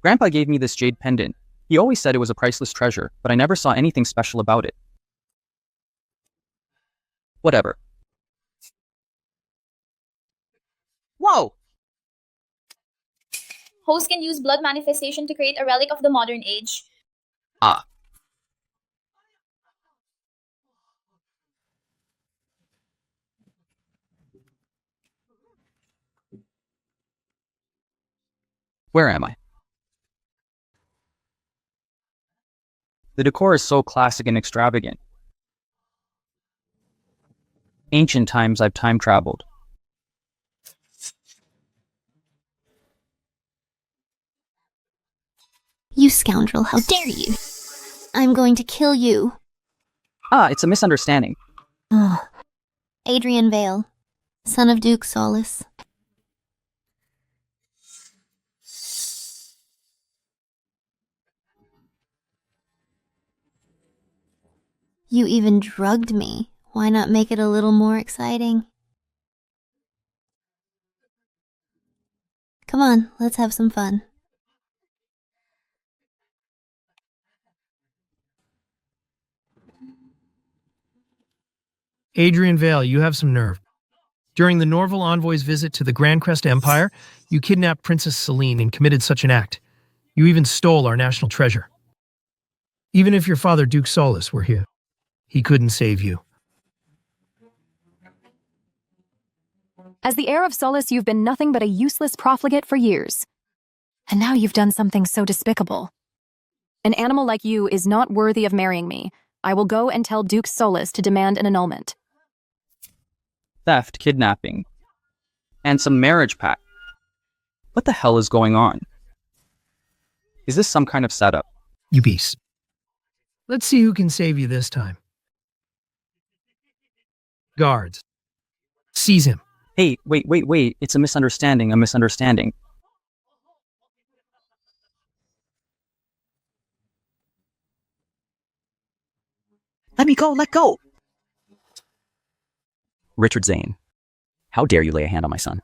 Grandpa gave me this jade pendant. He always said it was a priceless treasure, but I never saw anything special about it. Whatever. Whoa! Host can use blood manifestation to create a relic of the modern age. Ah. Where am I? The decor is so classic and extravagant. Ancient times I've time traveled. You scoundrel, how dare you! I'm going to kill you. Ah, it's a misunderstanding. Ugh. Adrian Vale, son of Duke Solus. You even drugged me. Why not make it a little more exciting? Come on, let's have some fun. Adrian Vale, you have some nerve. During the Norville envoy's visit to the Grand Crest Empire, you kidnapped Princess Celine and committed such an act. You even stole our national treasure. Even if your father, Duke Solus, were here, he couldn't save you. As the heir of Solus, you've been nothing but a useless profligate for years. And now you've done something so despicable. An animal like you is not worthy of marrying me. I will go and tell Duke Solus to demand an annulment. Theft, kidnapping, and some marriage pact. What the hell is going on? Is this some kind of setup? You beast. Let's see who can save you this time. Guards. Seize him. Hey, wait. It's a misunderstanding. Let go! Richard Zane, how dare you lay a hand on my son?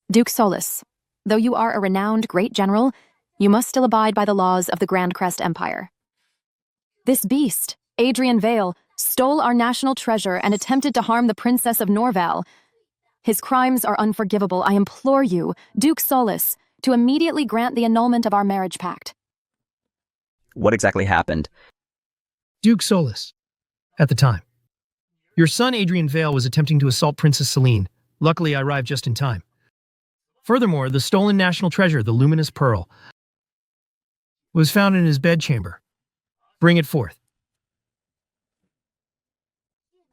Duke Solus, though you are a renowned great general, you must still abide by the laws of the Grand Crest Empire. This beast, Adrian Vale, stole our national treasure and attempted to harm the Princess of Norville. His crimes are unforgivable. I implore you, Duke Solus, to immediately grant the annulment of our marriage pact. What exactly happened? Duke Solus. At the time. Your son Adrian Vale was attempting to assault Princess Celine. Luckily, I arrived just in time. Furthermore, the stolen national treasure, the luminous pearl, was found in his bedchamber. Bring it forth.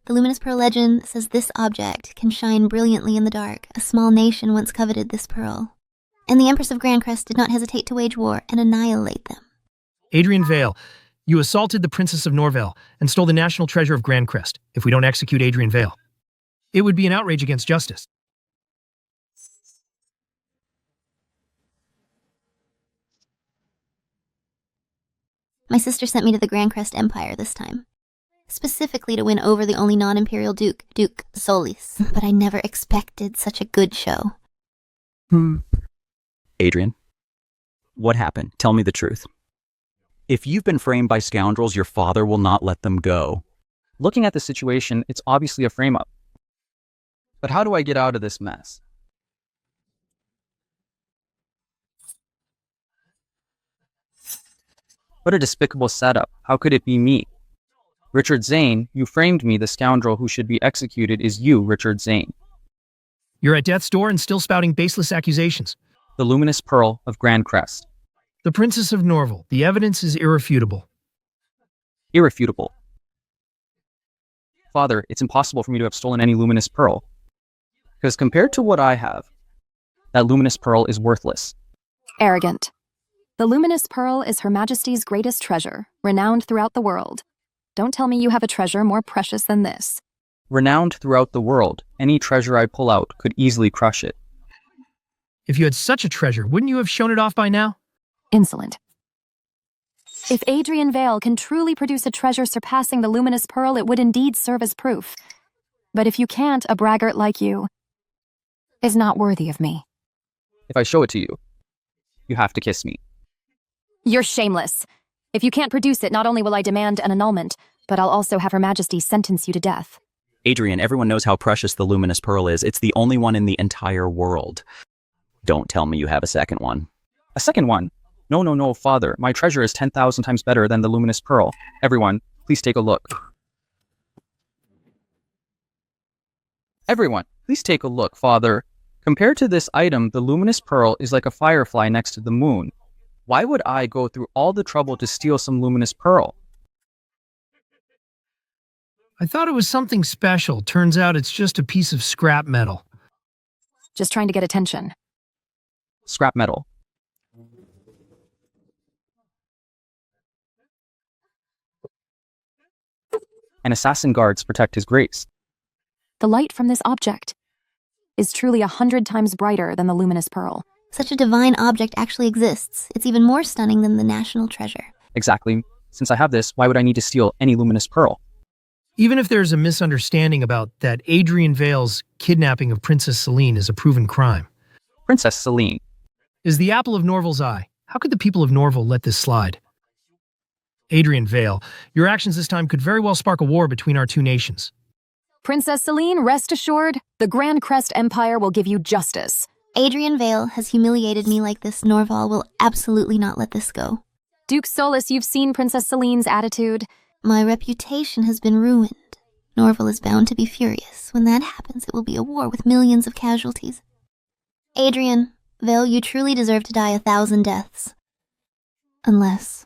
The luminous pearl legend says this object can shine brilliantly in the dark. A small nation once coveted this pearl, and the Empress of Grand Crest did not hesitate to wage war and annihilate them. Adrian Vale, you assaulted the Princess of Norville and stole the national treasure of Grand Crest. If we don't execute Adrian Vale, it would be an outrage against justice. My sister sent me to the Grand Crest Empire this time, specifically to win over the only non-imperial duke, Duke Solus. But I never expected such a good show. Adrian, what happened? Tell me the truth. If you've been framed by scoundrels, your father will not let them go. Looking at the situation, it's obviously a frame-up. But how do I get out of this mess? What a despicable setup. How could it be me? Richard Zane, you framed me. The scoundrel who should be executed is you, Richard Zane. You're at death's door and still spouting baseless accusations. The luminous pearl of Grand Crest. The Princess of Norville. The evidence is irrefutable. Irrefutable. Father, it's impossible for me to have stolen any luminous pearl. Because compared to what I have, that luminous pearl is worthless. Arrogant. The luminous pearl is Her Majesty's greatest treasure, renowned throughout the world. Don't tell me you have a treasure more precious than this. Renowned throughout the world, any treasure I pull out could easily crush it. If you had such a treasure, wouldn't you have shown it off by now? Insolent. If Adrian Vale can truly produce a treasure surpassing the luminous pearl, it would indeed serve as proof. But if you can't, a braggart like you is not worthy of me. If I show it to you, you have to kiss me. You're shameless. If you can't produce it, not only will I demand an annulment, but I'll also have Her Majesty sentence you to death. Adrian, everyone knows how precious the luminous pearl is. It's the only one in the entire world. Don't tell me you have a second one. A second one? No, father. My treasure is 10,000 times better than the luminous pearl. Everyone, please take a look. Everyone, please take a look, father. Compared to this item, the luminous pearl is like a firefly next to the moon. Why would I go through all the trouble to steal some luminous pearl? I thought it was something special. Turns out it's just a piece of scrap metal. Just trying to get attention. Scrap metal. An assassin guards protect his grace. The light from this object is truly 100 times brighter than the luminous pearl. Such a divine object actually exists. It's even more stunning than the national treasure. Exactly. Since I have this, why would I need to steal any luminous pearl? Even if there's a misunderstanding about that, Adrian Vale's kidnapping of Princess Celine is a proven crime. Princess Celine. Is the apple of Norville's eye. How could the people of Norville let this slide? Adrian Vale, your actions this time could very well spark a war between our two nations. Princess Celine, rest assured, the Grand Crest Empire will give you justice. Adrian Vale has humiliated me like this. Norval will absolutely not let this go. Duke Solus, you've seen Princess Celine's attitude. My reputation has been ruined. Norval is bound to be furious. When that happens, it will be a war with millions of casualties. Adrian, Vale, you truly deserve to die 1,000 deaths. Unless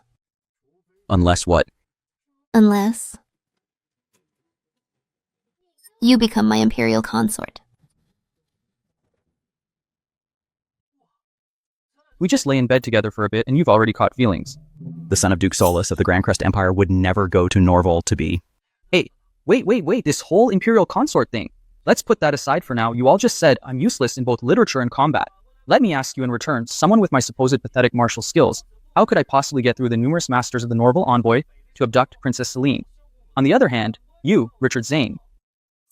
What? Unless you become my imperial consort. We just lay in bed together for a bit and you've already caught feelings. The son of Duke Solus of the Grand Crest Empire would never go to Norville to be. Hey, wait, this whole imperial consort thing. Let's put that aside for now. You all just said I'm useless in both literature and combat. Let me ask you in return, someone with my supposed pathetic martial skills, how could I possibly get through the numerous masters of the Norville envoy to abduct Princess Celine? On the other hand, you, Richard Zane,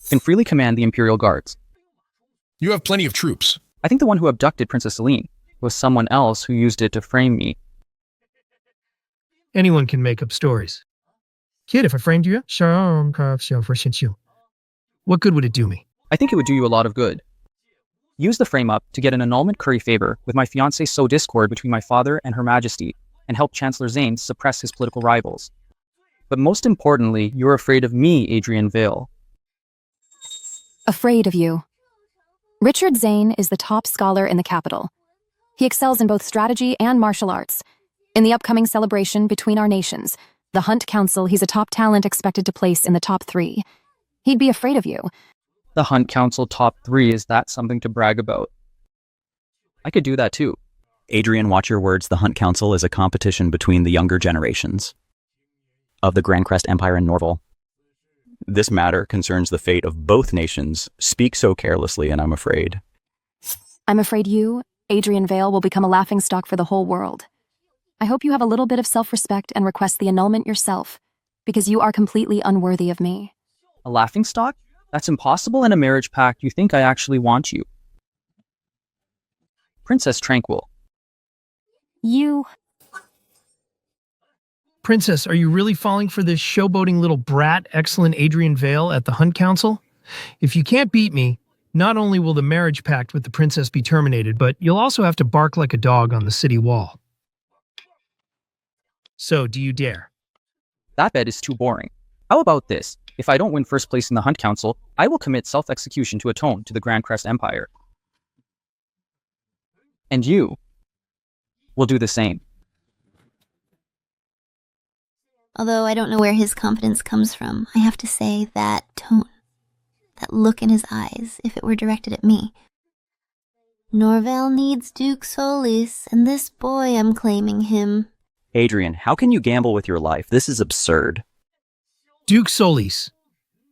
can freely command the Imperial Guards. You have plenty of troops. I think the one who abducted Princess Celine was someone else who used it to frame me. Anyone can make up stories. Kid, if I framed you, what good would it do me? I think it would do you a lot of good. Use the frame up to get an annulment curry favor with my fiancée sow discord between my father and Her Majesty, and help Chancellor Zane suppress his political rivals. But most importantly, you're afraid of me, Adrian Vale. Afraid of you. Richard Zane is the top scholar in the capital. He excels in both strategy and martial arts. In the upcoming celebration between our nations, the Hunt Council, he's a top talent expected to place in the top 3. He'd be afraid of you. The Hunt Council top 3, is that something to brag about? I could do that too. Adrian, watch your words. The Hunt Council is a competition between the younger generations of the Grand Crest Empire and Norville. This matter concerns the fate of both nations. Speak so carelessly, and I'm afraid. I'm afraid you, Adrian Vale, will become a laughingstock for the whole world. I hope you have a little bit of self-respect and request the annulment yourself, because you are completely unworthy of me. A laughingstock? That's impossible in a marriage pact. You think I actually want you. Princess Tranquil. You... Princess, are you really falling for this showboating little brat, excellent Adrian Vale at the Hunt Council? If you can't beat me, not only will the marriage pact with the princess be terminated, but you'll also have to bark like a dog on the city wall. So, do you dare? That bet is too boring. How about this? If I don't win first place in the Hunt Council, I will commit self-execution to atone to the Grand Crest Empire. And you will do the same. Although I don't know where his confidence comes from, I have to say that tone, that look in his eyes, if it were directed at me. Norville needs Duke Solis, and this boy, I'm claiming him. Adrian, how can you gamble with your life? This is absurd. Duke Solis.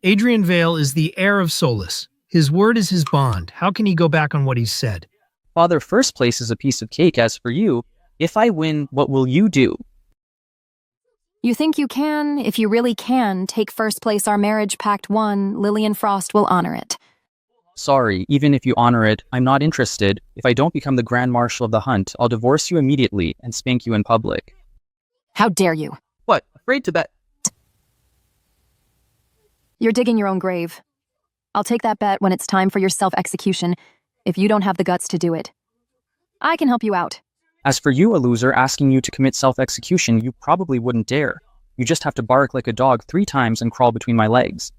Adrian Vale is the heir of Solus. His word is his bond. How can he go back on what he's said? Father, first place is a piece of cake. As for you, if I win, what will you do? You think you can, if you really can, take first place our marriage pact won, Lillian Frost will honor it. Sorry, even if you honor it, I'm not interested. If I don't become the Grand Marshal of the hunt, I'll divorce you immediately and spank you in public. How dare you? What? Afraid to bet? You're digging your own grave. I'll take that bet when it's time for your self-execution, if you don't have the guts to do it. I can help you out. As for you, a loser, asking you to commit self-execution, you probably wouldn't dare. You just have to bark like a dog 3 times and crawl between my legs.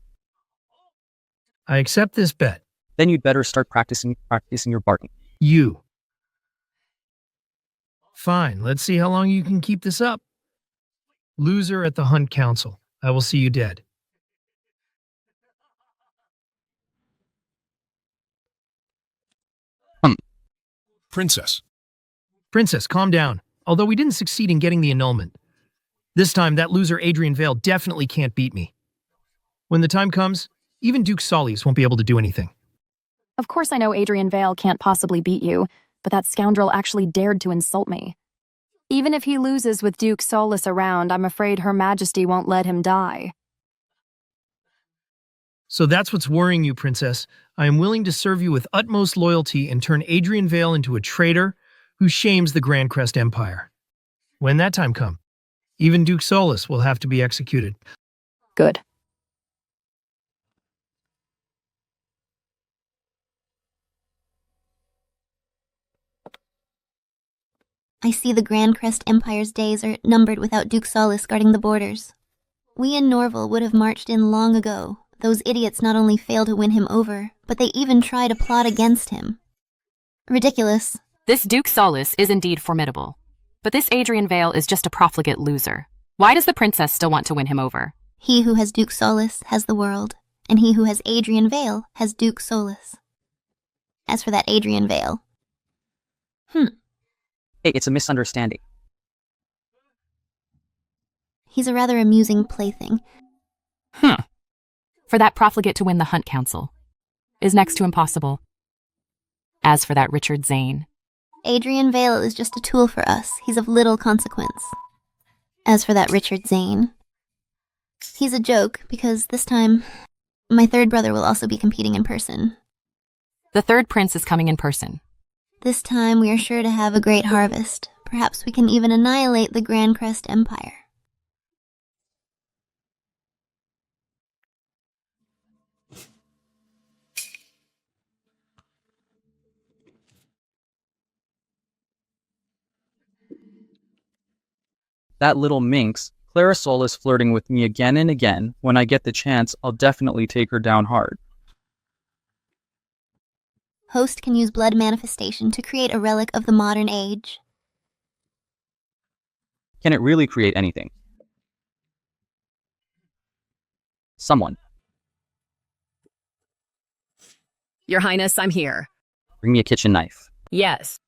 I accept this bet. Then you'd better start practicing your barking. You. Fine, let's see how long you can keep this up. Loser at the Hunt Council. I will see you dead. Princess. Princess, calm down. Although we didn't succeed in getting the annulment. This time, that loser Adrian Vale definitely can't beat me. When the time comes, even Duke Solis won't be able to do anything. Of course I know Adrian Vale can't possibly beat you, but that scoundrel actually dared to insult me. Even if he loses with Duke Solis around, I'm afraid Her Majesty won't let him die. So that's what's worrying you, Princess. I am willing to serve you with utmost loyalty and turn Adrian Vale into a traitor who shames the Grand Crest Empire. When that time comes, even Duke Solis will have to be executed. Good. I see the Grand Crest Empire's days are numbered without Duke Solis guarding the borders. We in Norville would have marched in long ago. Those idiots not only fail to win him over, but they even try to plot against him. Ridiculous. This Duke Solis is indeed formidable. But this Adrian Vale is just a profligate loser. Why does the princess still want to win him over? He who has Duke Solis has the world, and he who has Adrian Vale has Duke Solis. As for that Adrian Vale... Hey, it's a misunderstanding. He's a rather amusing plaything. For that profligate to win the Hunt Council is next to impossible. As for that Richard Zane... Adrian Vale is just a tool for us. He's of little consequence. As for that Richard Zane... He's a joke, because this time, my third brother will also be competing in person. The third prince is coming in person. This time we are sure to have a great harvest. Perhaps we can even annihilate the Grand Crest Empire. That little minx, Clarasol, is flirting with me again and again. When I get the chance, I'll definitely take her down hard. Host can use blood manifestation to create a relic of the modern age. Can it really create anything? Someone. Your Highness, I'm here. Bring me a kitchen knife. Yes.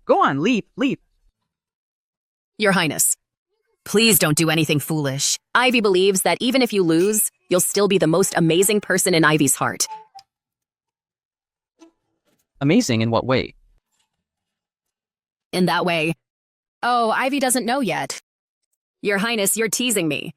Go on, leap, leap. Your Highness, please don't do anything foolish. Ivy believes that even if you lose, you'll still be the most amazing person in Ivy's heart. Amazing in what way? In that way. Oh, Ivy doesn't know yet. Your Highness, you're teasing me.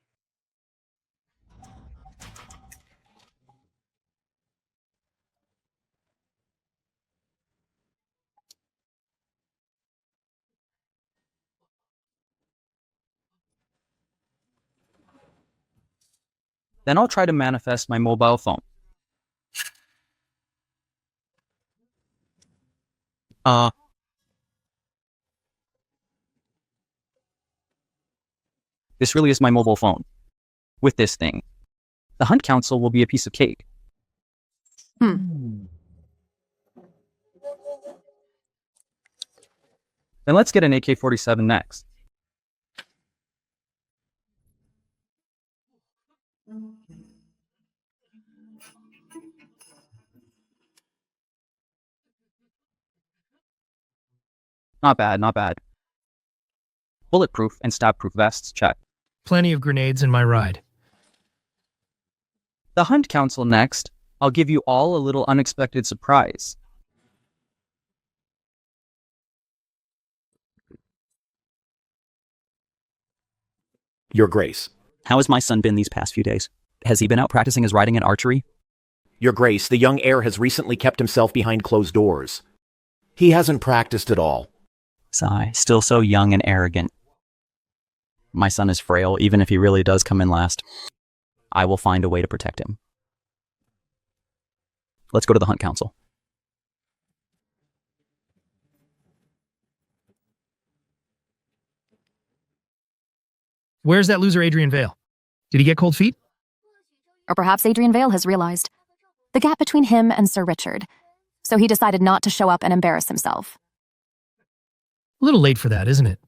Then I'll try to manifest my mobile phone. This really is my mobile phone. With this thing, the Hunt Council will be a piece of cake. Then let's get an AK-47 next. Not bad, not bad. Bulletproof and stab-proof vests, check. Plenty of grenades in my ride. The Hunt Council next. I'll give you all a little unexpected surprise. Your Grace. How has my son been these past few days? Has he been out practicing his riding and archery? Your Grace, the young heir has recently kept himself behind closed doors. He hasn't practiced at all. Sigh, still so young and arrogant. My son is frail, even if he really does come in last. I will find a way to protect him. Let's go to the Hunt Council. Where's that loser Adrian Vale? Did he get cold feet? Or perhaps Adrian Vale has realized the gap between him and Sir Richard, so he decided not to show up and embarrass himself. A little late for that, isn't it?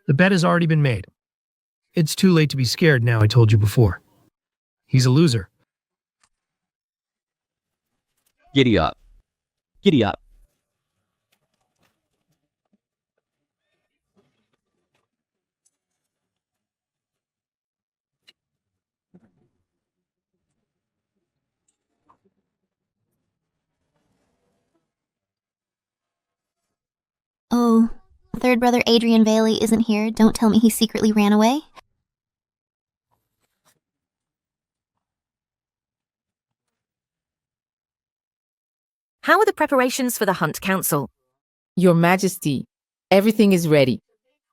The bet has already been made. It's too late to be scared now, I told you before. He's a loser. Giddy up. Giddy up. Oh, third brother Adrian Vale isn't here. Don't tell me he secretly ran away. How are the preparations for the Hunt Council? Your Majesty, everything is ready.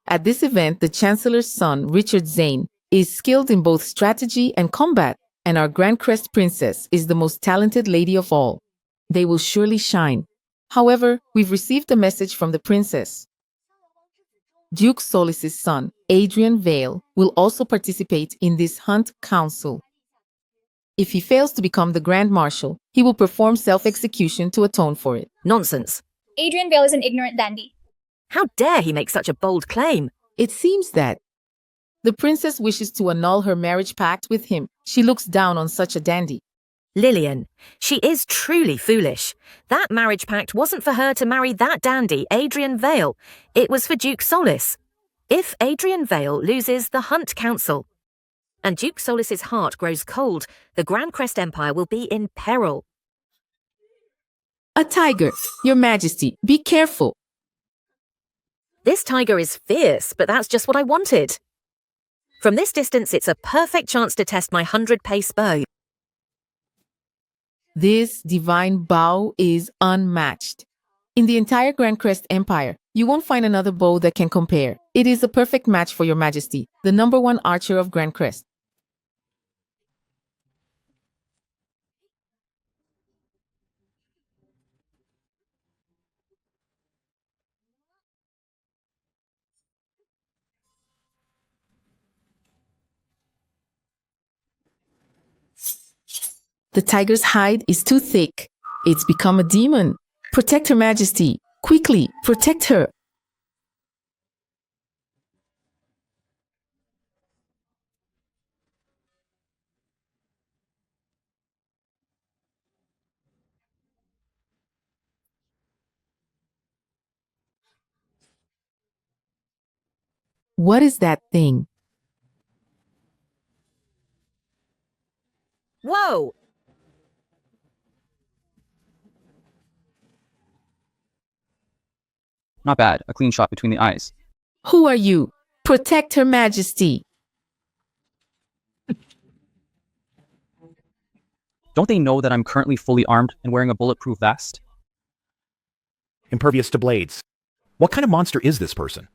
At this event, the Chancellor's son, Richard Zane, is skilled in both strategy and combat, and our Grand Crest Princess is the most talented lady of all. They will surely shine. However, we've received a message from the princess. Duke Solis's son, Adrian Vale, will also participate in this Hunt Council. If he fails to become the Grand Marshal, he will perform self-execution to atone for it. Nonsense. Adrian Vale is an ignorant dandy. How dare he make such a bold claim? It seems that the princess wishes to annul her marriage pact with him. She looks down on such a dandy. Lillian, she is truly foolish. That marriage pact wasn't for her to marry that dandy, Adrian Vale. It was for Duke Solis. If Adrian Vale loses the Hunt Council, and Duke Solis's heart grows cold, the Grand Crest Empire will be in peril. A tiger, Your Majesty, be careful. This tiger is fierce, but that's just what I wanted. From this distance, it's a perfect chance to test my 100-pace bow. This divine bow is unmatched. In the entire Grand Crest Empire, you won't find another bow that can compare. It is a perfect match for Your Majesty, the #1 archer of Grand Crest. The tiger's hide is too thick. It's become a demon. Protect Her Majesty. Quickly, protect her. What is that thing? Whoa! Not bad. A clean shot between the eyes. Who are you? Protect Her Majesty. Don't they know that I'm currently fully armed and wearing a bulletproof vest? Impervious to blades. What kind of monster is this person?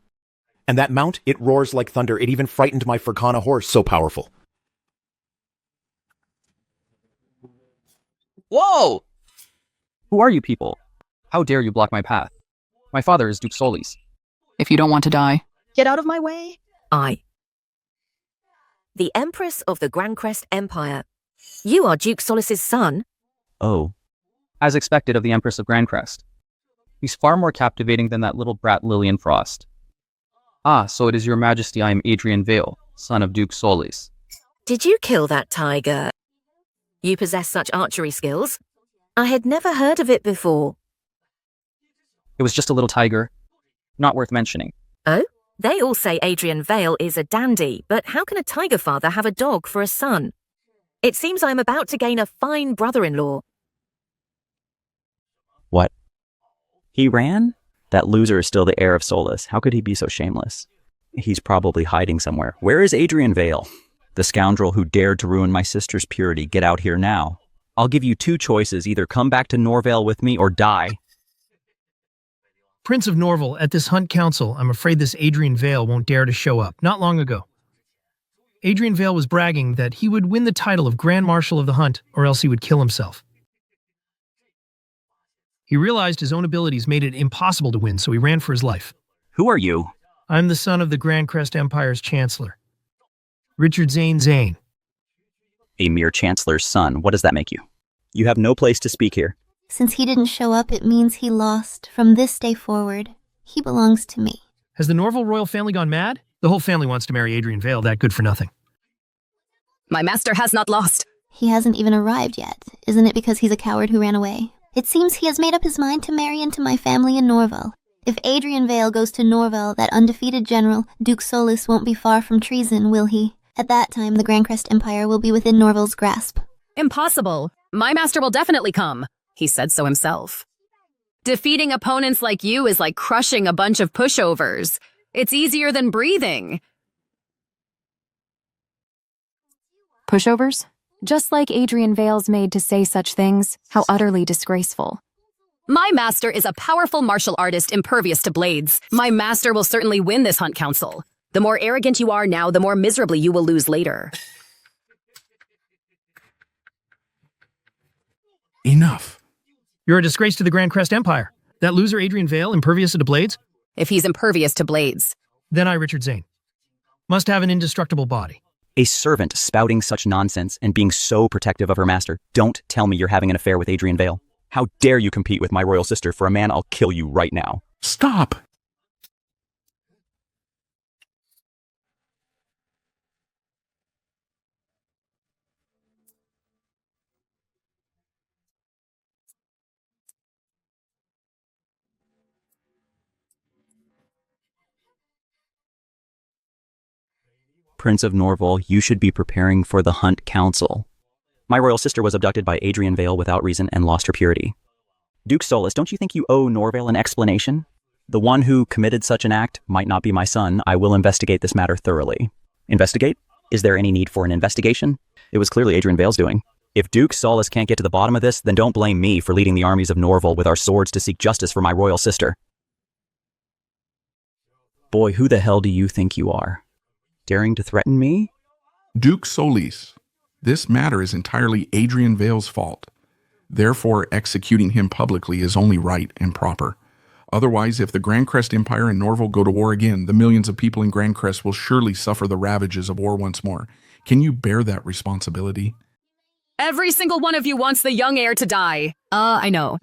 And that mount, it roars like thunder. It even frightened my Furcana horse, so powerful. Whoa! Who are you people? How dare you block my path? My father is Duke Solis. If you don't want to die, Get out of my way! The Empress of the Grand Crest Empire. You are Duke Solis's son? Oh, As expected of the Empress of Grandcrest. He's far more captivating than that little brat Lillian Frost. Ah, so it is Your Majesty I am Adrian Vale, son of Duke Solis. Did you kill that tiger? You possess such archery skills? I had never heard of it before. It was just a little tiger. Not worth mentioning. Oh? They all say Adrian Vale is a dandy, but how can a tiger father have a dog for a son? It seems I am about to gain a fine brother-in-law. What? He ran? That loser is still the heir of Solus. How could he be so shameless? He's probably hiding somewhere. Where is Adrian Vale? The scoundrel who dared to ruin my sister's purity. Get out here now. I'll give you two choices. Either come back to Norvale with me or die. Prince of Norville, at this hunt council, I'm afraid this Adrian Vale won't dare to show up. Not long ago, Adrian Vale was bragging that he would win the title of Grand Marshal of the Hunt, or else he would kill himself. He realized his own abilities made it impossible to win, so he ran for his life. Who are you? I'm the son of the Grand Crest Empire's Chancellor, Richard Zane. A mere chancellor's son. What does that make you? You have no place to speak here. Since he didn't show up, it means he lost. From this day forward, he belongs to me. Has the Norville royal family gone mad? The whole family wants to marry Adrian Vale, that good for nothing. My master has not lost. He hasn't even arrived yet. Isn't it because he's a coward who ran away? It seems he has made up his mind to marry into my family in Norville. If Adrian Vale goes to Norville, that undefeated general, Duke Solus, won't be far from Treason, will he? At that time, the Grand Crest Empire will be within Norville's grasp. Impossible. My master will definitely come. He said so himself. Defeating opponents like you is like crushing a bunch of pushovers. It's easier than breathing. Pushovers? Just like Adrian Vale's made to say such things, how utterly disgraceful. My master is a powerful martial artist impervious to blades. My master will certainly win this hunt council. The more arrogant you are now, the more miserably you will lose later. Enough. You're a disgrace to the Grand Crest Empire. That loser Adrian Vale, impervious to blades? If he's impervious to blades. Then I, Richard Zane, must have an indestructible body. A servant spouting such nonsense and being so protective of her master. Don't tell me you're having an affair with Adrian Vale. How dare you compete with my royal sister? For a man, I'll kill you right now. Stop. Prince of Norville, you should be preparing for the Hunt Council. My royal sister was abducted by Adrian Vale without reason and lost her purity. Duke Solus, don't you think you owe Norvale an explanation? The one who committed such an act might not be my son. I will investigate this matter thoroughly. Investigate? Is there any need for an investigation? It was clearly Adrian Vale's doing. If Duke Solus can't get to the bottom of this, then don't blame me for leading the armies of Norville with our swords to seek justice for my royal sister. Boy, who the hell do you think you are? Daring to threaten me? Duke Solis, this matter is entirely Adrian Vale's fault. Therefore, executing him publicly is only right and proper. Otherwise, if the Grand Crest Empire and Norville go to war again, the millions of people in Grand Crest will surely suffer the ravages of war once more. Can you bear that responsibility? Every single one of you wants the young heir to die. I know.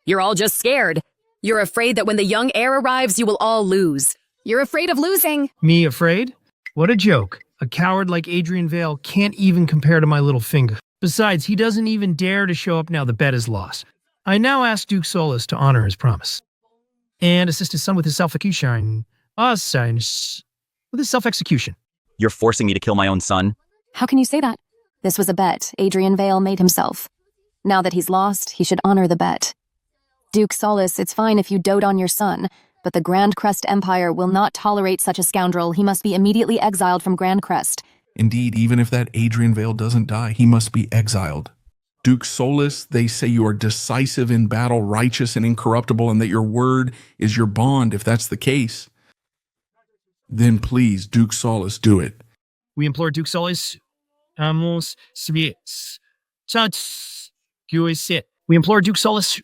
You're all just scared. You're afraid that when the young heir arrives, you will all lose. You're afraid of losing. Me afraid? What a joke. A coward like Adrian Vale can't even compare to my little finger. Besides, he doesn't even dare to show up now the bet is lost. I now ask Duke Solus to honor his promise and assist his son with his self-execution. You're forcing me to kill my own son? How can you say that? This was a bet Adrian Vale made himself. Now that he's lost, he should honor the bet. Duke Solus, it's fine if you dote on your son, but the Grand Crest Empire will not tolerate such a scoundrel. He must be immediately exiled from Grand Crest. Indeed, even if that Adrian Vale doesn't die, he must be exiled. Duke Solus, they say you are decisive in battle, righteous and incorruptible, and that your word is your bond. If that's the case, then please, Duke Solus, do it. We implore Duke Solus. We implore Duke Solus.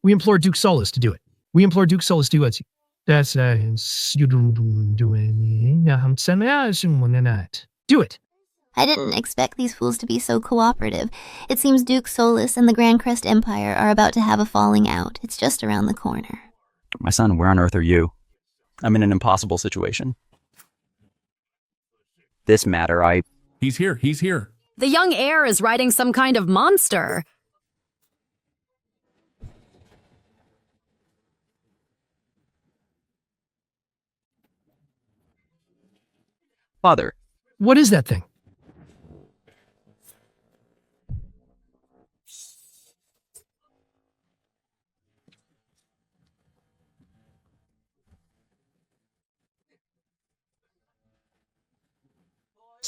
We implore Duke Solus to do it. We implore Duke Solus to do it. That's you do it. I didn't expect these fools to be so cooperative. It seems Duke Solus and the Grand Crest Empire are about to have a falling out. It's just around the corner. My son, where on earth are you? I'm in an impossible situation. This matter, He's here. The young heir is riding some kind of monster. Father, What is that thing?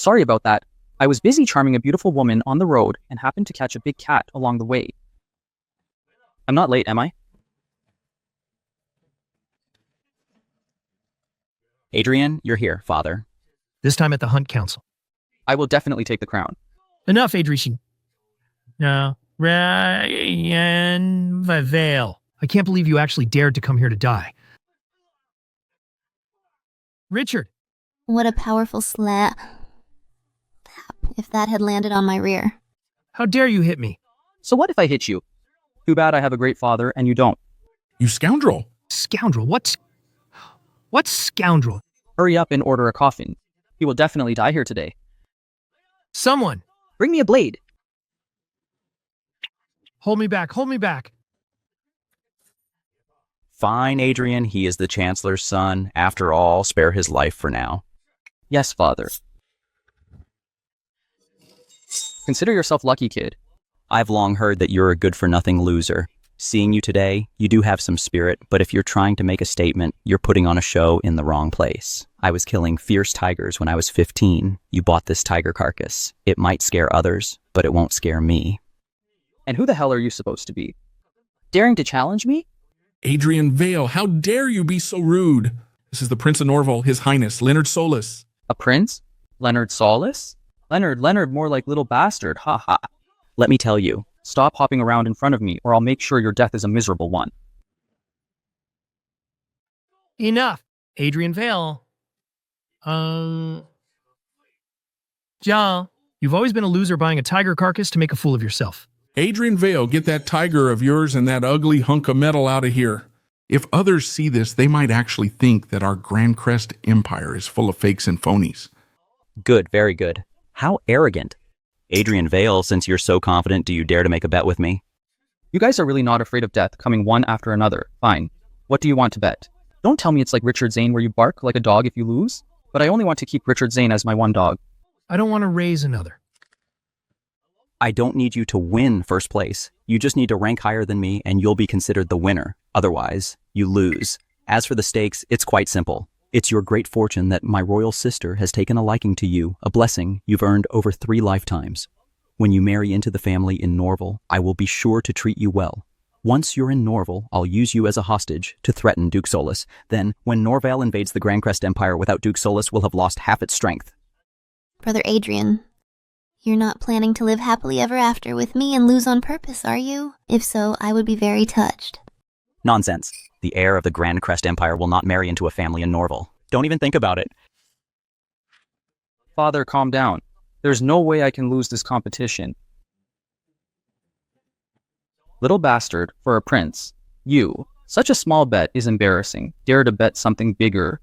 sorry about that. I was busy charming a beautiful woman on the road and happened to catch a big cat along the way. I'm not late, am I? Adrian, you're here, father. This time at the Hunt Council. I will definitely take the crown. Enough, Adrian. No. Ryan Vale. I can't believe you actually dared to come here to die. Richard. What a powerful slap. If that had landed on my rear. How dare you hit me? So what if I hit you? Too bad I have a great father and you don't. You scoundrel! Scoundrel? What scoundrel? Hurry up and order a coffin. He will definitely die here today. Someone! Bring me a blade. Hold me back, hold me back. Fine, Adrian, he is the Chancellor's son. After all, spare his life for now. Yes, father. Consider yourself lucky, kid. I've long heard that you're a good-for-nothing loser. Seeing you today, you do have some spirit, but if you're trying to make a statement, you're putting on a show in the wrong place. I was killing fierce tigers when I was 15. You bought this tiger carcass. It might scare others, but it won't scare me. And who the hell are you supposed to be? Daring to challenge me? Adrian Vale, how dare you be so rude? This is the Prince of Norville, His Highness, Leonard Solus. A prince? Leonard Solus? Leonard, more like little bastard, ha ha. Let me tell you. Stop hopping around in front of me, or I'll make sure your death is a miserable one. Enough. Adrian Vale. John, you've always been a loser buying a tiger carcass to make a fool of yourself. Adrian Vale, get that tiger of yours and that ugly hunk of metal out of here. If others see this, they might actually think that our Grand Crest Empire is full of fakes and phonies. Good, very good. How arrogant. Adrian Vale, since you're so confident, do you dare to make a bet with me? You guys are really not afraid of death coming one after another. Fine. What do you want to bet? Don't tell me it's like Richard Zane where you bark like a dog if you lose. But I only want to keep Richard Zane as my one dog. I don't want to raise another. I don't need you to win first place. You just need to rank higher than me and you'll be considered the winner. Otherwise, you lose. As for the stakes, it's quite simple. It's your great fortune that my royal sister has taken a liking to you, a blessing you've earned over 3 lifetimes. When you marry into the family in Norville, I will be sure to treat you well. Once you're in Norville, I'll use you as a hostage to threaten Duke Solus. Then, when Norvale invades the Grand Crest Empire without Duke Solus, we'll have lost half its strength. Brother Adrian, you're not planning to live happily ever after with me and lose on purpose, are you? If so, I would be very touched. Nonsense. The heir of the Grand Crest Empire will not marry into a family in Norville. Don't even think about it. Father, calm down. There's no way I can lose this competition. Little bastard, for a prince. You. Such a small bet is embarrassing. Dare to bet something bigger.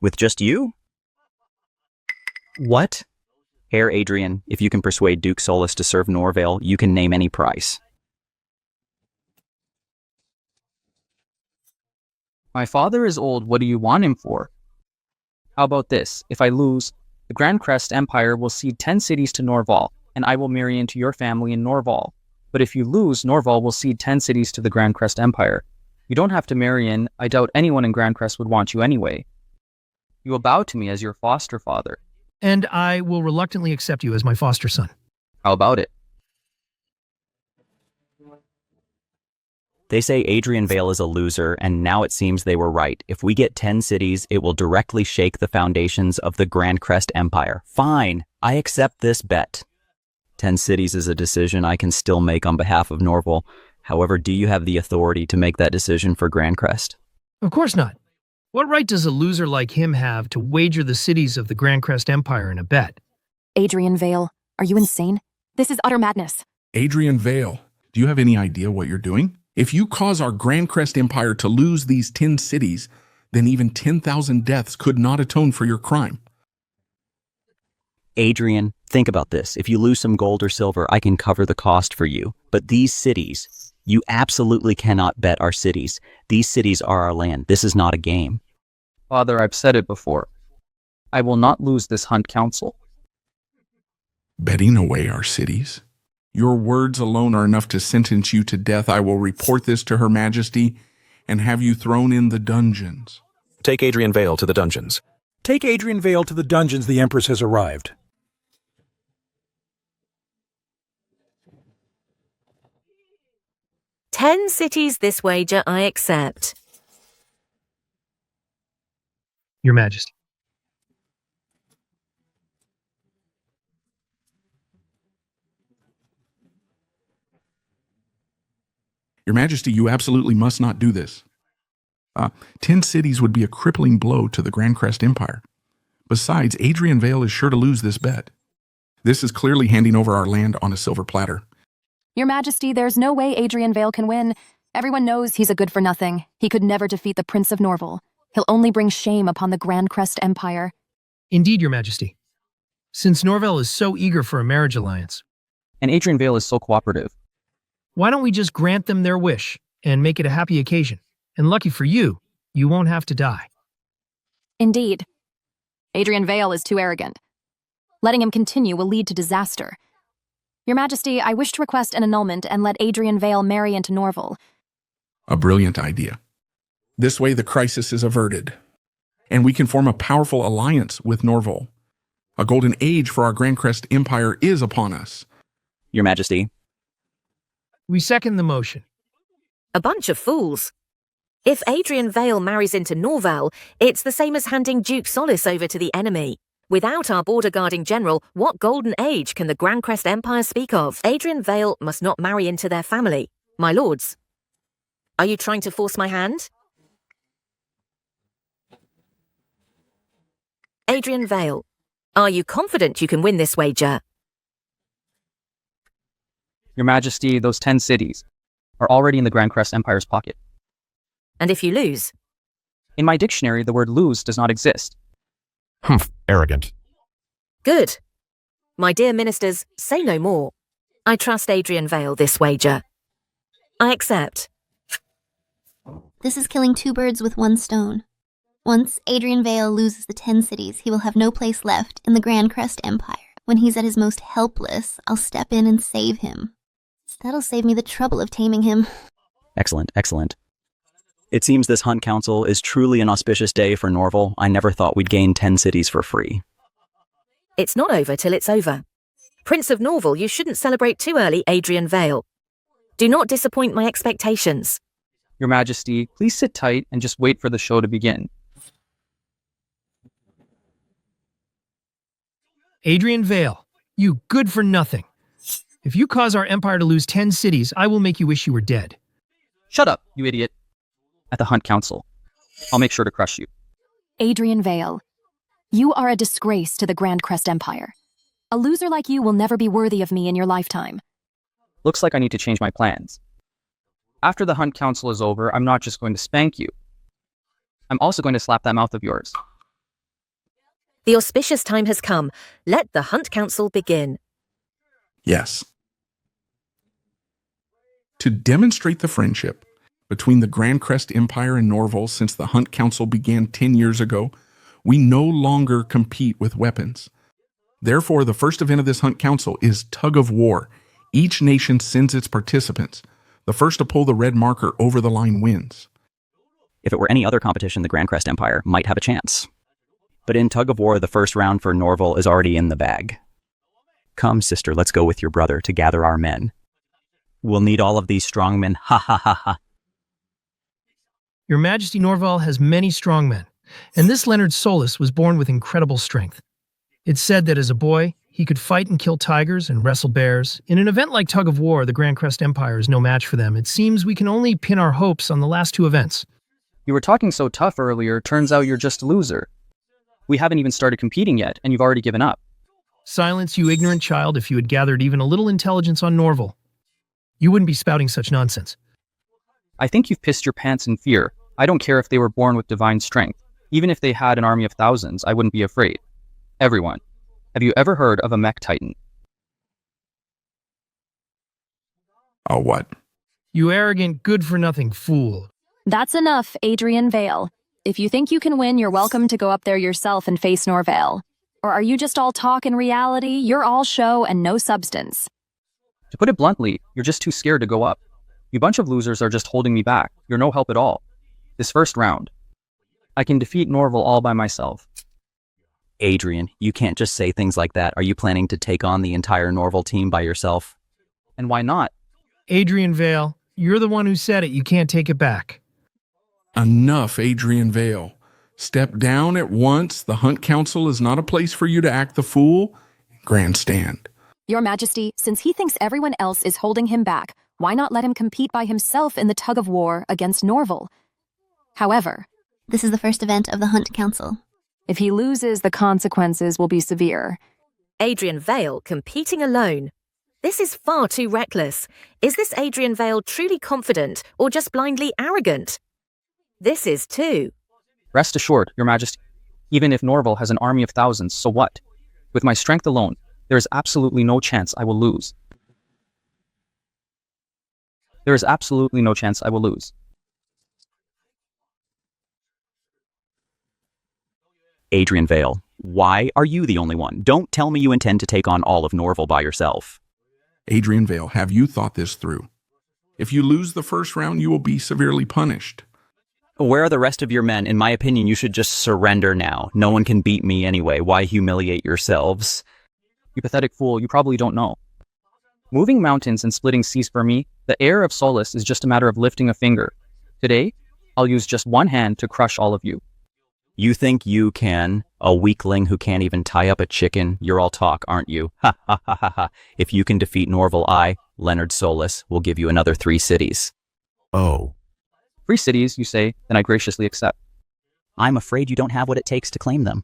With just you? What? Heir Adrian, if you can persuade Duke Solus to serve Norvale, you can name any price. My father is old, what do you want him for? How about this? If I lose, the Grand Crest Empire will cede 10 cities to Norval, and I will marry into your family in Norval. But if you lose, Norval will cede 10 cities to the Grand Crest Empire. You don't have to marry in. I doubt anyone in Grand Crest would want you anyway. You will bow to me as your foster father. And I will reluctantly accept you as my foster son. How about it? They say Adrian Vale is a loser, and now it seems they were right. If we get 10 cities, it will directly shake the foundations of the Grand Crest Empire. Fine, I accept this bet. 10 cities is a decision I can still make on behalf of Norville. However, do you have the authority to make that decision for Grand Crest? Of course not. What right does a loser like him have to wager the cities of the Grand Crest Empire in a bet? Adrian Vale, are you insane? This is utter madness. Adrian Vale, do you have any idea what you're doing? If you cause our Grand Crest Empire to lose these 10 cities, then even 10,000 deaths could not atone for your crime. Adrian, think about this. If you lose some gold or silver, I can cover the cost for you. But these cities, you absolutely cannot bet our cities. These cities are our land. This is not a game. Father, I've said it before. I will not lose this hunt council. Betting away our cities. Your words alone are enough to sentence you to death. I will report this to Her Majesty and have you thrown in the dungeons. Take Adrian Vale to the dungeons. Take Adrian Vale to the dungeons. The Empress has arrived. "10 cities this wager I accept." Your Majesty. Your Majesty, you absolutely must not do this. 10 cities would be a crippling blow to the Grandcrest Empire. Besides, Adrian Vale is sure to lose this bet. This is clearly handing over our land on a silver platter. Your Majesty, there's no way Adrian Vale can win. Everyone knows he's a good-for-nothing. He could never defeat the Prince of Norville. He'll only bring shame upon the Grandcrest Empire. Indeed, Your Majesty. Since Norville is so eager for a marriage alliance, And Adrian Vale is so cooperative. why don't we just grant them their wish and make it a happy occasion? And lucky for you, you won't have to die. Indeed. Adrian Vale is too arrogant. Letting him continue will lead to disaster. Your Majesty, I wish to request an annulment and let Adrian Vale marry into Norville. A brilliant idea. This way the crisis is averted, and we can form a powerful alliance with Norville. A golden age for our Grandcrest Empire is upon us. Your Majesty. We second the motion. A bunch of fools. If Adrian Vale marries into Norville, it's the same as handing Duke Solis over to the enemy. Without our border-guarding general, what golden age can the Grandcrest Empire speak of? Adrian Vale must not marry into their family. My lords, are you trying to force my hand? Adrian Vale, are you confident you can win this wager? Your Majesty, those 10 cities are already in the Grandcrest Empire's pocket. And if you lose? In my dictionary, the word lose does not exist. Humph, arrogant. Good. My dear ministers, say no more. I trust Adrian Vale this wager. I accept. This is killing two birds with one stone. Once Adrian Vale loses the 10 cities, he will have no place left in the Grandcrest Empire. When he's at his most helpless, I'll step in and save him. That'll save me the trouble of taming him. Excellent, excellent. It seems this hunt council is truly an auspicious day for Norville. I never thought we'd gain 10 cities for free. It's not over till it's over. Prince of Norville, you shouldn't celebrate too early, Adrian Vale. Do not disappoint my expectations. Your Majesty, please sit tight and just wait for the show to begin. Adrian Vale, you good for nothing. If you cause our empire to lose 10 cities, I will make you wish you were dead. Shut up, you idiot. At the hunt council. I'll make sure to crush you. Adrian Vale, you are a disgrace to the Grandcrest Empire. A loser like you will never be worthy of me in your lifetime. Looks like I need to change my plans. After the hunt council is over, I'm not just going to spank you. I'm also going to slap that mouth of yours. The auspicious time has come. Let the hunt council begin. Yes. To demonstrate the friendship between the Grandcrest Empire and Norville since the Hunt Council began 10 years ago, we no longer compete with weapons. Therefore, the first event of this Hunt Council is tug of war. Each nation sends its participants. The first to pull the red marker over the line wins. If it were any other competition, the Grandcrest Empire might have a chance. But in tug of war, the first round for Norville is already in the bag. Come, sister, let's go with your brother to gather our men. We'll need all of these strong men, ha ha ha ha. Your Majesty, Norville has many strong men, and this Leonard Solis was born with incredible strength. It's said that as a boy, he could fight and kill tigers and wrestle bears. In an event like tug of war, the Grandcrest Empire is no match for them. It seems we can only pin our hopes on the last two events. You were talking so tough earlier, turns out you're just a loser. We haven't even started competing yet, and you've already given up. Silence, you ignorant child. If you had gathered even a little intelligence on Norville, you wouldn't be spouting such nonsense. I think you've pissed your pants in fear. I don't care if they were born with divine strength. Even if they had an army of thousands, I wouldn't be afraid. Everyone, have you ever heard of a mech titan? A what? You arrogant, good-for-nothing fool. That's enough, Adrian Vale. if you think you can win, you're welcome to go up there yourself and face Norville. Or are you just all talk and reality? You're all show and no substance. To put it bluntly, you're just too scared to go up. You bunch of losers are just holding me back. You're no help at all. This first round, I can defeat Norville all by myself. Adrian, you can't just say things like that. Are you planning to take on the entire Norville team by yourself? And why not? Adrian Vale, you're the one who said it. You can't take it back. Enough, Adrian Vale. Step down at once. The Hunt Council is not a place for you to act the fool. Grandstand. Your Majesty, since he thinks everyone else is holding him back, why not let him compete by himself in the tug of war against Norville? However, This is the first event of the Hunt Council. if he loses, the consequences will be severe. Adrian Vale competing alone. This is far too reckless. Is this Adrian Vale truly confident or just blindly arrogant? This is too. Rest assured, Your Majesty, even if Norville has an army of thousands, so what? With my strength alone, there is absolutely no chance I will lose. There is absolutely no chance I will lose. Adrian Vale, why are you the only one? Don't tell me you intend to take on all of Norville by yourself. Adrian Vale, have you thought this through? If you lose the first round, you will be severely punished. Where are the rest of your men? In my opinion, you should just surrender now. No one can beat me anyway. Why humiliate yourselves? You pathetic fool, you probably don't know. Moving mountains and splitting seas for me, the Heir of Solace is just a matter of lifting a finger. Today, I'll use just one hand to crush all of you. You think you can? A weakling who can't even tie up a chicken? You're all talk, aren't you? Ha ha ha ha ha. If you can defeat Norville, I, Leonard Solus, will give you another 3 cities. Oh. 3 cities, you say, then I graciously accept. I'm afraid you don't have what it takes to claim them.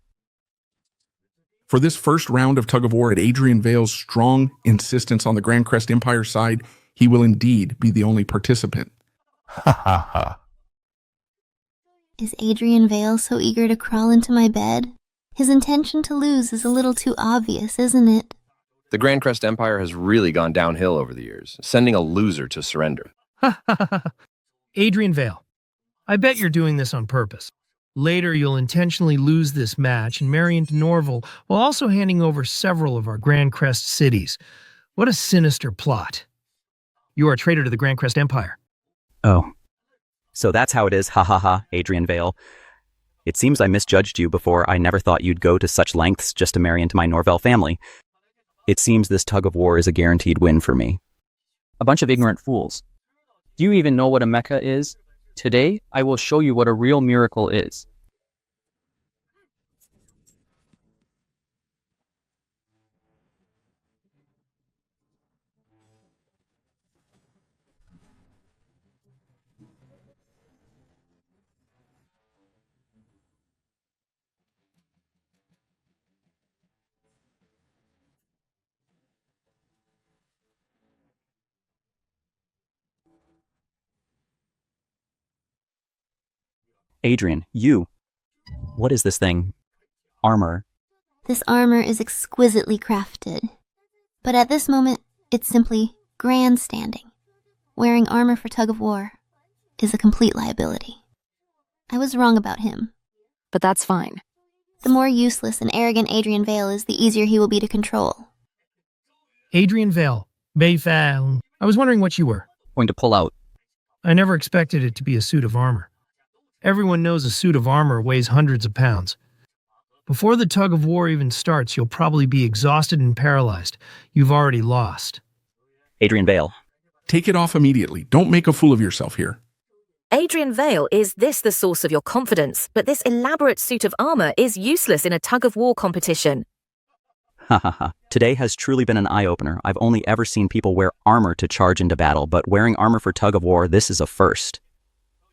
For this first round of tug of war at Adrian Vale's strong insistence on the Grand Crest Empire side, he will indeed be the only participant. Ha ha ha. Is Adrian Vale so eager to crawl into my bed? His intention to lose is a little too obvious, isn't it? The Grand Crest Empire has really gone downhill over the years, sending a loser to surrender. Ha ha ha ha. Adrian Vale, I bet you're doing this on purpose. Later, you'll intentionally lose this match and marry into Norville while also handing over several of our Grand Crest cities. What a sinister plot. You are a traitor to the Grand Crest Empire. Oh. So that's how it is, ha ha ha, Adrian Vale. It seems I misjudged you before. I never thought you'd go to such lengths just to marry into my Norville family. It seems this tug of war is a guaranteed win for me. A bunch of ignorant fools. Do you even know what a mecha is? Today, I will show you what a real miracle is. Adrian, you. What is this thing? Armor. This armor is exquisitely crafted. But at this moment, it's simply grandstanding. Wearing armor for tug of war is a complete liability. I was wrong about him. But that's fine. The more useless and arrogant Adrian Vale is, the easier he will be to control. Adrian Vale, Bayfal. I was wondering what you were. Going to pull out. I never expected it to be a suit of armor. Everyone knows a suit of armor weighs hundreds of pounds. Before the tug of war even starts, you'll probably be exhausted and paralyzed. You've already lost. Adrian Vale. Take it off immediately. Don't make a fool of yourself here. Adrian Vale, is this the source of your confidence? But this elaborate suit of armor is useless in a tug of war competition. Ha ha ha. Today has truly been an eye-opener. I've only ever seen people wear armor to charge into battle, but wearing armor for tug of war, this is a first.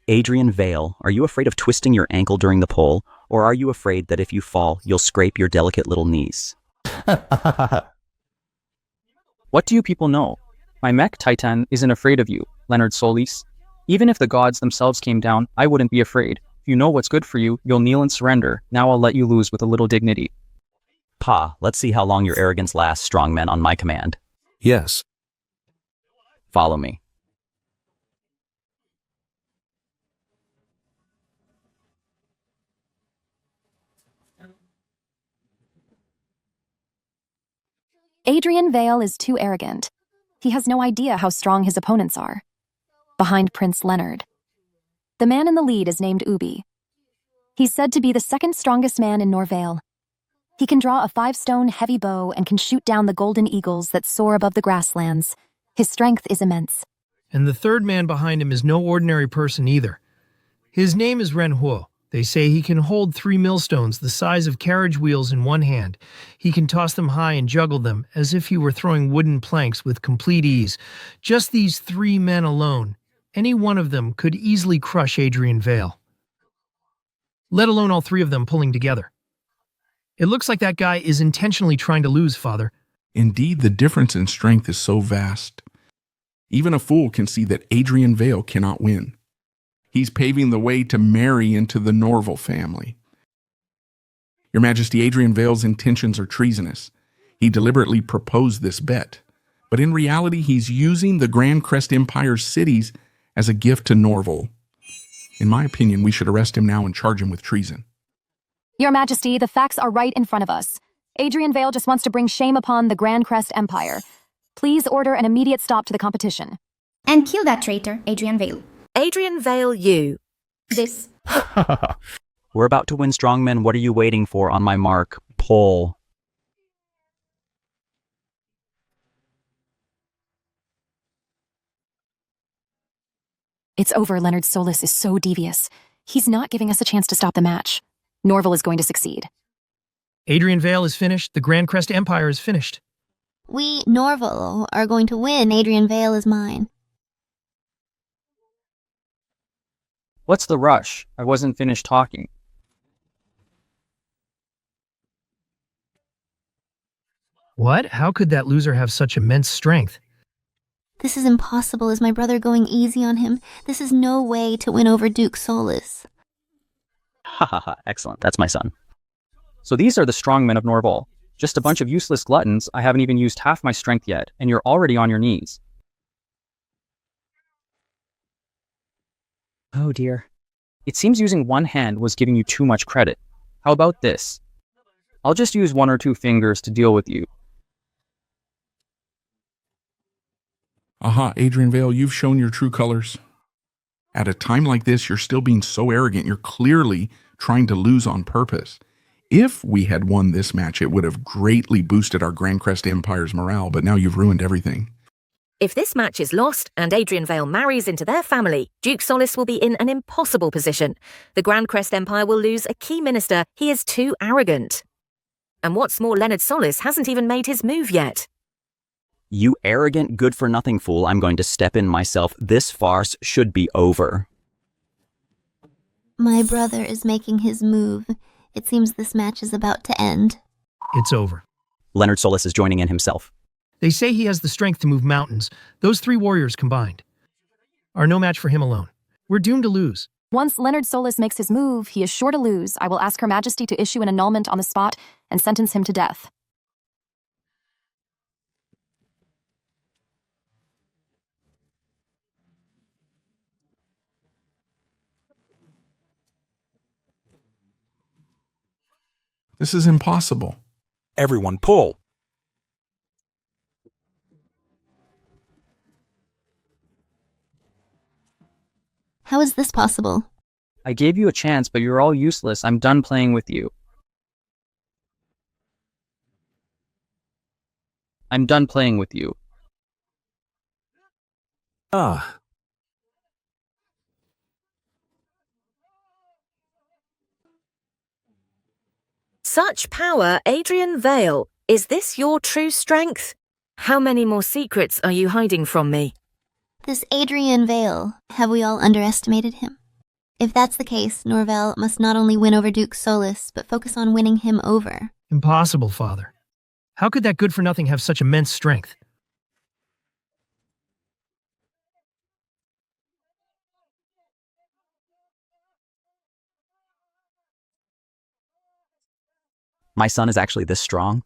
Adrian Vale, are you afraid of twisting your ankle during the pull, or are you afraid that if you fall, you'll scrape your delicate little knees? What do you people know? My mech titan isn't afraid of you, Leonard Solis. Even if the gods themselves came down, I wouldn't be afraid. If you know what's good for you, you'll kneel and surrender. Now I'll let you lose with a little dignity. Pa, let's see how long your arrogance lasts, strong men, on my command. Yes. Follow me. Adrian Vale is too arrogant. He has no idea how strong his opponents are. Behind Prince Leonard. The man in the lead is named Ubi. He's said to be the second strongest man in Norvale. He can draw a 5-stone heavy bow and can shoot down the golden eagles that soar above the grasslands. His strength is immense. And the third man behind him is no ordinary person either. His name is Ren Huo. They say he can hold 3 millstones the size of carriage wheels in one hand. He can toss them high and juggle them as if he were throwing wooden planks with complete ease. Just these 3 men alone, any one of them could easily crush Adrian Vale. Let alone all 3 of them pulling together. It looks like that guy is intentionally trying to lose, Father. Indeed, the difference in strength is so vast. Even a fool can see that Adrian Vale cannot win. He's paving the way to marry into the Norville family. Your Majesty, Adrian Vale's intentions are treasonous. He deliberately proposed this bet, but in reality he's using the Grand Crest Empire's cities as a gift to Norville. In my opinion, we should arrest him now and charge him with treason. Your Majesty, the facts are right in front of us. Adrian Vale just wants to bring shame upon the Grand Crest Empire. Please order an immediate stop to the competition. And kill that traitor, Adrian Vale. Adrian Vale, you. This. We're about to win, strongmen. What are you waiting for? On my mark, pull. It's over. Leonard Solis is so devious. He's not giving us a chance to stop the match. Norville is going to succeed. Adrian Vale is finished. The Grand Crest Empire is finished. We, Norville, are going to win. Adrian Vale is mine. What's the rush? I wasn't finished talking. What? How could that loser have such immense strength? This is impossible. Is my brother going easy on him? This is no way to win over Duke Solis. Ha ha ha, excellent. That's my son. So these are the strongmen of Norville. Just a bunch of useless gluttons. I haven't even used half my strength yet, and you're already on your knees. Oh dear. It seems using one hand was giving you too much credit. How about this? I'll just use 1 or 2 fingers to deal with you. Aha, Adrian Vale, you've shown your true colors. At a time like this, you're still being so arrogant. You're clearly trying to lose on purpose. If we had won this match, it would have greatly boosted our Grand Crest Empire's morale, but now you've ruined everything. If this match is lost and Adrian Vale marries into their family, Duke Solis will be in an impossible position. The Grand Crest Empire will lose a key minister. He is too arrogant. And what's more, Leonard Solis hasn't even made his move yet. You arrogant, good-for-nothing fool, I'm going to step in myself. This farce should be over. My brother is making his move. It seems this match is about to end. It's over. Leonard Solis is joining in himself. They say he has the strength to move mountains. Those 3 warriors combined are no match for him alone. We're doomed to lose. Once Leonard Solis makes his move, he is sure to lose. I will ask Her Majesty to issue an annulment on the spot and sentence him to death. This is impossible. Everyone pull. How is this possible? I gave you a chance, but you're all useless. I'm done playing with you. I'm done playing with you. Ah. Such power, Adrian Vale. Is this your true strength? How many more secrets are you hiding from me? This Adrian Vale, have we all underestimated him? If that's the case, Norville must not only win over Duke Solis, but focus on winning him over. Impossible, Father. How could that good-for-nothing have such immense strength? My son is actually this strong.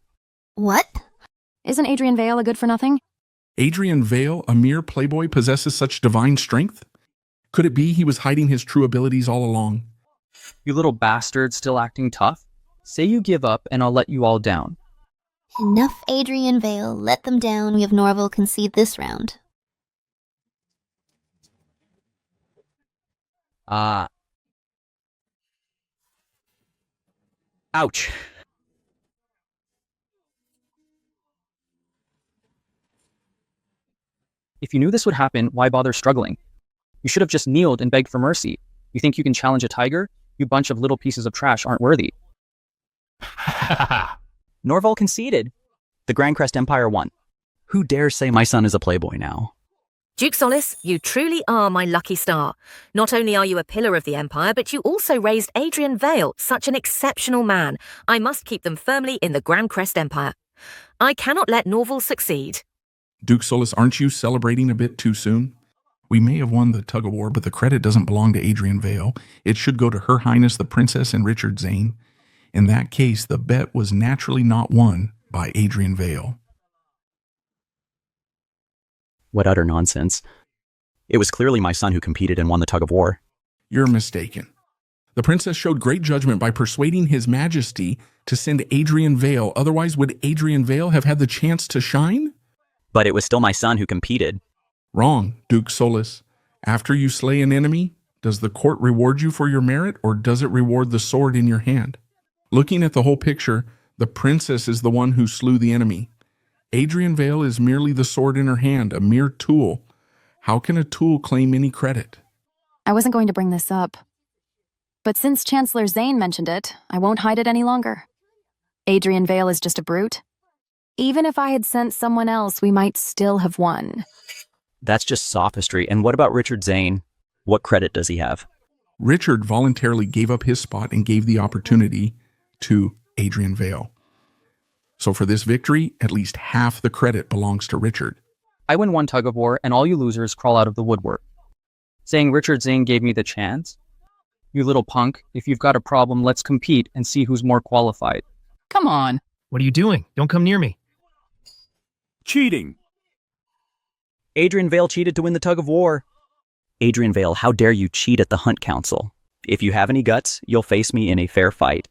What? Isn't Adrian Vale a good-for-nothing? Adrian Vale, a mere playboy, possesses such divine strength? Could it be he was hiding his true abilities all along? You little bastard still acting tough? Say you give up and I'll let you all down. Enough Adrian Vale, let them down. We have Norville concede this round. Ouch. If you knew this would happen, why bother struggling? You should have just kneeled and begged for mercy. You think you can challenge a tiger? You bunch of little pieces of trash aren't worthy. Norville conceded. The Grandcrest Empire won. Who dares say my son is a playboy now? Duke Solis, you truly are my lucky star. Not only are you a pillar of the Empire, but you also raised Adrian Vale, such an exceptional man. I must keep them firmly in the Grandcrest Empire. I cannot let Norville succeed. Duke Solis, aren't you celebrating a bit too soon? We may have won the tug-of-war, but the credit doesn't belong to Adrian Vale. It should go to Her Highness the Princess and Richard Zane. In that case, the bet was naturally not won by Adrian Vale. What utter nonsense. It was clearly my son who competed and won the tug-of-war. You're mistaken. The princess showed great judgment by persuading His Majesty to send Adrian Vale. Otherwise, would Adrian Vale have had the chance to shine? But it was still my son who competed. Wrong, Duke Solis. After you slay an enemy, does the court reward you for your merit, or does it reward the sword in your hand? Looking at the whole picture, the princess is the one who slew the enemy. Adrian Vale is merely the sword in her hand, a mere tool. How can a tool claim any credit? I wasn't going to bring this up. But since Chancellor Zane mentioned it, I won't hide it any longer. Adrian Vale is just a brute. Even if I had sent someone else, we might still have won. That's just sophistry. And what about Richard Zane? What credit does he have? Richard voluntarily gave up his spot and gave the opportunity to Adrian Vale. So for this victory, at least half the credit belongs to Richard. I win one tug-of-war, and all you losers crawl out of the woodwork. Saying Richard Zane gave me the chance? You little punk, if you've got a problem, let's compete and see who's more qualified. Come on. What are you doing? Don't come near me. Cheating. Adrian Vale cheated to win the tug-of-war. Adrian Vale, how dare you cheat at the Hunt Council? If you have any guts, you'll face me in a fair fight.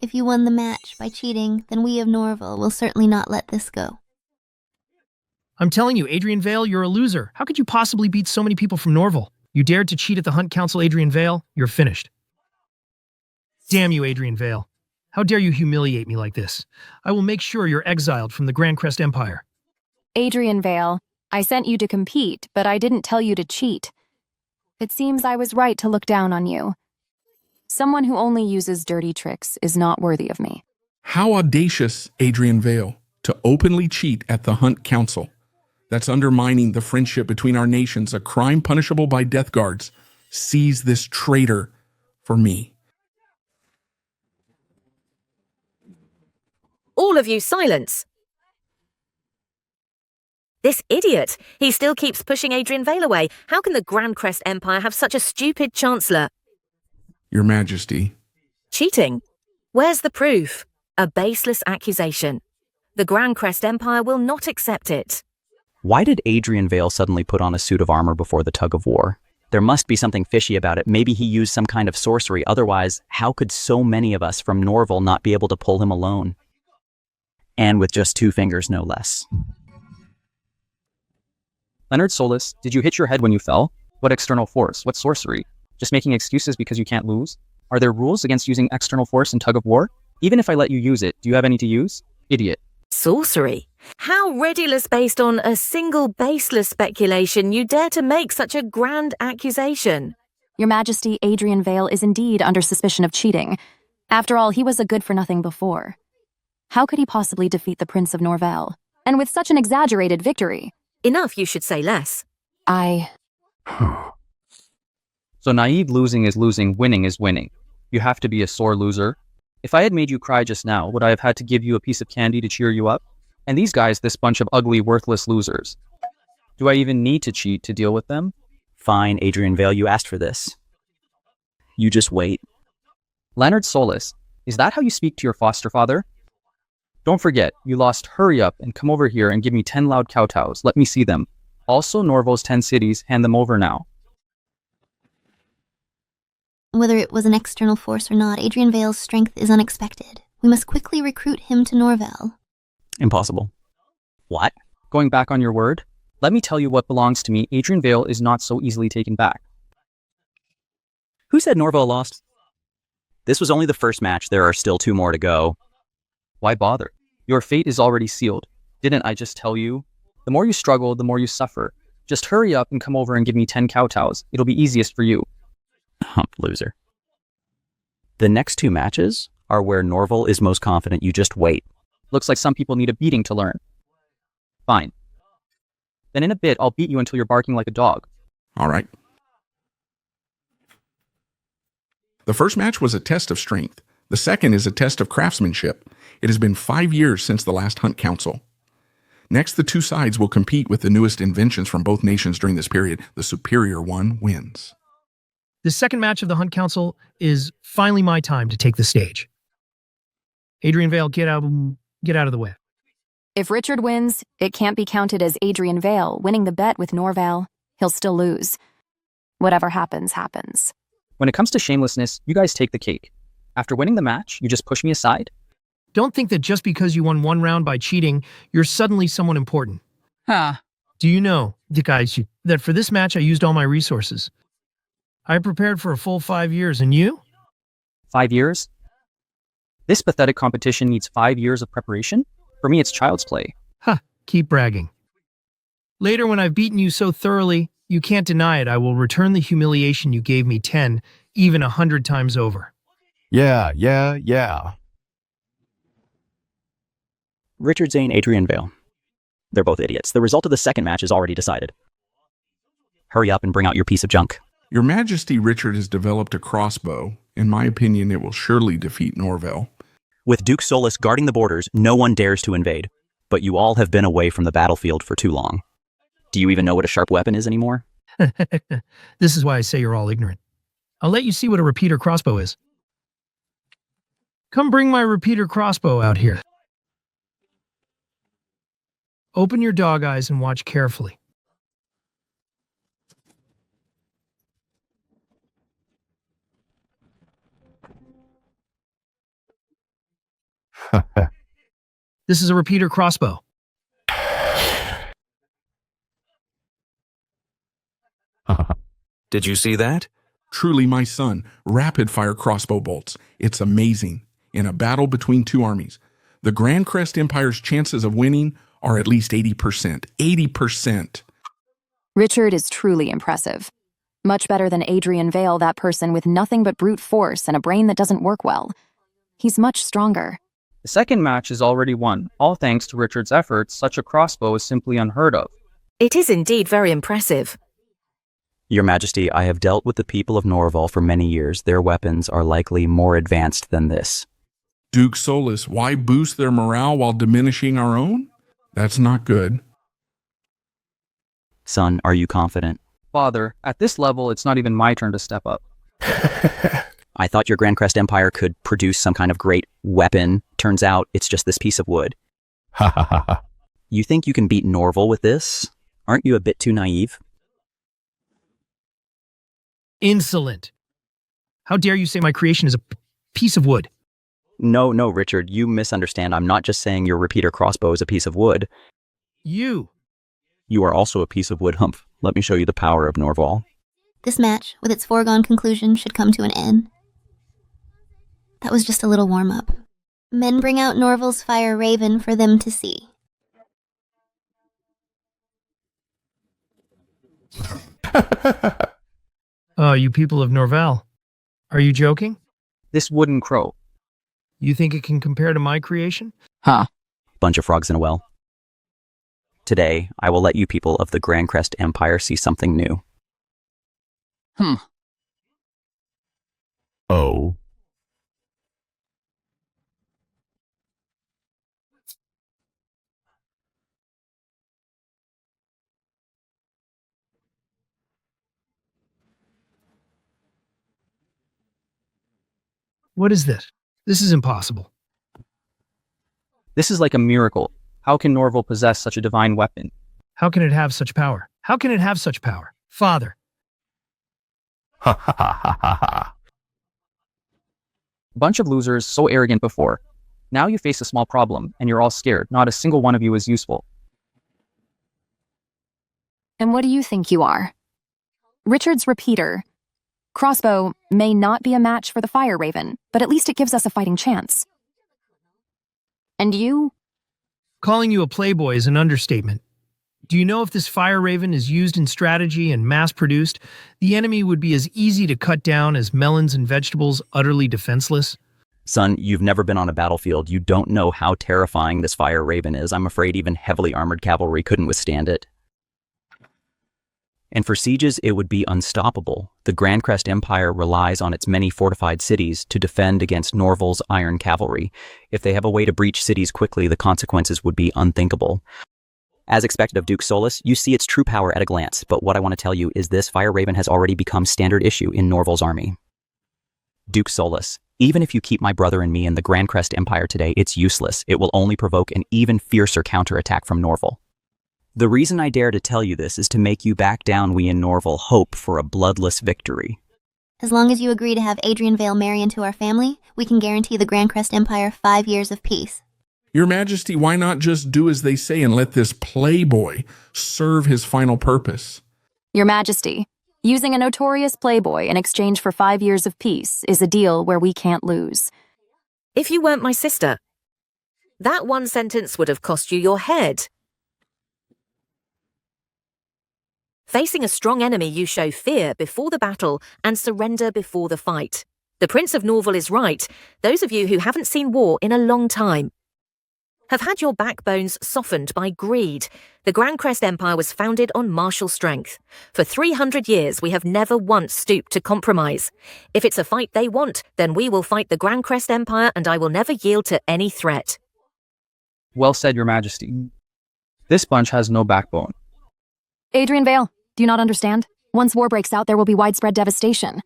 If you won the match by cheating, then we of Norville will certainly not let this go. I'm telling you, Adrian Vale, you're a loser. How could you possibly beat so many people from Norville? You dared to cheat at the Hunt Council, Adrian Vale? You're finished. Damn you, Adrian Vale. How dare you humiliate me like this? I will make sure you're exiled from the Grandcrest Empire. Adrian Vale, I sent you to compete, but I didn't tell you to cheat. It seems I was right to look down on you. Someone who only uses dirty tricks is not worthy of me. How audacious, Adrian Vale, to openly cheat at the Hunt Council. That's undermining the friendship between our nations, a crime punishable by death guards. Seize this traitor for me. All of you, silence! This idiot! He still keeps pushing Adrian Vale away. How can the Grandcrest Empire have such a stupid chancellor? Your Majesty. Cheating? Where's the proof? A baseless accusation. The Grandcrest Empire will not accept it. Why did Adrian Vale suddenly put on a suit of armor before the tug-of-war? There must be something fishy about it. Maybe he used some kind of sorcery. Otherwise, how could so many of us from Norville not be able to pull him alone? And with just 2 fingers, no less. Leonard Solis, did you hit your head when you fell? What external force? What sorcery? Just making excuses because you can't lose? Are there rules against using external force in tug-of-war? Even if I let you use it, do you have any to use? Idiot. Sorcery? How ridiculous based on a single baseless speculation you dare to make such a grand accusation? Your Majesty, Adrian Vale is indeed under suspicion of cheating. After all, he was a good-for-nothing before. How could he possibly defeat the Prince of Norville? And with such an exaggerated victory? Enough, you should say less. So naive losing is losing, winning is winning. You have to be a sore loser. If I had made you cry just now, would I have had to give you a piece of candy to cheer you up? And these guys, this bunch of ugly, worthless losers. Do I even need to cheat to deal with them? Fine, Adrian Vale, you asked for this. You just wait. Leonard Solis, is that how you speak to your foster father? Don't forget, you lost. Hurry up and come over here and give me 10 loud kowtows. Let me see them. Also, Norville's 10 cities, hand them over now. Whether it was an external force or not, Adrian Vale's strength is unexpected. We must quickly recruit him to Norville. Impossible. What? Going back on your word? Let me tell you what belongs to me. Adrian Vale is not so easily taken back. Who said Norville lost? This was only the first match. There are still 2 more to go. Why bother? Your fate is already sealed. Didn't I just tell you? The more you struggle, the more you suffer. Just hurry up and come over and give me 10 kowtows. It'll be easiest for you. Hump loser. The next 2 matches are where Norville is most confident. You just wait. Looks like some people need a beating to learn. Fine. Then in a bit, I'll beat you until you're barking like a dog. All right. The first match was a test of strength. The second is a test of craftsmanship. It has been 5 years since the last Hunt Council. Next, the 2 sides will compete with the newest inventions from both nations during this period. The superior one wins. The second match of the Hunt Council is finally my time to take the stage. Adrian Vale, get out of the way. If Richard wins, it can't be counted as Adrian Vale winning the bet with Norville. He'll still lose. Whatever happens, happens. When it comes to shamelessness, you guys take the cake. After winning the match, you just push me aside? Don't think that just because you won 1 round by cheating, you're suddenly someone important. Huh. Do you know, that for this match I used all my resources? I prepared for a full 5 years, and you? 5 years? This pathetic competition needs 5 years of preparation? For me, it's child's play. Ha, keep bragging. Later, when I've beaten you so thoroughly, you can't deny it, I will return the humiliation you gave me 10, even 100 times over. Yeah. Richard Zane, Adrian Vale. They're both idiots. The result of the second match is already decided. Hurry up and bring out your piece of junk. Your Majesty, Richard has developed a crossbow. In my opinion, it will surely defeat Norville. With Duke Solus guarding the borders, no one dares to invade. But you all have been away from the battlefield for too long. Do you even know what a sharp weapon is anymore? This is why I say you're all ignorant. I'll let you see what a repeater crossbow is. Come bring my repeater crossbow out here. Open your dog eyes and watch carefully. This is a repeater crossbow. Did you see that? Truly, my son, rapid-fire crossbow bolts. It's amazing. In a battle between 2 armies, the Grand Crest Empire's chances of winning are at least 80%. 80%. Richard is truly impressive. Much better than Adrian Vale, that person with nothing but brute force and a brain that doesn't work well. He's much stronger. The second match is already won. All thanks to Richard's efforts, such a crossbow is simply unheard of. It is indeed very impressive. Your Majesty, I have dealt with the people of Norville for many years. Their weapons are likely more advanced than this. Duke Solus, why boost their morale while diminishing our own? That's not good. Son, are you confident? Father, at this level, it's not even my turn to step up. I thought your Grand Crest Empire could produce some kind of great weapon. Turns out it's just this piece of wood. You think you can beat Norville with this? Aren't you a bit too naive? Insolent. How dare you say my creation is a piece of wood? No, Richard, you misunderstand. I'm not just saying your repeater crossbow is a piece of wood. You are also a piece of wood, Humph. Let me show you the power of Norville. This match, with its foregone conclusion, should come to an end. That was just a little warm-up. Men bring out Norville's fire raven for them to see. You people of Norville. Are you joking? This wooden crow. You think it can compare to my creation? Huh. Bunch of frogs in a well. Today, I will let you people of the Grand Crest Empire see something new. Oh. What is this? This is impossible. This is like a miracle. How can Norville possess such a divine weapon? How can it have such power? How can it have such power? Father. Ha ha ha ha ha. Bunch of losers, so arrogant before. Now you face a small problem, and you're all scared. Not a single one of you is useful. And what do you think you are? Richard's repeater. Crossbow may not be a match for the Fire Raven, but at least it gives us a fighting chance. And you? Calling you a playboy is an understatement. Do you know if this fire raven is used in strategy and mass-produced, the enemy would be as easy to cut down as melons and vegetables utterly defenseless? Son, you've never been on a battlefield. You don't know how terrifying this fire raven is. I'm afraid even heavily armored cavalry couldn't withstand it. And for sieges, it would be unstoppable. The Grandcrest Empire relies on its many fortified cities to defend against Norville's iron cavalry. If they have a way to breach cities quickly, the consequences would be unthinkable. As expected of Duke Solus, you see its true power at a glance, but what I want to tell you is this fire raven has already become standard issue in Norville's army. Duke Solus, even if you keep my brother and me in the Grandcrest Empire today, it's useless. It will only provoke an even fiercer counterattack from Norville. The reason I dare to tell you this is to make you back down. We in Norville hope for a bloodless victory. As long as you agree to have Adrian Vale marry into our family, we can guarantee the Grandcrest Empire 5 years of peace. Your Majesty, why not just do as they say and let this playboy serve his final purpose? Your Majesty, using a notorious playboy in exchange for 5 years of peace is a deal where we can't lose. If you weren't my sister, that one sentence would have cost you your head. Facing a strong enemy, you show fear before the battle and surrender before the fight. The Prince of Norville is right. Those of you who haven't seen war in a long time have had your backbones softened by greed. The Grandcrest Empire was founded on martial strength. For 300 years, we have never once stooped to compromise. If it's a fight they want, then we will fight the Grandcrest Empire, and I will never yield to any threat. Well said, Your Majesty. This bunch has no backbone. Adrian Vale, do you not understand? Once war breaks out, there will be widespread devastation.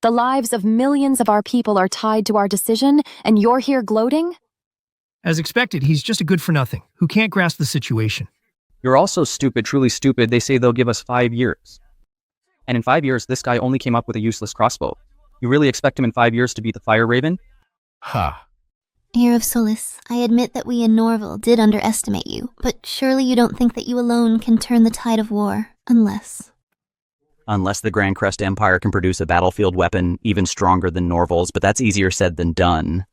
The lives of millions of our people are tied to our decision, and you're here gloating? As expected, he's just a good-for-nothing who can't grasp the situation. You're also stupid, truly stupid. They say they'll give us 5 years. And in 5 years, this guy only came up with a useless crossbow. You really expect him in 5 years to beat the Fire Raven? Ha. Heir of Solus, I admit that we in Norville did underestimate you, but surely you don't think that you alone can turn the tide of war, unless the Grandcrest Empire can produce a battlefield weapon even stronger than Norville's, but that's easier said than done.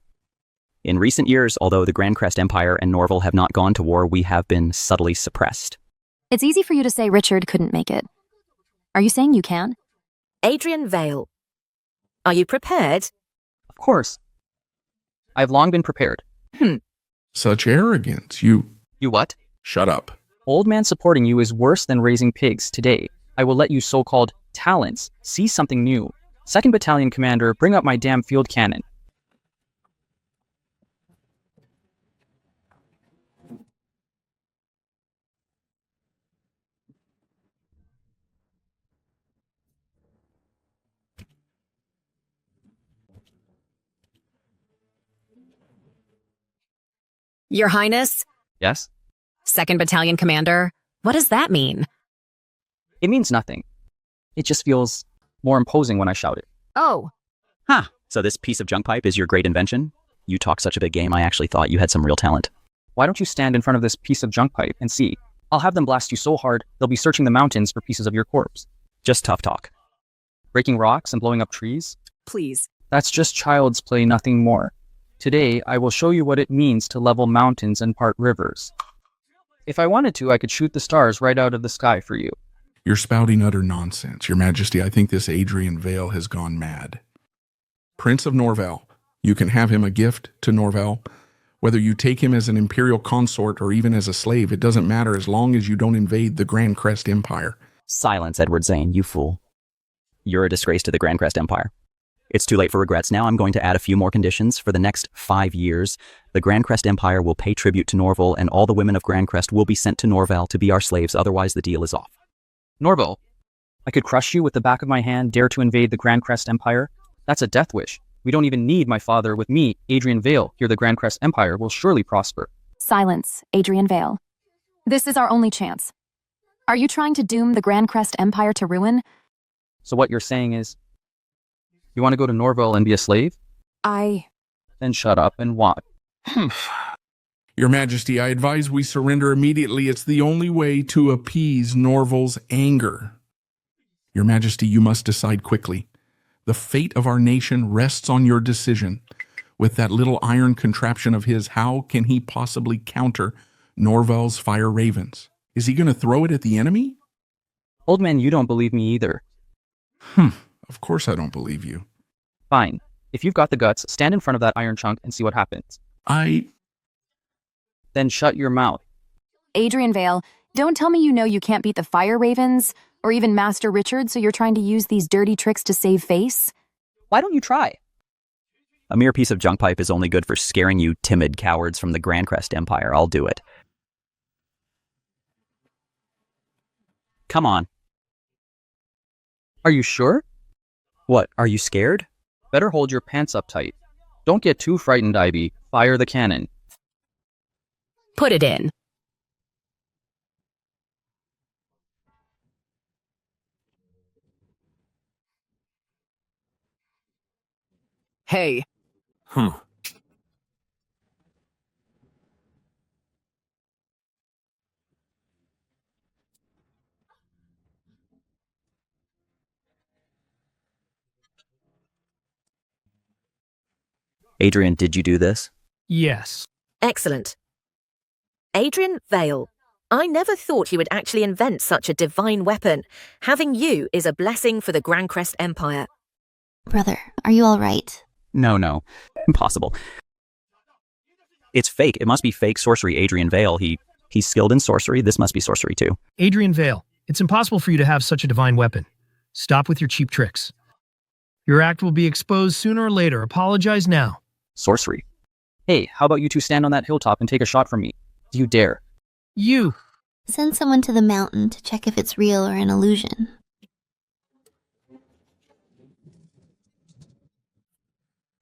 In recent years, although the Grandcrest Empire and Norville have not gone to war, we have been subtly suppressed. It's easy for you to say Richard couldn't make it. Are you saying you can? Adrian Vale, are you prepared? Of course. I've long been prepared. Such arrogance. You what? Shut up. Old man supporting you is worse than raising pigs today. I will let you so-called talents see something new. 2nd Battalion Commander, bring up my damn field cannon. Your Highness? Yes? 2nd Battalion Commander? What does that mean? It means nothing. It just feels more imposing when I shout it. Oh. Huh. So this piece of junk pipe is your great invention? You talk such a big game, I actually thought you had some real talent. Why don't you stand in front of this piece of junk pipe and see? I'll have them blast you so hard, they'll be searching the mountains for pieces of your corpse. Just tough talk. Breaking rocks and blowing up trees? Please. That's just child's play, nothing more. Today, I will show you what it means to level mountains and part rivers. If I wanted to, I could shoot the stars right out of the sky for you. You're spouting utter nonsense. Your Majesty, I think this Adrian Vale has gone mad. Prince of Norville, you can have him a gift to Norville. Whether you take him as an imperial consort or even as a slave, it doesn't matter as long as you don't invade the Grandcrest Empire. Silence, Edward Zane, you fool. You're a disgrace to the Grandcrest Empire. It's too late for regrets. Now I'm going to add a few more conditions. For the next 5 years, the Grandcrest Empire will pay tribute to Norville, and all the women of Grandcrest will be sent to Norville to be our slaves. Otherwise, the deal is off. Norville, I could crush you with the back of my hand, dare to invade the Grandcrest Empire? That's a death wish. We don't even need my father. With me, Adrian Vale, here the Grandcrest Empire will surely prosper. Silence, Adrian Vale. This is our only chance. Are you trying to doom the Grandcrest Empire to ruin? So what you're saying is, you want to go to Norville and be a slave? Then shut up and watch. Your Majesty, I advise we surrender immediately. It's the only way to appease Norville's anger. Your Majesty, you must decide quickly. The fate of our nation rests on your decision. With that little iron contraption of his, how can he possibly counter Norville's fire ravens? Is he going to throw it at the enemy? Old man, you don't believe me either. Of course I don't believe you. Fine. If you've got the guts, stand in front of that iron chunk and see what happens. Then shut your mouth. Adrian Vale, don't tell me you know you can't beat the fire ravens, or even Master Richard, so you're trying to use these dirty tricks to save face? Why don't you try? A mere piece of junk pipe is only good for scaring you timid cowards from the Grandcrest Empire. I'll do it. Come on. Are you sure? What, are you scared? Better hold your pants up tight. Don't get too frightened, Ivy. Fire the cannon. Put it in. Hey. Adrian, did you do this? Yes. Excellent. Adrian Vale, I never thought you would actually invent such a divine weapon. Having you is a blessing for the Grandcrest Empire. Brother, are you all right? No. Impossible. It's fake. It must be fake sorcery. Adrian Vale, he's skilled in sorcery. This must be sorcery too. Adrian Vale, it's impossible for you to have such a divine weapon. Stop with your cheap tricks. Your act will be exposed sooner or later. Apologize now. Sorcery. Hey, how about you two stand on that hilltop and take a shot from me? Do you dare? You! Send someone to the mountain to check if it's real or an illusion.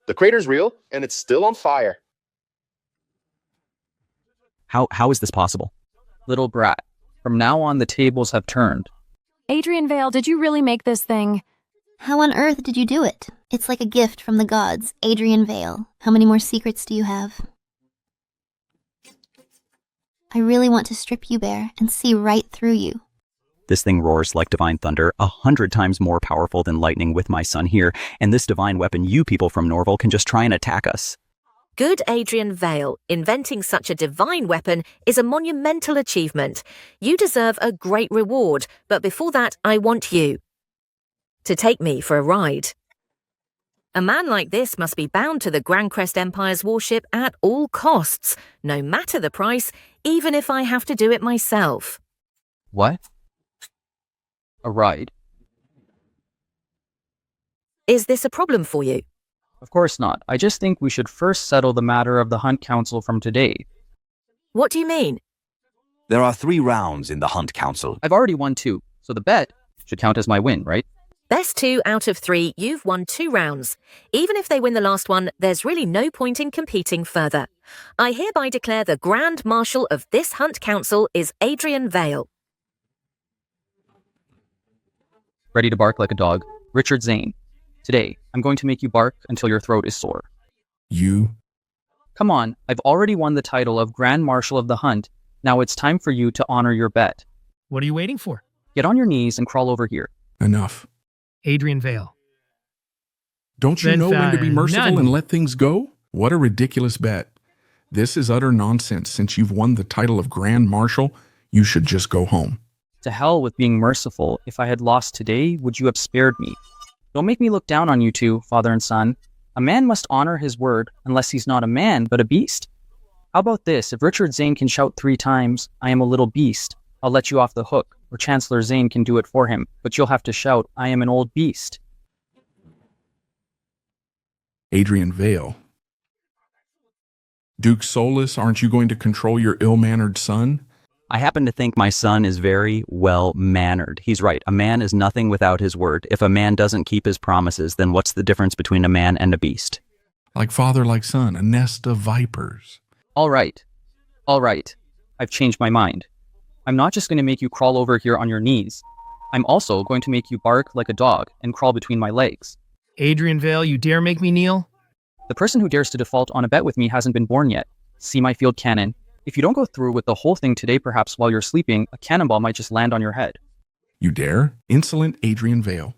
The crater's real, and it's still on fire. How is this possible? Little brat. From now on, the tables have turned. Adrian Vale, did you really make this thing? How on earth did you do it? It's like a gift from the gods. Adrian Vale, how many more secrets do you have? I really want to strip you bare and see right through you. This thing roars like divine thunder, 100 times more powerful than lightning with my son here, and this divine weapon you people from Norville can just try and attack us. Good Adrian Vale, inventing such a divine weapon is a monumental achievement. You deserve a great reward, but before that, I want you to take me for a ride. A man like this must be bound to the Grandcrest Empire's warship at all costs, no matter the price, even if I have to do it myself. What? A ride? Is this a problem for you? Of course not. I just think we should first settle the matter of the Hunt Council from today. What do you mean? There are 3 rounds in the Hunt Council. I've already won 2, so the bet should count as my win, right? Best 2 out of 3, you've won 2 rounds. Even if they win the last one, there's really no point in competing further. I hereby declare the Grand Marshal of this Hunt Council is Adrian Vale. Ready to bark like a dog. Richard Zane. Today, I'm going to make you bark until your throat is sore. You? Come on, I've already won the title of Grand Marshal of the Hunt. Now it's time for you to honor your bet. What are you waiting for? Get on your knees and crawl over here. Enough. Adrian Vale. Don't you know when to be merciful and let things go? What a ridiculous bet. This is utter nonsense. Since you've won the title of Grand Marshal, you should just go home. To hell with being merciful. If I had lost today, would you have spared me? Don't make me look down on you two, father and son. A man must honor his word, unless he's not a man, but a beast. How about this? If Richard Zane can shout 3 times, I am a little beast, I'll let you off the hook. Or Chancellor Zane can do it for him, but you'll have to shout, I am an old beast. Adrian Vale. Duke Solus, aren't you going to control your ill-mannered son? I happen to think my son is very well-mannered. He's right. A man is nothing without his word. If a man doesn't keep his promises, then what's the difference between a man and a beast? Like father, like son, a nest of vipers. All right. I've changed my mind. I'm not just going to make you crawl over here on your knees. I'm also going to make you bark like a dog and crawl between my legs. Adrian Vale, you dare make me kneel? The person who dares to default on a bet with me hasn't been born yet. See my field cannon. If you don't go through with the whole thing today, perhaps while you're sleeping, a cannonball might just land on your head. You dare? Insolent Adrian Vale.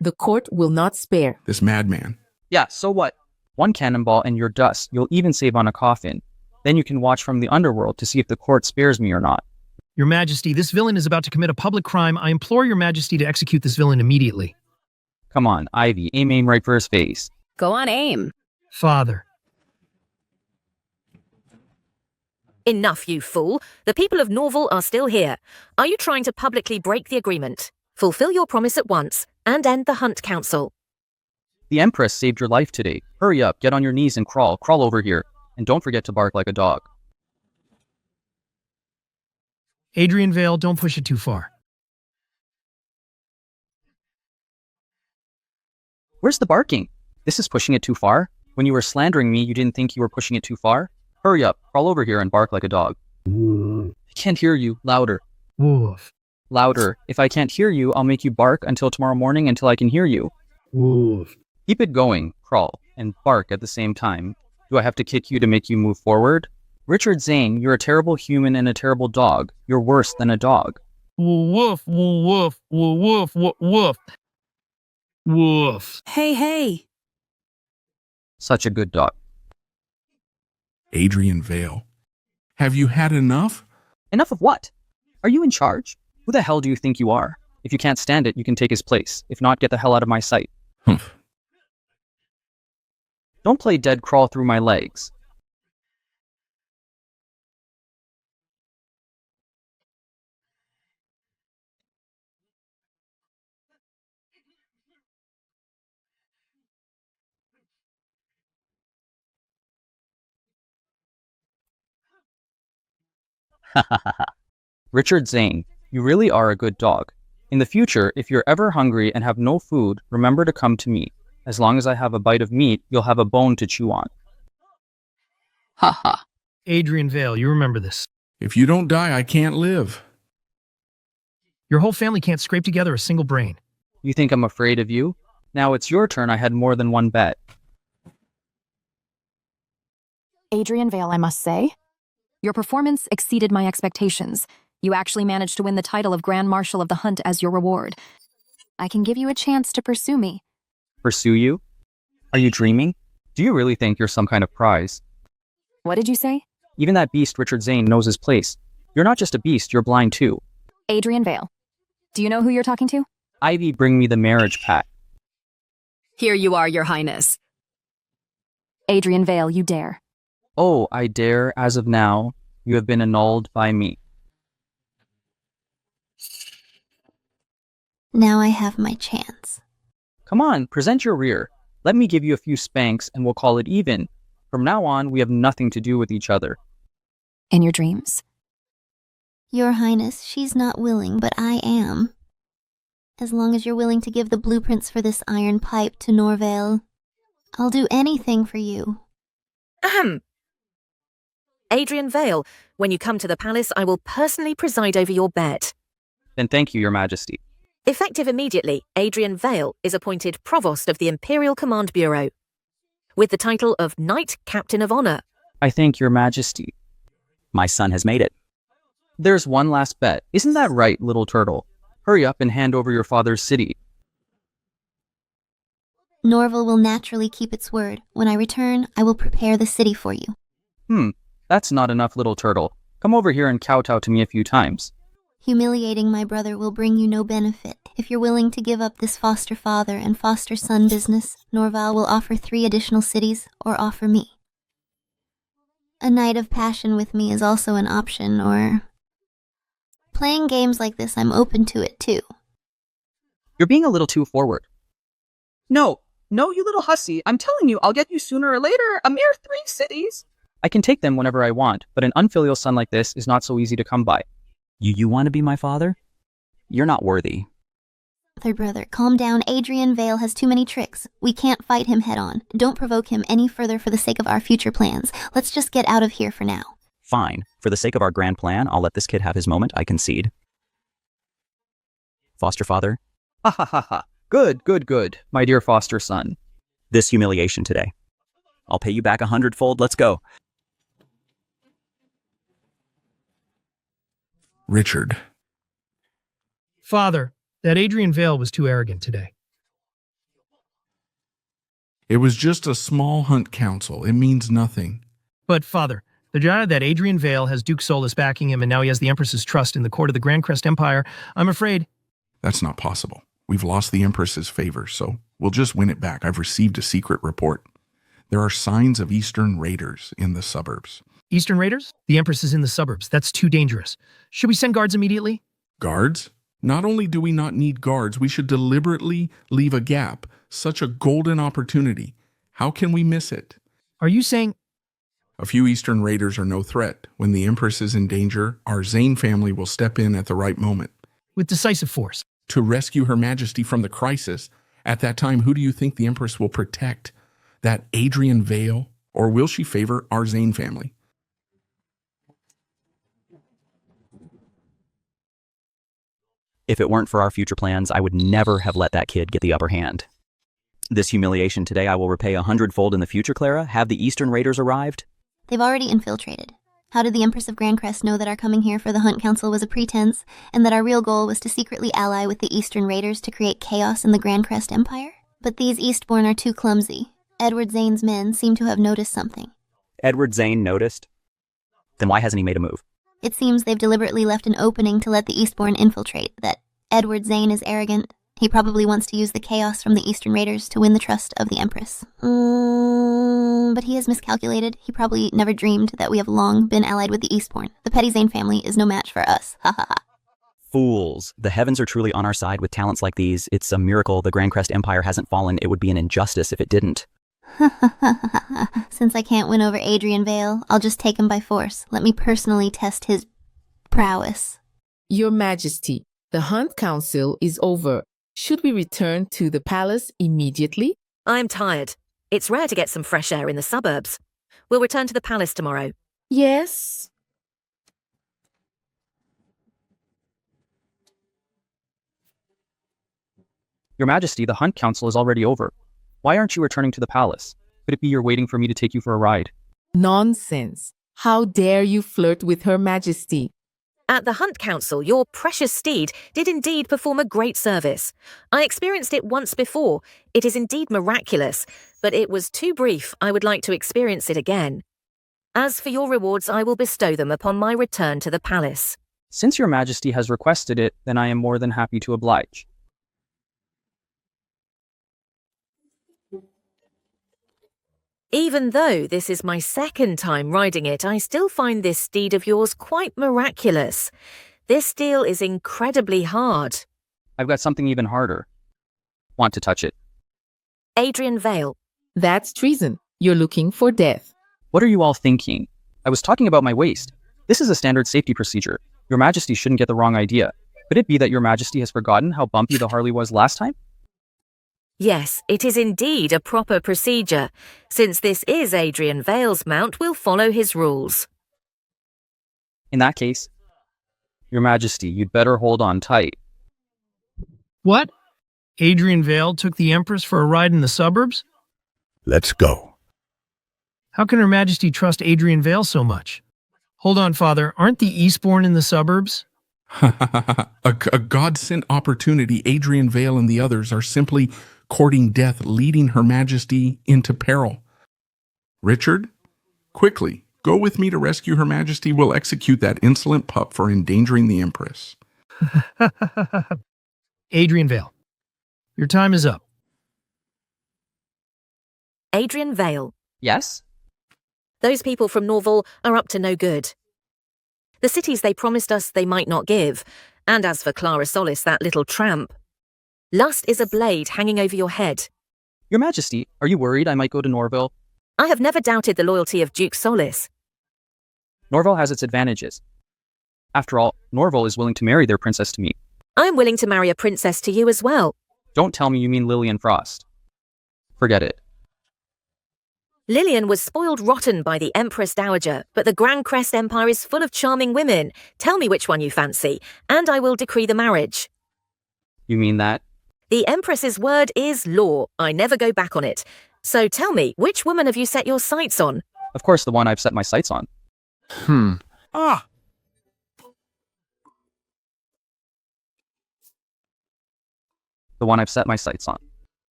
The court will not spare. This madman. Yeah, so what? One cannonball and you're dust. You'll even save on a coffin. Then you can watch from the underworld to see if the court spares me or not. Your Majesty, this villain is about to commit a public crime. I implore your Majesty to execute this villain immediately. Come on, Ivy, aim right for his face. Go on, aim. Father. Enough, you fool. The people of Norville are still here. Are you trying to publicly break the agreement? Fulfill your promise at once and end the Hunt Council. The Empress saved your life today. Hurry up, get on your knees and crawl over here. And don't forget to bark like a dog. Adrian Vale, don't push it too far. Where's the barking? This is pushing it too far. When you were slandering me, you didn't think you were pushing it too far? Hurry up, crawl over here and bark like a dog. I can't hear you. Louder. Woof. Louder. If I can't hear you, I'll make you bark until tomorrow morning until I can hear you. Woof. Keep it going, crawl, and bark at the same time. Do I have to kick you to make you move forward? Richard Zane, you're a terrible human and a terrible dog. You're worse than a dog. Woof, woof, woof, woof, woof. Woof. Hey. Such a good dog. Adrian Vale. Have you had enough? Enough of what? Are you in charge? Who the hell do you think you are? If you can't stand it, you can take his place. If not, get the hell out of my sight. Humph. Don't play dead crawl through my legs. Richard Zane, you really are a good dog. In the future, if you're ever hungry and have no food, remember to come to me. As long as I have a bite of meat, you'll have a bone to chew on. Haha. Adrian Vale, you remember this. If you don't die, I can't live. Your whole family can't scrape together a single brain. You think I'm afraid of you? Now it's your turn. I had more than one bet. Adrian Vale, I must say. Your performance exceeded my expectations. You actually managed to win the title of Grand Marshal of the Hunt as your reward. I can give you a chance to pursue me. Pursue you? Are you dreaming? Do you really think you're some kind of prize? What did you say? Even that beast Richard Zane knows his place. You're not just a beast, you're blind too. Adrian Vale. Do you know who you're talking to? Ivy, bring me the marriage pact. Here you are, Your Highness. Adrian Vale, you dare. Oh, I dare, as of now. You have been annulled by me. Now I have my chance. Come on, present your rear. Let me give you a few spanks and we'll call it even. From now on, we have nothing to do with each other. In your dreams? Your Highness, she's not willing, but I am. As long as you're willing to give the blueprints for this iron pipe to Norville, I'll do anything for you. Ahem. Adrian Vale, when you come to the palace, I will personally preside over your bet. Then thank you, Your Majesty. Effective immediately, Adrian Vale is appointed Provost of the Imperial Command Bureau, with the title of Knight Captain of Honor. I thank Your Majesty. My son has made it. There's one last bet. Isn't that right, little turtle? Hurry up and hand over your father's city. Norville will naturally keep its word. When I return, I will prepare the city for you. That's not enough, little turtle. Come over here and kowtow to me a few times. Humiliating my brother will bring you no benefit. If you're willing to give up this foster father and foster son business, Norville will offer 3 additional cities or offer me. A night of passion with me is also an option, or... Playing games like this, I'm open to it too. You're being a little too forward. No, you little hussy. I'm telling you, I'll get you sooner or later. A mere 3 cities. I can take them whenever I want, but an unfilial son like this is not so easy to come by. You want to be my father? You're not worthy. Third brother, calm down. Adrian Vale has too many tricks. We can't fight him head on. Don't provoke him any further for the sake of our future plans. Let's just get out of here for now. Fine. For the sake of our grand plan, I'll let this kid have his moment, I concede. Foster father? Ha ha ha ha. Good, my dear foster son. This humiliation today. I'll pay you back 100-fold. Let's go. Richard. Father, that Adrian Vale was too arrogant today. It was just a small hunt council. It means nothing. But, Father, the Jaya that Adrian Vale has Duke Solus backing him and now he has the Empress's trust in the court of the Grand Crest Empire, I'm afraid... That's not possible. We've lost the Empress's favor, so we'll just win it back. I've received a secret report. There are signs of Eastern raiders in the suburbs. Eastern raiders? The Empress is in the suburbs. That's too dangerous. Should we send guards immediately? Guards? Not only do we not need guards, we should deliberately leave a gap. Such a golden opportunity. How can we miss it? Are you saying... A few Eastern raiders are no threat. When the Empress is in danger, our Zane family will step in at the right moment. With decisive force. To rescue Her Majesty from the crisis. At that time, who do you think the Empress will protect? That Adrian Vale? Or will she favor our Zane family? If it weren't for our future plans, I would never have let that kid get the upper hand. This humiliation today I will repay 100-fold in the future, Clara. Have the Eastern Raiders arrived? They've already infiltrated. How did the Empress of Grandcrest know that our coming here for the Hunt Council was a pretense, and that our real goal was to secretly ally with the Eastern Raiders to create chaos in the Grandcrest Empire? But these Eastborn are too clumsy. Edward Zane's men seem to have noticed something. Edward Zane noticed? Then why hasn't he made a move? It seems they've deliberately left an opening to let the Eastborn infiltrate, that Edward Zane is arrogant. He probably wants to use the chaos from the Eastern Raiders to win the trust of the Empress. But he has miscalculated. He probably never dreamed that we have long been allied with the Eastborn. The petty Zane family is no match for us. Ha ha ha. Fools. The heavens are truly on our side with talents like these. It's a miracle the Grandcrest Empire hasn't fallen. It would be an injustice if it didn't. Since I can't win over Adrian Vale, I'll just take him by force. Let me personally test his prowess. Your Majesty, the Hunt Council is over. Should we return to the palace immediately? I'm tired. It's rare to get some fresh air in the suburbs. We'll return to the palace tomorrow. Yes. Your Majesty, the Hunt Council is already over. Why aren't you returning to the palace? Could it be you're waiting for me to take you for a ride? Nonsense. How dare you flirt with Her Majesty? At the Hunt Council, your precious steed did indeed perform a great service. I experienced it once before. It is indeed miraculous, but it was too brief. I would like to experience it again. As for your rewards, I will bestow them upon my return to the palace. Since your Majesty has requested it, then I am more than happy to oblige. Even though this is my second time riding it, I still find this steed of yours quite miraculous. This deal is incredibly hard. I've got something even harder. Want to touch it? Adrian Vale. That's treason. You're looking for death. What are you all thinking? I was talking about my waist. This is a standard safety procedure. Your Majesty shouldn't get the wrong idea. Could it be that your Majesty has forgotten how bumpy the Harley was last time? Yes, it is indeed a proper procedure. Since this is Adrian Vale's mount, we'll follow his rules. In that case, your Majesty, you'd better hold on tight. What? Adrian Vale took the Empress for a ride in the suburbs? Let's go. How can Her Majesty trust Adrian Vale so much? Hold on, Father. Aren't the Eastborn in the suburbs? a God-sent opportunity. Adrian Vale and the others are simply courting death, leading Her Majesty into peril. Richard, quickly, go with me to rescue Her Majesty. We'll execute that insolent pup for endangering the Empress. Adrian Vale, your time is up. Adrian Vale. Yes? Those people from Norville are up to no good. The cities they promised us they might not give. And as for Clara Solis, that little tramp. Lust is a blade hanging over your head. Your Majesty, are you worried I might go to Norville? I have never doubted the loyalty of Duke Solis. Norville has its advantages. After all, Norville is willing to marry their princess to me. I am willing to marry a princess to you as well. Don't tell me you mean Lillian Frost. Forget it. Lillian was spoiled rotten by the Empress Dowager, but the Grand Crest Empire is full of charming women. Tell me which one you fancy, and I will decree the marriage. You mean that? The Empress's word is law. I never go back on it. So tell me, which woman have you set your sights on? Of course, the one I've set my sights on. Ah, The one I've set my sights on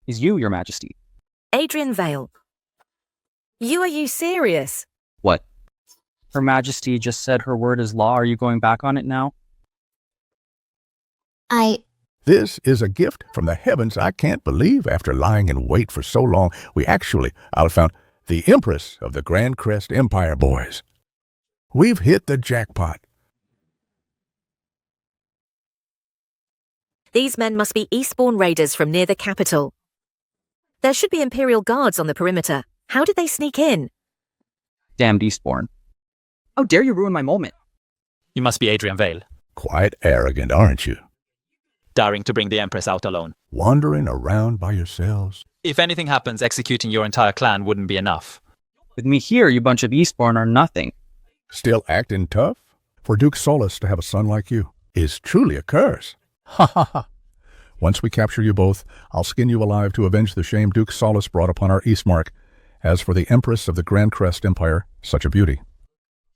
is you, Your Majesty. Adrian Vale. Are you serious? What? Her Majesty just said her word is law. Are you going back on it now? this is a gift from the heavens. I can't believe after lying in wait for so long, we actually found the Empress of the Grand Crest Empire, boys. We've hit the jackpot. These men must be Eastbourne raiders from near the capital. There should be Imperial guards on the perimeter. How did they sneak in? Damned Eastbourne. How dare you ruin my moment? You must be Adrian Vale, Quite arrogant, aren't you? daring to bring the Empress out alone. Wandering around by yourselves. If anything happens, executing your entire clan wouldn't be enough. With me here, you bunch of Eastbourne are nothing. Still acting tough? For Duke Solus to have a son like you is truly a curse. Ha ha ha. Once we capture you both, I'll skin you alive to avenge the shame Duke Solus brought upon our Eastmark. As for the Empress of the Grand Crest Empire, such a beauty.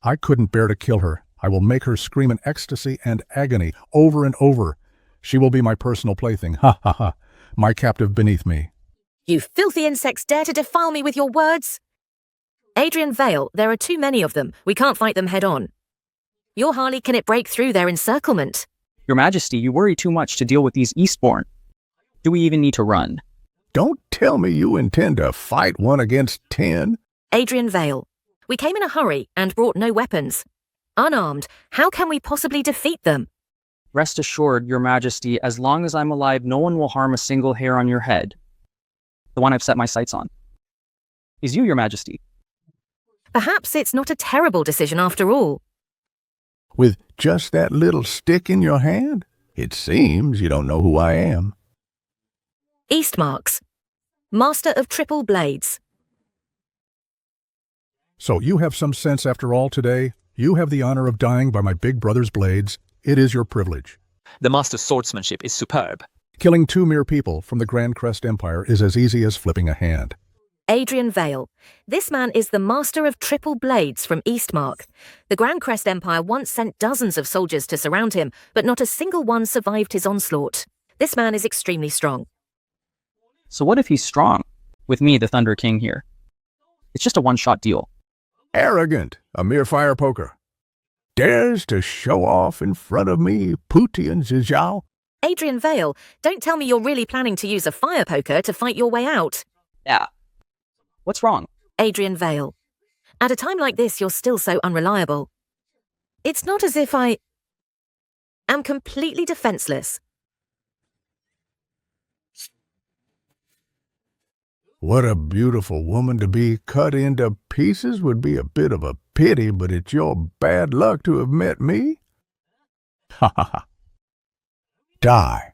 I couldn't bear to kill her. I will make her scream in ecstasy and agony over and over. She will be my personal plaything. Ha ha ha. My captive beneath me. You filthy insects dare to defile me with your words? Adrian Vale, there are too many of them. We can't fight them head on. Your Harley, can it break through their encirclement? Your Majesty, you worry too much to deal with these Eastbourne. Do we even need to run? Don't tell me you intend to fight 1 against 10. Adrian Vale, we came in a hurry and brought no weapons. Unarmed, how can we possibly defeat them? Rest assured, Your Majesty, as long as I'm alive, no one will harm a single hair on your head. The one I've set my sights on is you, Your Majesty. Perhaps it's not a terrible decision after all. With just that little stick in your hand? It seems you don't know who I am. Eastmarks, Master of Triple Blades. So you have some sense after all today? You have the honor of dying by my big brother's blades. It is your privilege. The master's swordsmanship is superb. Killing 2 mere people from the Grand Crest Empire is as easy as flipping a hand. Adrian Vale. This man is the Master of Triple Blades from Eastmark. The Grand Crest Empire once sent dozens of soldiers to surround him, but not a single one survived his onslaught. This man is extremely strong. So what if he's strong? With me, the Thunder King here. It's just a one-shot deal. Arrogant, a mere fire poker. Dares to show off in front of me, Pooty and Zizhao? Adrian Vale, don't tell me you're really planning to use a fire poker to fight your way out. Yeah. What's wrong? Adrian Vale, at a time like this, you're still so unreliable. It's not as if I am completely defenseless. What a beautiful woman to be cut into pieces would be a bit of a pity, but it's your bad luck to have met me. Ha ha ha. Die.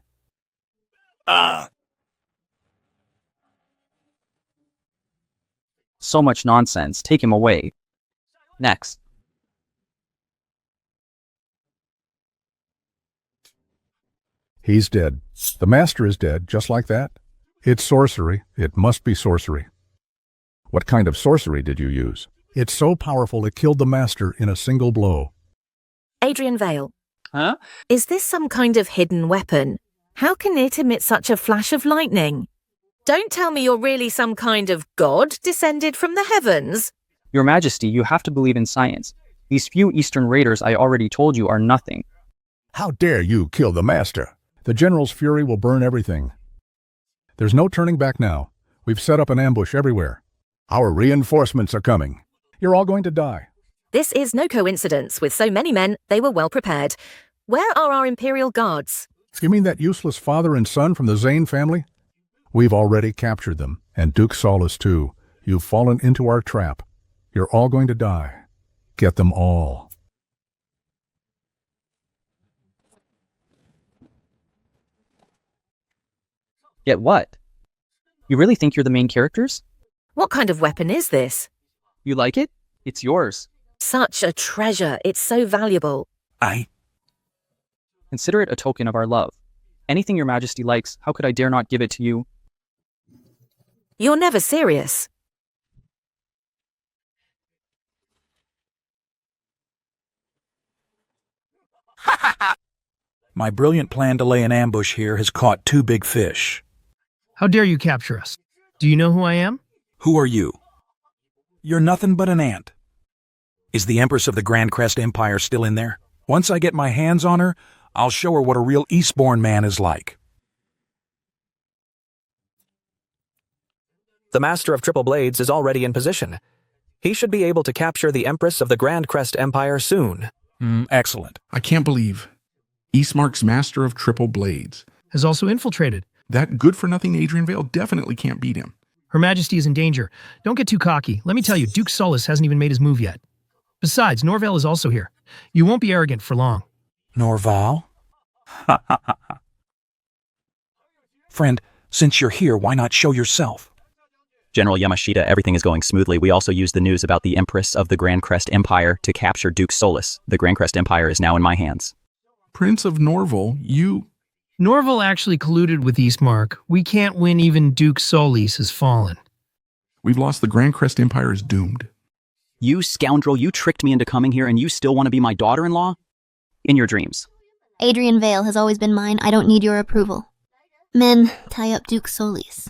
So much nonsense. Take him away. Next. He's dead. The master is dead, just like that. It's sorcery. It must be sorcery. What kind of sorcery did you use? It's so powerful it killed the master in a single blow. Adrian Vale. Huh? Is this some kind of hidden weapon? How can it emit such a flash of lightning? Don't tell me you're really some kind of god descended from the heavens. Your Majesty, you have to believe in science. These few Eastern raiders I already told you are nothing. How dare you kill the master? The general's fury will burn everything. There's no turning back now. We've set up an ambush everywhere. Our reinforcements are coming. You're all going to die. This is no coincidence. With so many men, they were well prepared. Where are our Imperial guards? You mean that useless father and son from the Zane family? We've already captured them, and Duke Solus too. You've fallen into our trap. You're all going to die. Get them all. Yet what? You really think you're the main characters? What kind of weapon is this? You like it? It's yours. Such a treasure. It's so valuable. Consider it a token of our love. Anything your majesty likes, how could I dare not give it to you? You're never serious. My brilliant plan to lay an ambush here has caught 2 big fish. How dare you capture us? Do you know who I am? Who are you? You're nothing but an ant. Is the Empress of the Grand Crest Empire still in there? Once I get my hands on her, I'll show her what a real Eastbourne man is like. The Master of Triple Blades is already in position. He should be able to capture the Empress of the Grand Crest Empire soon. Excellent. I can't believe Eastmark's Master of Triple Blades has also infiltrated. That good-for-nothing Adrian Vale definitely can't beat him. Her Majesty is in danger. Don't get too cocky. Let me tell you, Duke Solus hasn't even made his move yet. Besides, Norville is also here. You won't be arrogant for long. Norval? Friend, since you're here, why not show yourself? General Yamashita, everything is going smoothly. We also used the news about the Empress of the Grand Crest Empire to capture Duke Solus. The Grand Crest Empire is now in my hands. Prince of Norville, you... Norville actually colluded with Eastmark. We can't win even Duke Solis has fallen. We've lost. The Grand Crest Empire is doomed. You scoundrel, you tricked me into coming here and you still want to be my daughter-in-law? In your dreams. Adrian Vale has always been mine. I don't need your approval. Men, tie up Duke Solis.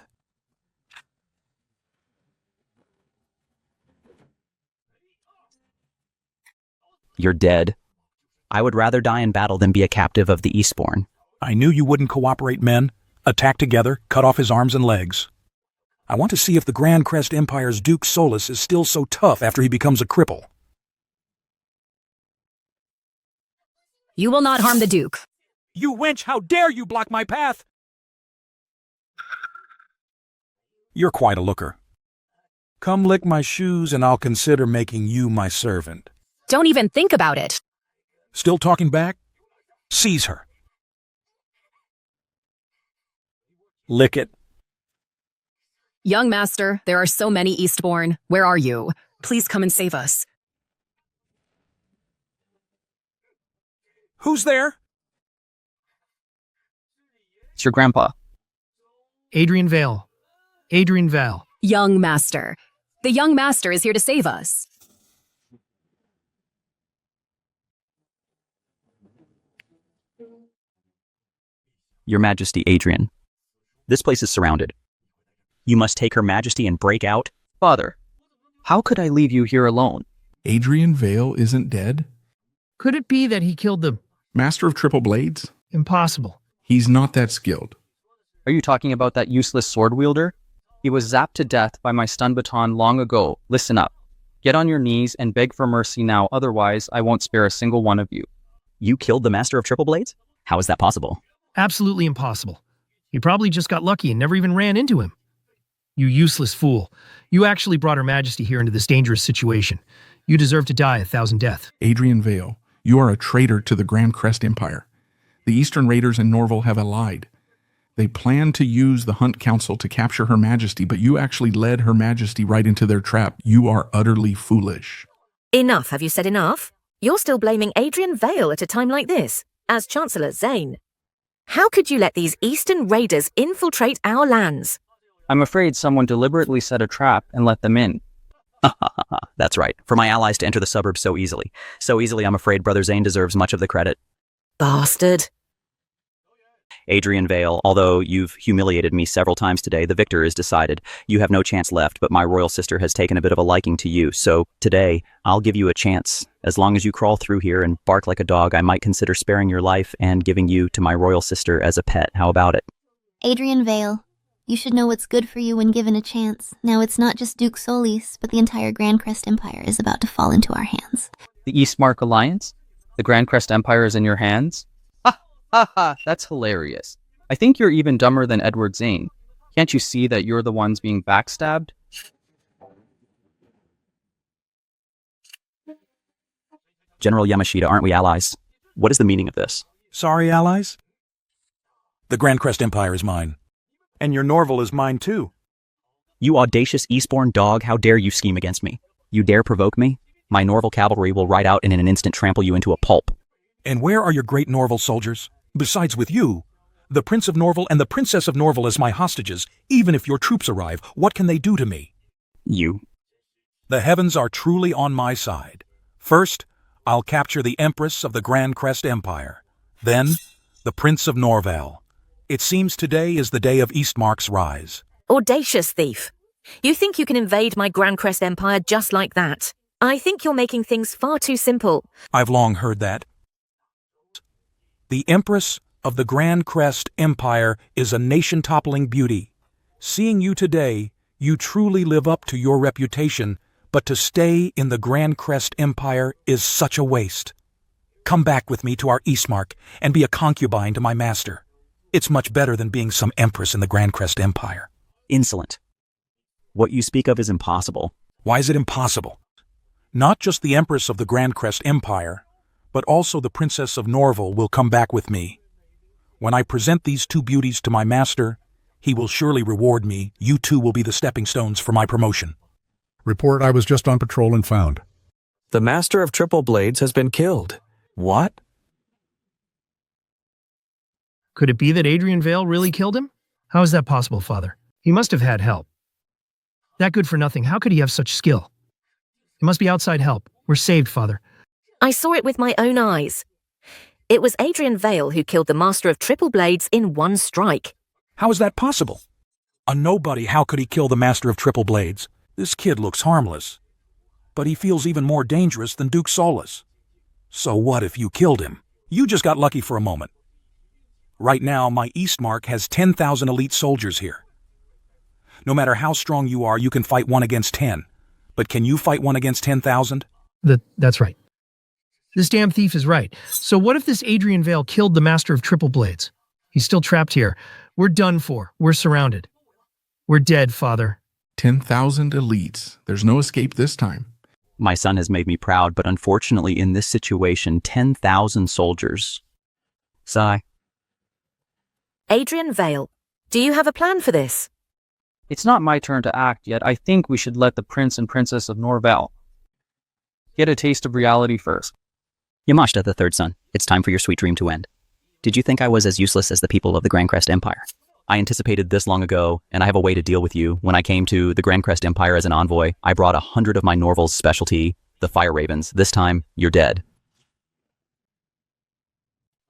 You're dead. I would rather die in battle than be a captive of the Eastbourne. I knew you wouldn't cooperate, men. Attack together, cut off his arms and legs. I want to see if the Grand Crest Empire's Duke Solus is still so tough after he becomes a cripple. You will not harm the Duke. You wench, how dare you block my path? You're quite a looker. Come lick my shoes and I'll consider making you my servant. Don't even think about it. Still talking back? Seize her. Lick it. Young master, there are so many Eastbourne. Where are you? Please come and save us. Who's there? It's your grandpa. Adrian Vale. Adrian Vale. Young master. The young master is here to save us. Your Majesty, Adrian. This place is surrounded. You must take Her Majesty and break out. Father, how could I leave you here alone? Adrian Vale isn't dead? Could it be that he killed the Master of Triple Blades? Impossible. He's not that skilled. Are you talking about that useless sword wielder? He was zapped to death by my stun baton long ago. Listen up. Get on your knees and beg for mercy now, otherwise I won't spare a single one of you. You killed the Master of Triple Blades? How is that possible? Absolutely impossible. He probably just got lucky and never even ran into him. You useless fool. You actually brought Her Majesty here into this dangerous situation. You deserve to die 1,000 deaths. Adrian Vale, you are a traitor to the Grand Crest Empire. The Eastern Raiders and Norville have allied. They planned to use the Hunt Council to capture Her Majesty, but you actually led Her Majesty right into their trap. You are utterly foolish. Enough, have you said enough? You're still blaming Adrian Vale at a time like this, as Chancellor Zane. How could you let these Eastern Raiders infiltrate our lands? I'm afraid someone deliberately set a trap and let them in. That's right. For my allies to enter the suburbs so easily. So easily, I'm afraid Brother Zane deserves much of the credit. Bastard. Adrian Vale, although you've humiliated me several times today, the victor is decided. You have no chance left, but my royal sister has taken a bit of a liking to you. So today, I'll give you a chance. As long as you crawl through here and bark like a dog, I might consider sparing your life and giving you to my royal sister as a pet. How about it? Adrian Vale, you should know what's good for you when given a chance. Now it's not just Duke Solis, but the entire Grand Crest Empire is about to fall into our hands. The Eastmark Alliance? The Grand Crest Empire is in your hands? Ha, that's hilarious. I think you're even dumber than Edward Zane. Can't you see that you're the ones being backstabbed? General Yamashita, aren't we allies? What is the meaning of this? Sorry, allies? The Grand Crest Empire is mine. And your Norville is mine too. You audacious Eastbourne dog, how dare you scheme against me? You dare provoke me? My Norville cavalry will ride out and in an instant trample you into a pulp. And where are your great Norville soldiers? Besides with you, The Prince of Norville and the Princess of Norville as my hostages. Even if your troops arrive, what can they do to me? You. The heavens are truly on my side. First, I'll capture the Empress of the Grand Crest Empire. Then, the Prince of Norville. It seems today is the day of Eastmark's rise. Audacious thief. You think you can invade my Grand Crest Empire just like that? I think you're making things far too simple. I've long heard that. The Empress of the Grand Crest Empire is a nation-toppling beauty. Seeing you today, you truly live up to your reputation, but to stay in the Grand Crest Empire is such a waste. Come back with me to our Eastmark and be a concubine to my master. It's much better than being some empress in the Grand Crest Empire. Insolent. What you speak of is impossible. Why is it impossible? Not just the Empress of the Grand Crest Empire, but also the Princess of Norville will come back with me. When I present these two beauties to my master, he will surely reward me. You two will be the stepping stones for my promotion. Report, I was just on patrol and found. The Master of Triple Blades has been killed. What? Could it be that Adrian Vale really killed him? How is that possible, Father? He must have had help. That good for nothing. How could he have such skill? It must be outside help. We're saved, Father. I saw it with my own eyes. It was Adrian Vale who killed the Master of Triple Blades in one strike. How is that possible? A nobody, how could he kill the Master of Triple Blades? This kid looks harmless. But he feels even more dangerous than Duke Solus. So what if you killed him? You just got lucky for a moment. Right now, my Eastmark has 10,000 elite soldiers here. No matter how strong you are, you can fight 1 against 10. But can you fight 1 against 10,000? That's right. This damn thief is right. So what if this Adrian Vale killed the Master of Triple Blades? He's still trapped here. We're done for. We're surrounded. We're dead, Father. 10,000 elites. There's no escape this time. My son has made me proud, but unfortunately in this situation, 10,000 soldiers. Sigh. Adrian Vale, do you have a plan for this? It's not my turn to act yet. I think we should let the Prince and Princess of Norville get a taste of reality first. Yamashita, the third son, it's time for your sweet dream to end. Did you think I was as useless as the people of the Grand Crest Empire? I anticipated this long ago, and I have a way to deal with you. When I came to the Grand Crest Empire as an envoy, I brought 100 of my Norville's specialty, the Fire Ravens. This time, you're dead.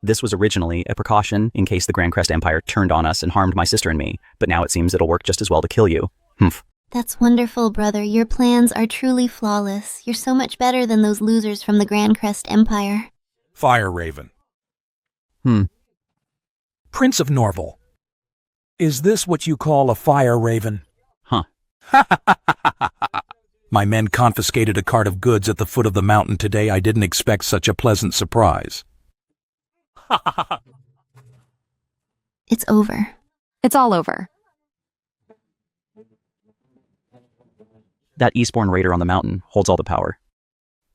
This was originally a precaution in case the Grand Crest Empire turned on us and harmed my sister and me, but now it seems it'll work just as well to kill you. Humph. That's wonderful, brother. Your plans are truly flawless. You're so much better than those losers from the Grand Crest Empire. Fire Raven. Prince of Norville. Is this what you call a fire raven? Huh. My men confiscated a cart of goods at the foot of the mountain today. I didn't expect such a pleasant surprise. It's over. It's all over. That Eastbourne raider on the mountain holds all the power.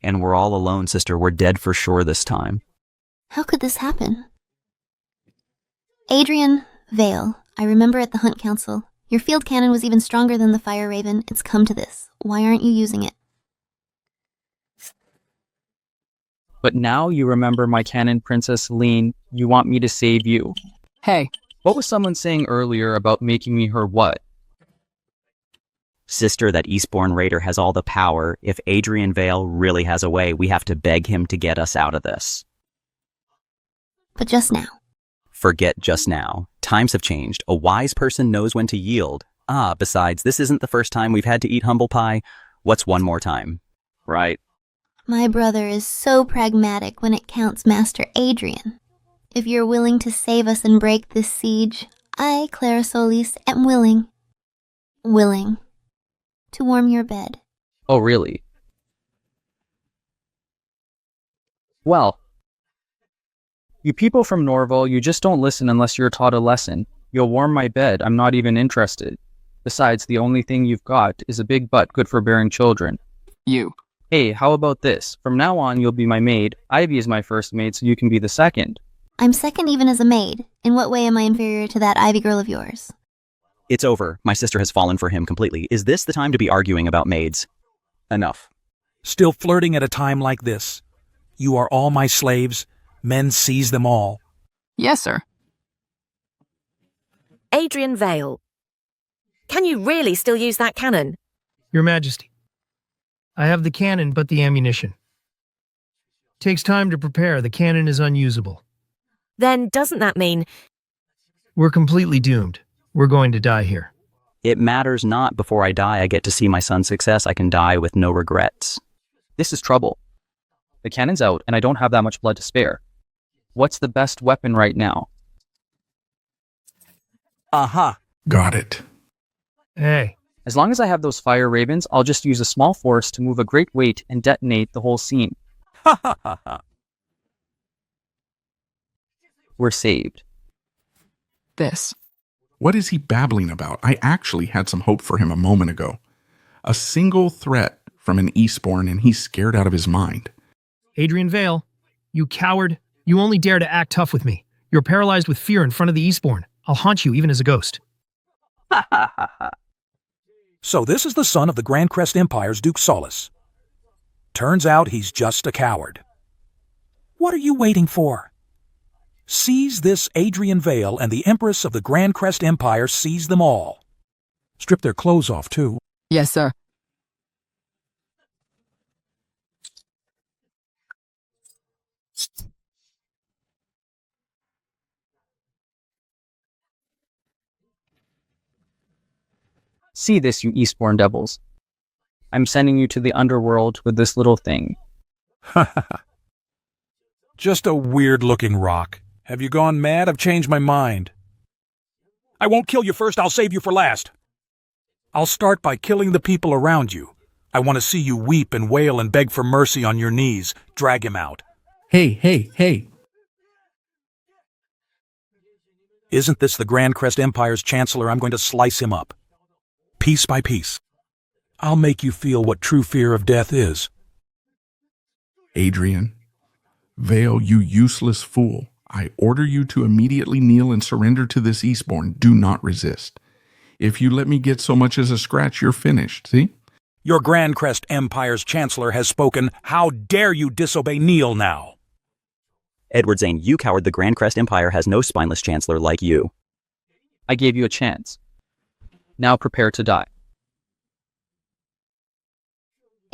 And we're all alone, sister. We're dead for sure this time. How could this happen? Adrian Vale, I remember at the Hunt Council, your field cannon was even stronger than the Fire Raven. It's come to this. Why aren't you using it? But now you remember my cannon, Princess Celine. You want me to save you. Hey. What was someone saying earlier about making me her what? Sister, that Eastbourne raider has all the power. If Adrian Vale really has a way, we have to beg him to get us out of this. But just now. Forget just now. Times have changed. A wise person knows when to yield. Besides, this isn't the first time we've had to eat humble pie. What's one more time? Right? My brother is so pragmatic when it counts, Master Adrian. If you're willing to save us and break this siege, I, Clara Solis, am willing to warm your bed. Oh, really? Well, you people from Norville, you just don't listen unless you're taught a lesson. You'll warm my bed. I'm not even interested. Besides, the only thing you've got is a big butt good for bearing children. You. Hey, how about this? From now on, you'll be my maid. Ivy is my first maid, so you can be the second. I'm second even as a maid. In what way am I inferior to that Ivy girl of yours? It's over. My sister has fallen for him completely. Is this the time to be arguing about maids? Enough. Still flirting at a time like this? You are all my slaves. Men seize them all. Yes, sir. Adrian Vale. Can you really still use that cannon? Your Majesty, I have the cannon but the ammunition. Takes time to prepare. The cannon is unusable. Then doesn't that mean... We're completely doomed. We're going to die here. It matters not. Before I die, I get to see my son's success. I can die with no regrets. This is trouble. The cannon's out, and I don't have that much blood to spare. What's the best weapon right now? Aha. Got it. Hey. As long as I have those fire ravens, I'll just use a small force to move a great weight and detonate the whole scene. Ha ha ha ha. We're saved. This. What is he babbling about? I actually had some hope for him a moment ago. A single threat from an Eastbourne and he's scared out of his mind. Adrian Vale, you coward. You only dare to act tough with me. You're paralyzed with fear in front of the Eastbourne. I'll haunt you even as a ghost. Ha ha ha ha. So this is the son of the Grand Crest Empire's Duke Solus. Turns out he's just a coward. What are you waiting for? Seize this Adrian Vale, and the Empress of the Grand Crest Empire seize them all. Strip their clothes off, too. Yes, sir. See this, you Eastbourne devils. I'm sending you to the underworld with this little thing. Ha ha ha. Just a weird-looking rock. Have you gone mad? I've changed my mind. I won't kill you first, I'll save you for last. I'll start by killing the people around you. I want to see you weep and wail and beg for mercy on your knees. Drag him out. Hey. Isn't this the Grand Crest Empire's Chancellor? I'm going to slice him up. Piece by piece. I'll make you feel what true fear of death is. Adrian, Vale, you useless fool. I order you to immediately kneel and surrender to this Eastbourne. Do not resist. If you let me get so much as a scratch, you're finished, see? Your Grand Crest Empire's Chancellor has spoken. How dare you disobey? Kneel now. Edward Zane, you coward. The Grand Crest Empire has no spineless chancellor like you. I gave you a chance. Now prepare to die.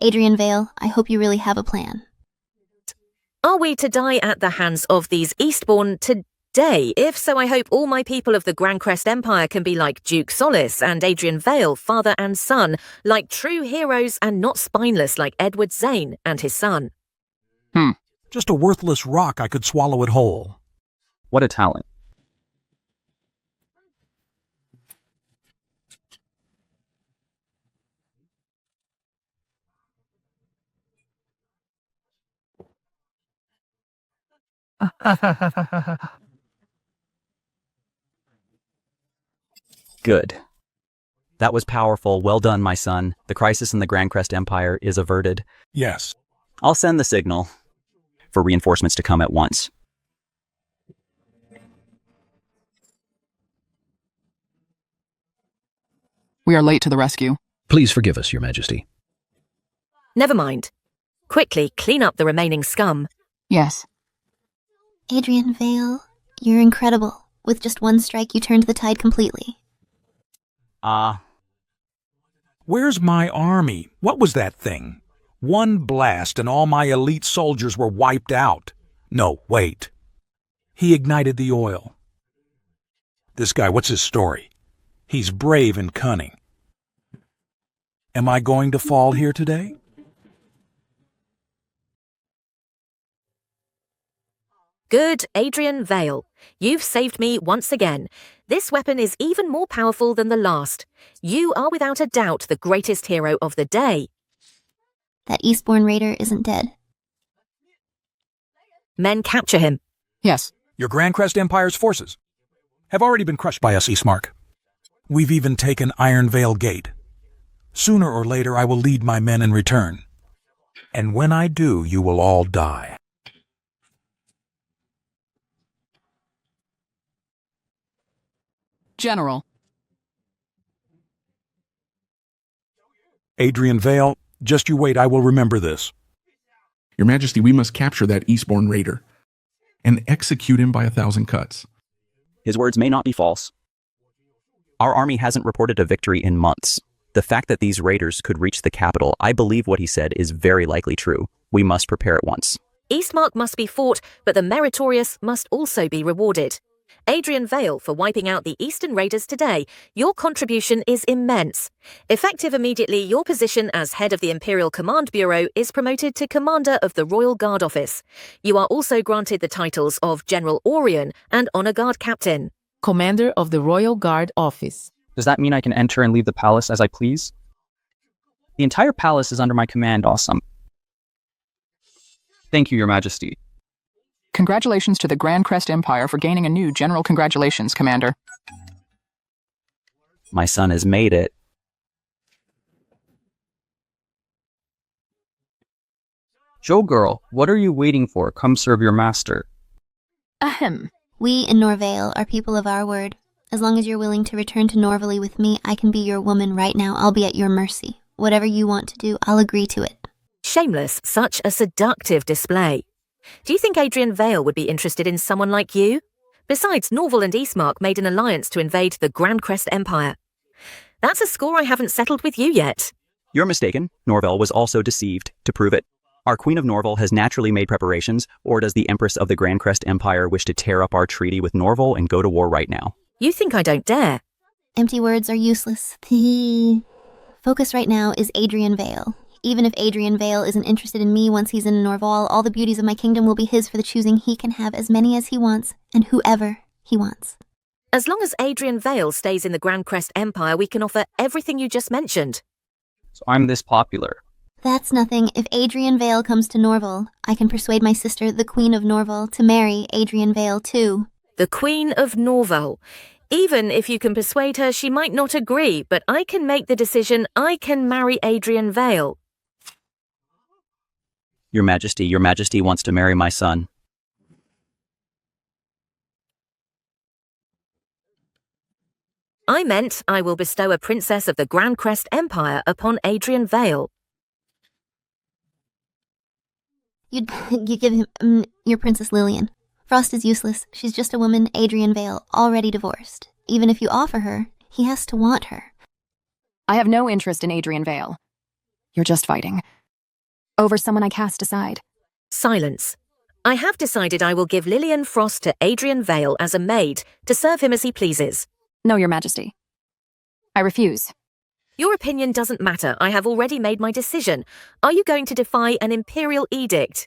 Adrian Vale, I hope you really have a plan. Are we to die at the hands of these Eastbourne today? If so, I hope all my people of the Grand Crest Empire can be like Duke Solus and Adrian Vale, father and son, like true heroes and not spineless like Edward Zane and his son. Just a worthless rock. I could swallow it whole. What a talent. Good. That was powerful. Well done, my son. The crisis in the Grand Crest Empire is averted. Yes. I'll send the signal for reinforcements to come at once. We are late to the rescue. Please forgive us, Your Majesty. Never mind. Quickly clean up the remaining scum. Yes. Adrian Vale, you're incredible. With just one strike, you turned the tide completely. Where's my army? What was that thing? One blast and all my elite soldiers were wiped out. No, wait. He ignited the oil. This guy, what's his story? He's brave and cunning. Am I going to fall here today? Good, Adrian Vale. You've saved me once again. This weapon is even more powerful than the last. You are without a doubt the greatest hero of the day. That Eastbourne raider isn't dead. Men capture him. Yes. Your Grand Crest Empire's forces have already been crushed by us, Eastmark. We've even taken Iron Vale Gate. Sooner or later, I will lead my men in return. And when I do, you will all die. General. Adrian Vale, just you wait, I will remember this. Your Majesty, we must capture that Eastbourne raider and execute him by 1,000 cuts. His words may not be false. Our army hasn't reported a victory in months. The fact that these raiders could reach the capital, I believe what he said is very likely true. We must prepare at once. Eastmark must be fought, but the meritorious must also be rewarded. Adrian Vale for wiping out the Eastern Raiders today. Your contribution is immense. Effective immediately, your position as head of the Imperial Command Bureau is promoted to Commander of the Royal Guard Office. You are also granted the titles of General Orion and Honor Guard Captain. Commander of the Royal Guard Office. Does that mean I can enter and leave the palace as I please? The entire palace is under my command, awesome. Thank you, Your Majesty. Congratulations to the Grand Crest Empire for gaining a new general. Congratulations, Commander. My son has made it. Joe girl, what are you waiting for? Come serve your master. Ahem. We in Norvale are people of our word. As long as you're willing to return to Norville with me, I can be your woman right now. I'll be at your mercy. Whatever you want to do, I'll agree to it. Shameless, such a seductive display. Do you think Adrian Vale would be interested in someone like you? Besides, Norville and Eastmark made an alliance to invade the Grand Crest Empire. That's a score I haven't settled with you yet. You're mistaken. Norville was also deceived. To prove it, our Queen of Norville has naturally made preparations, or does the Empress of the Grand Crest Empire wish to tear up our treaty with Norville and go to war right now? You think I don't dare? Empty words are useless. The focus right now is Adrian Vale. Even if Adrian Vale isn't interested in me once he's in Norval, all the beauties of my kingdom will be his for the choosing. He can have as many as he wants, and whoever he wants. As long as Adrian Vale stays in the Grand Crest Empire, we can offer everything you just mentioned. So I'm this popular. That's nothing. If Adrian Vale comes to Norval, I can persuade my sister, the Queen of Norval, to marry Adrian Vale too. The Queen of Norval. Even if you can persuade her, she might not agree, but I can make the decision. I can marry Adrian Vale. Your Majesty wants to marry my son. I meant I will bestow a princess of the Grand Crest Empire upon Adrian Vale. You give him your Princess Lillian. Frost is useless. She's just a woman, Adrian Vale, already divorced. Even if you offer her, he has to want her. I have no interest in Adrian Vale. You're just fighting over someone I cast aside. Silence. I have decided I will give Lillian Frost to Adrian Vale as a maid to serve him as he pleases. No, Your Majesty. I refuse. Your opinion doesn't matter. I have already made my decision. Are you going to defy an imperial edict?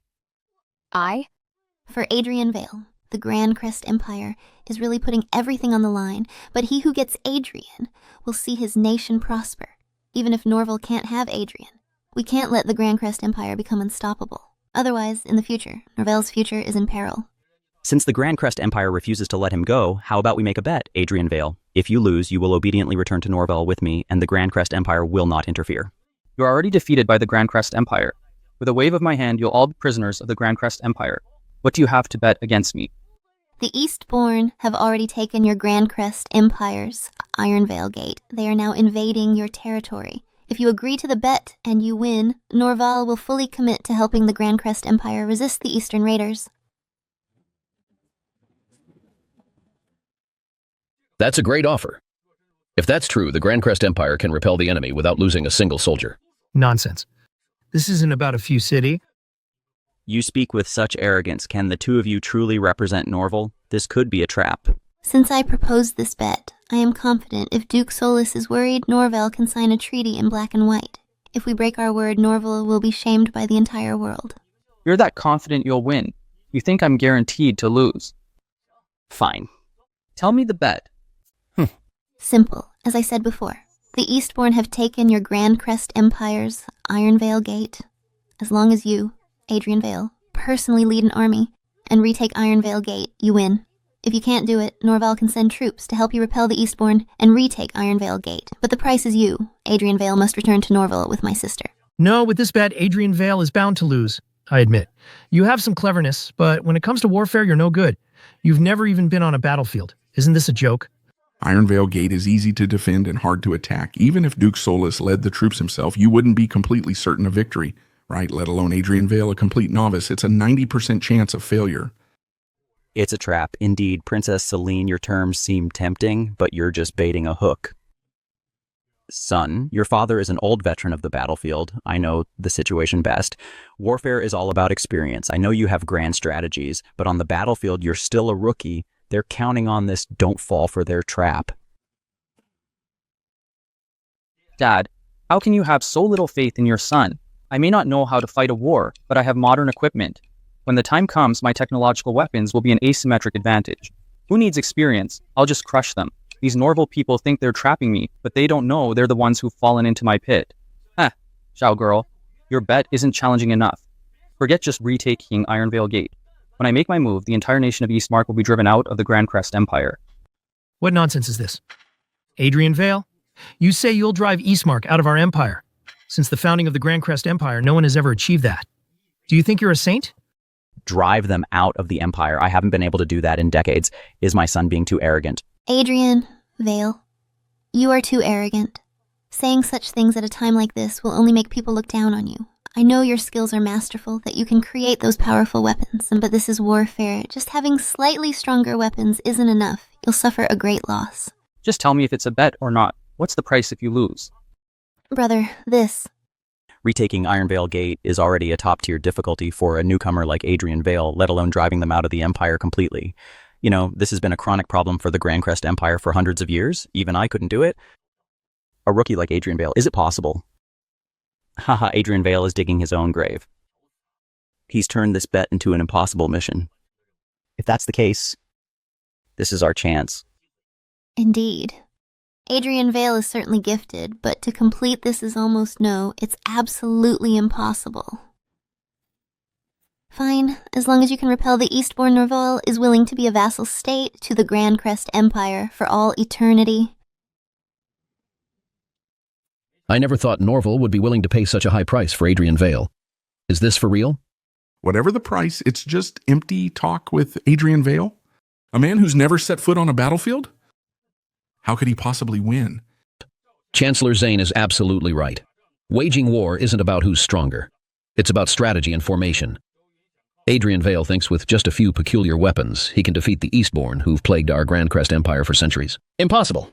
For Adrian Vale, the Grand Crest Empire is really putting everything on the line, but he who gets Adrian will see his nation prosper. Even if Norville can't have Adrian, we can't let the Grand Crest Empire become unstoppable. Otherwise, in the future, Norvale's future is in peril. Since the Grand Crest Empire refuses to let him go, how about we make a bet, Adrian Vale? If you lose, you will obediently return to Norville with me, and the Grand Crest Empire will not interfere. You are already defeated by the Grand Crest Empire. With a wave of my hand, you'll all be prisoners of the Grand Crest Empire. What do you have to bet against me? The Eastborn have already taken your Grand Crest Empire's Ironvale Gate. They are now invading your territory. If you agree to the bet and you win, Norval will fully commit to helping the Grand Crest Empire resist the Eastern Raiders. That's a great offer. If that's true, the Grand Crest Empire can repel the enemy without losing a single soldier. Nonsense. This isn't about a few city. You speak with such arrogance. Can the two of you truly represent Norville? This could be a trap. Since I proposed this bet, I am confident if Duke Solus is worried, Norville can sign a treaty in black and white. If we break our word, Norville will be shamed by the entire world. You're that confident you'll win. You think I'm guaranteed to lose. Fine. Tell me the bet. Simple, as I said before. The Eastborn have taken your Grand Crest Empire's Ironvale Gate. As long as you, Adrian Vale, personally lead an army and retake Ironvale Gate, you win. If you can't do it, Norval can send troops to help you repel the Eastborn and retake Ironvale Gate. But the price is you. Adrian Vale must return to Norval with my sister. No, with this bet, Adrian Vale is bound to lose. I admit. You have some cleverness, but when it comes to warfare, you're no good. You've never even been on a battlefield. Isn't this a joke? Ironvale Gate is easy to defend and hard to attack. Even if Duke Solus led the troops himself, you wouldn't be completely certain of victory, right? Let alone Adrian Vale, a complete novice. It's a 90% chance of failure. It's a trap. Indeed, Princess Celine, your terms seem tempting, but you're just baiting a hook. Son, your father is an old veteran of the battlefield. I know the situation best. Warfare is all about experience. I know you have grand strategies, but on the battlefield, you're still a rookie. They're counting on this. Don't fall for their trap. Dad, how can you have so little faith in your son? I may not know how to fight a war, but I have modern equipment. When the time comes, my technological weapons will be an asymmetric advantage. Who needs experience? I'll just crush them. These Norville people think they're trapping me, but they don't know they're the ones who've fallen into my pit. Xiao girl, your bet isn't challenging enough. Forget just retaking Ironvale Gate. When I make my move, the entire nation of Eastmark will be driven out of the Grand Crest Empire. What nonsense is this? Adrian Vale? You say you'll drive Eastmark out of our empire. Since the founding of the Grand Crest Empire, no one has ever achieved that. Do you think you're a saint? Drive them out of the empire. I haven't been able to do that in decades. Is my son being too arrogant? Adrian Vale, you are too arrogant. Saying such things at a time like this will only make people look down on you. I know your skills are masterful, that you can create those powerful weapons, but this is warfare. Just having slightly stronger weapons isn't enough. You'll suffer a great loss. Just tell me if it's a bet or not. What's the price if you lose? Brother, this. Retaking Ironvale Gate is already a top-tier difficulty for a newcomer like Adrian Vale, let alone driving them out of the empire completely. You know, this has been a chronic problem for the Grand Crest Empire for hundreds of years. Even I couldn't do it. A rookie like Adrian Vale, is it possible? Haha, Adrian Vale is digging his own grave. He's turned this bet into an impossible mission. If that's the case, this is our chance. Indeed. Adrian Vale is certainly gifted, but to complete this is almost it's absolutely impossible. Fine, as long as you can repel the Eastbourne Norville is willing to be a vassal state to the Grand Crest Empire for all eternity. I never thought Norville would be willing to pay such a high price for Adrian Vale. Is this for real? Whatever the price, it's just empty talk with Adrian Vale? A man who's never set foot on a battlefield? How could he possibly win? Chancellor Zane is absolutely right. Waging war isn't about who's stronger. It's about strategy and formation. Adrian Vale thinks with just a few peculiar weapons, he can defeat the Eastbourne who've plagued our Grand Crest Empire for centuries. Impossible.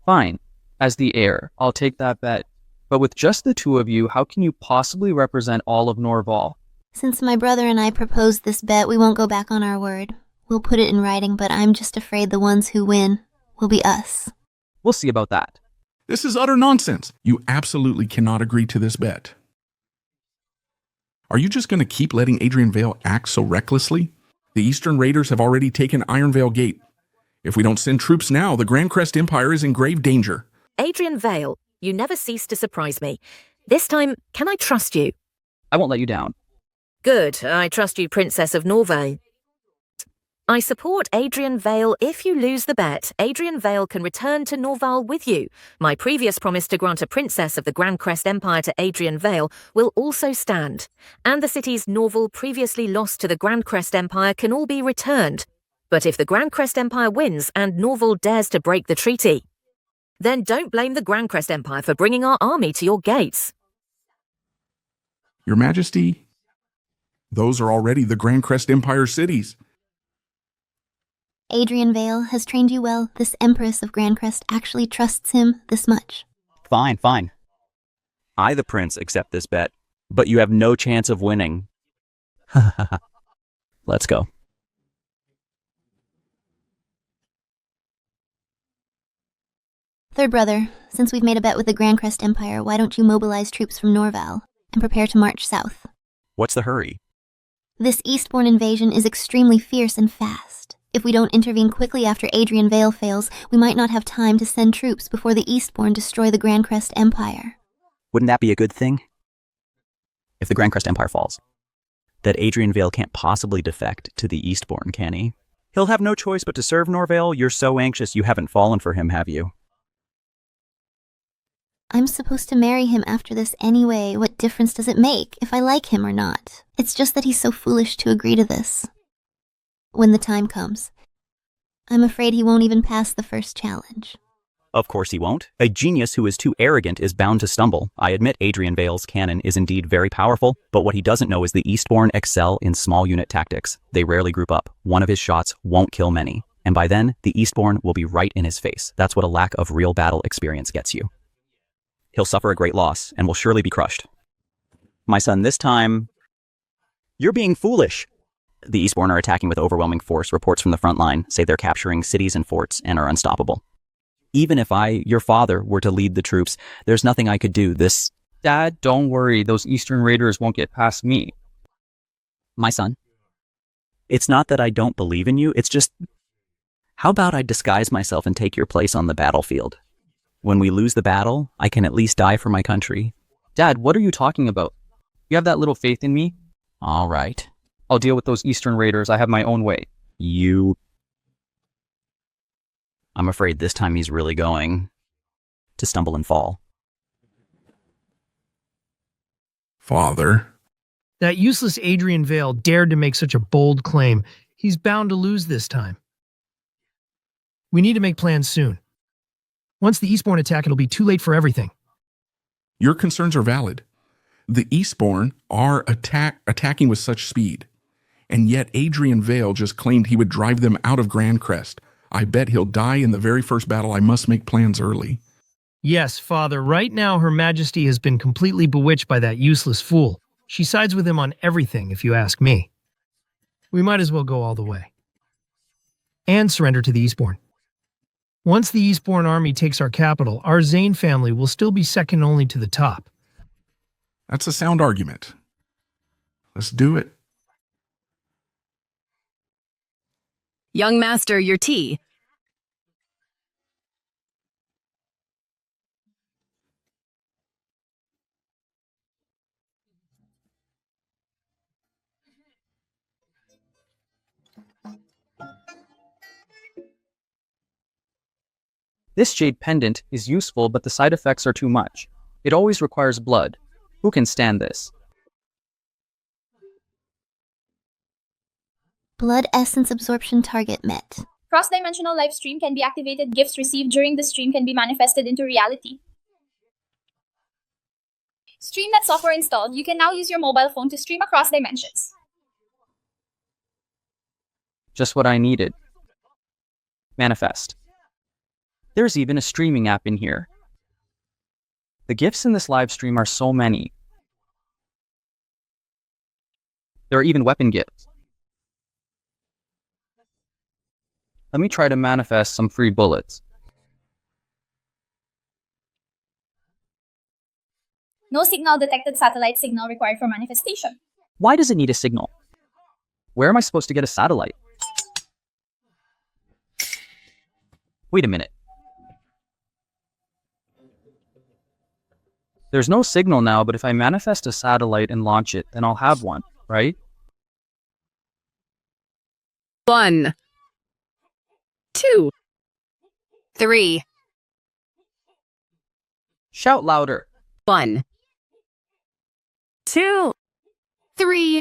Fine. As the heir, I'll take that bet. But with just the two of you, how can you possibly represent all of Norval? Since my brother and I proposed this bet, we won't go back on our word. We'll put it in writing, but I'm just afraid the ones who win will be us. We'll see about that. This is utter nonsense. You absolutely cannot agree to this bet. Are you just going to keep letting Adrian Vale act so recklessly? The Eastern Raiders have already taken Ironvale Gate. If we don't send troops now, the Grand Crest Empire is in grave danger. Adrian Vale, you never cease to surprise me. This time, can I trust you? I won't let you down. Good, I trust you, Princess of Norvale. I support Adrian Vale. If you lose the bet, Adrian Vale can return to Norval with you. My previous promise to grant a princess of the Grand Crest Empire to Adrian Vale will also stand. And the cities Norval previously lost to the Grand Crest Empire can all be returned. But if the Grand Crest Empire wins and Norval dares to break the treaty, then don't blame the Grand Crest Empire for bringing our army to your gates. Your Majesty, those are already the Grand Crest Empire cities. Adrian Vale has trained you well. This Empress of Grandcrest actually trusts him this much. Fine, fine. I, the prince, accept this bet, but you have no chance of winning. Let's go. Third brother, since we've made a bet with the Grandcrest Empire, why don't you mobilize troops from Norval and prepare to march south? What's the hurry? This Eastbourne invasion is extremely fierce and fast. If we don't intervene quickly after Adrian Vale fails, we might not have time to send troops before the Eastbourne destroy the Grandcrest Empire. Wouldn't that be a good thing? If the Grandcrest Empire falls, that Adrian Vale can't possibly defect to the Eastbourne, can he? He'll have no choice but to serve Norvale. You're so anxious you haven't fallen for him, have you? I'm supposed to marry him after this anyway. What difference does it make if I like him or not? It's just that he's so foolish to agree to this. When the time comes, I'm afraid he won't even pass the first challenge. Of course he won't. A genius who is too arrogant is bound to stumble. I admit Adrian Vale's cannon is indeed very powerful, but what he doesn't know is the Eastbourne excel in small unit tactics. They rarely group up. One of his shots won't kill many. And by then, the Eastbourne will be right in his face. That's what a lack of real battle experience gets you. He'll suffer a great loss and will surely be crushed. My son, this time, you're being foolish. The Eastbourne are attacking with overwhelming force. Reports from the front line say they're capturing cities and forts and are unstoppable. Even if I, your father, were to lead the troops, there's nothing I could do. Dad, don't worry. Those Eastern raiders won't get past me. My son, it's not that I don't believe in you. It's just, how about I disguise myself and take your place on the battlefield? When we lose the battle, I can at least die for my country. Dad, what are you talking about? You have that little faith in me? All right. I'll deal with those Eastern raiders. I have my own way. I'm afraid this time he's really going to stumble and fall. Father. That useless Adrian Vale dared to make such a bold claim. He's bound to lose this time. We need to make plans soon. Once the Eastbourne attack, it'll be too late for everything. Your concerns are valid. The Eastbourne are attacking with such speed, and yet Adrian Vale just claimed he would drive them out of Grandcrest. I bet he'll die in the very first battle. I must make plans early. Yes, Father, right now Her Majesty has been completely bewitched by that useless fool. She sides with him on everything, if you ask me. We might as well go all the way. And surrender to the Eastbourne. Once the Eastbourne army takes our capital, our Zane family will still be second only to the top. That's a sound argument. Let's do it. Young master, your tea. This jade pendant is useful, but the side effects are too much. It always requires blood. Who can stand this? Blood essence absorption target met. Cross-dimensional live stream can be activated. Gifts received during the stream can be manifested into reality. StreamNet software installed. You can now use your mobile phone to stream across dimensions. Just what I needed. Manifest. There's even a streaming app in here. The gifts in this live stream are so many. There are even weapon gifts. Let me try to manifest some free bullets. No signal detected. Satellite signal required for manifestation. Why does it need a signal? Where am I supposed to get a satellite? Wait a minute. There's no signal now, but if I manifest a satellite and launch it, then I'll have one, right? 1, 2, 3. Shout louder. 1, 2, 3.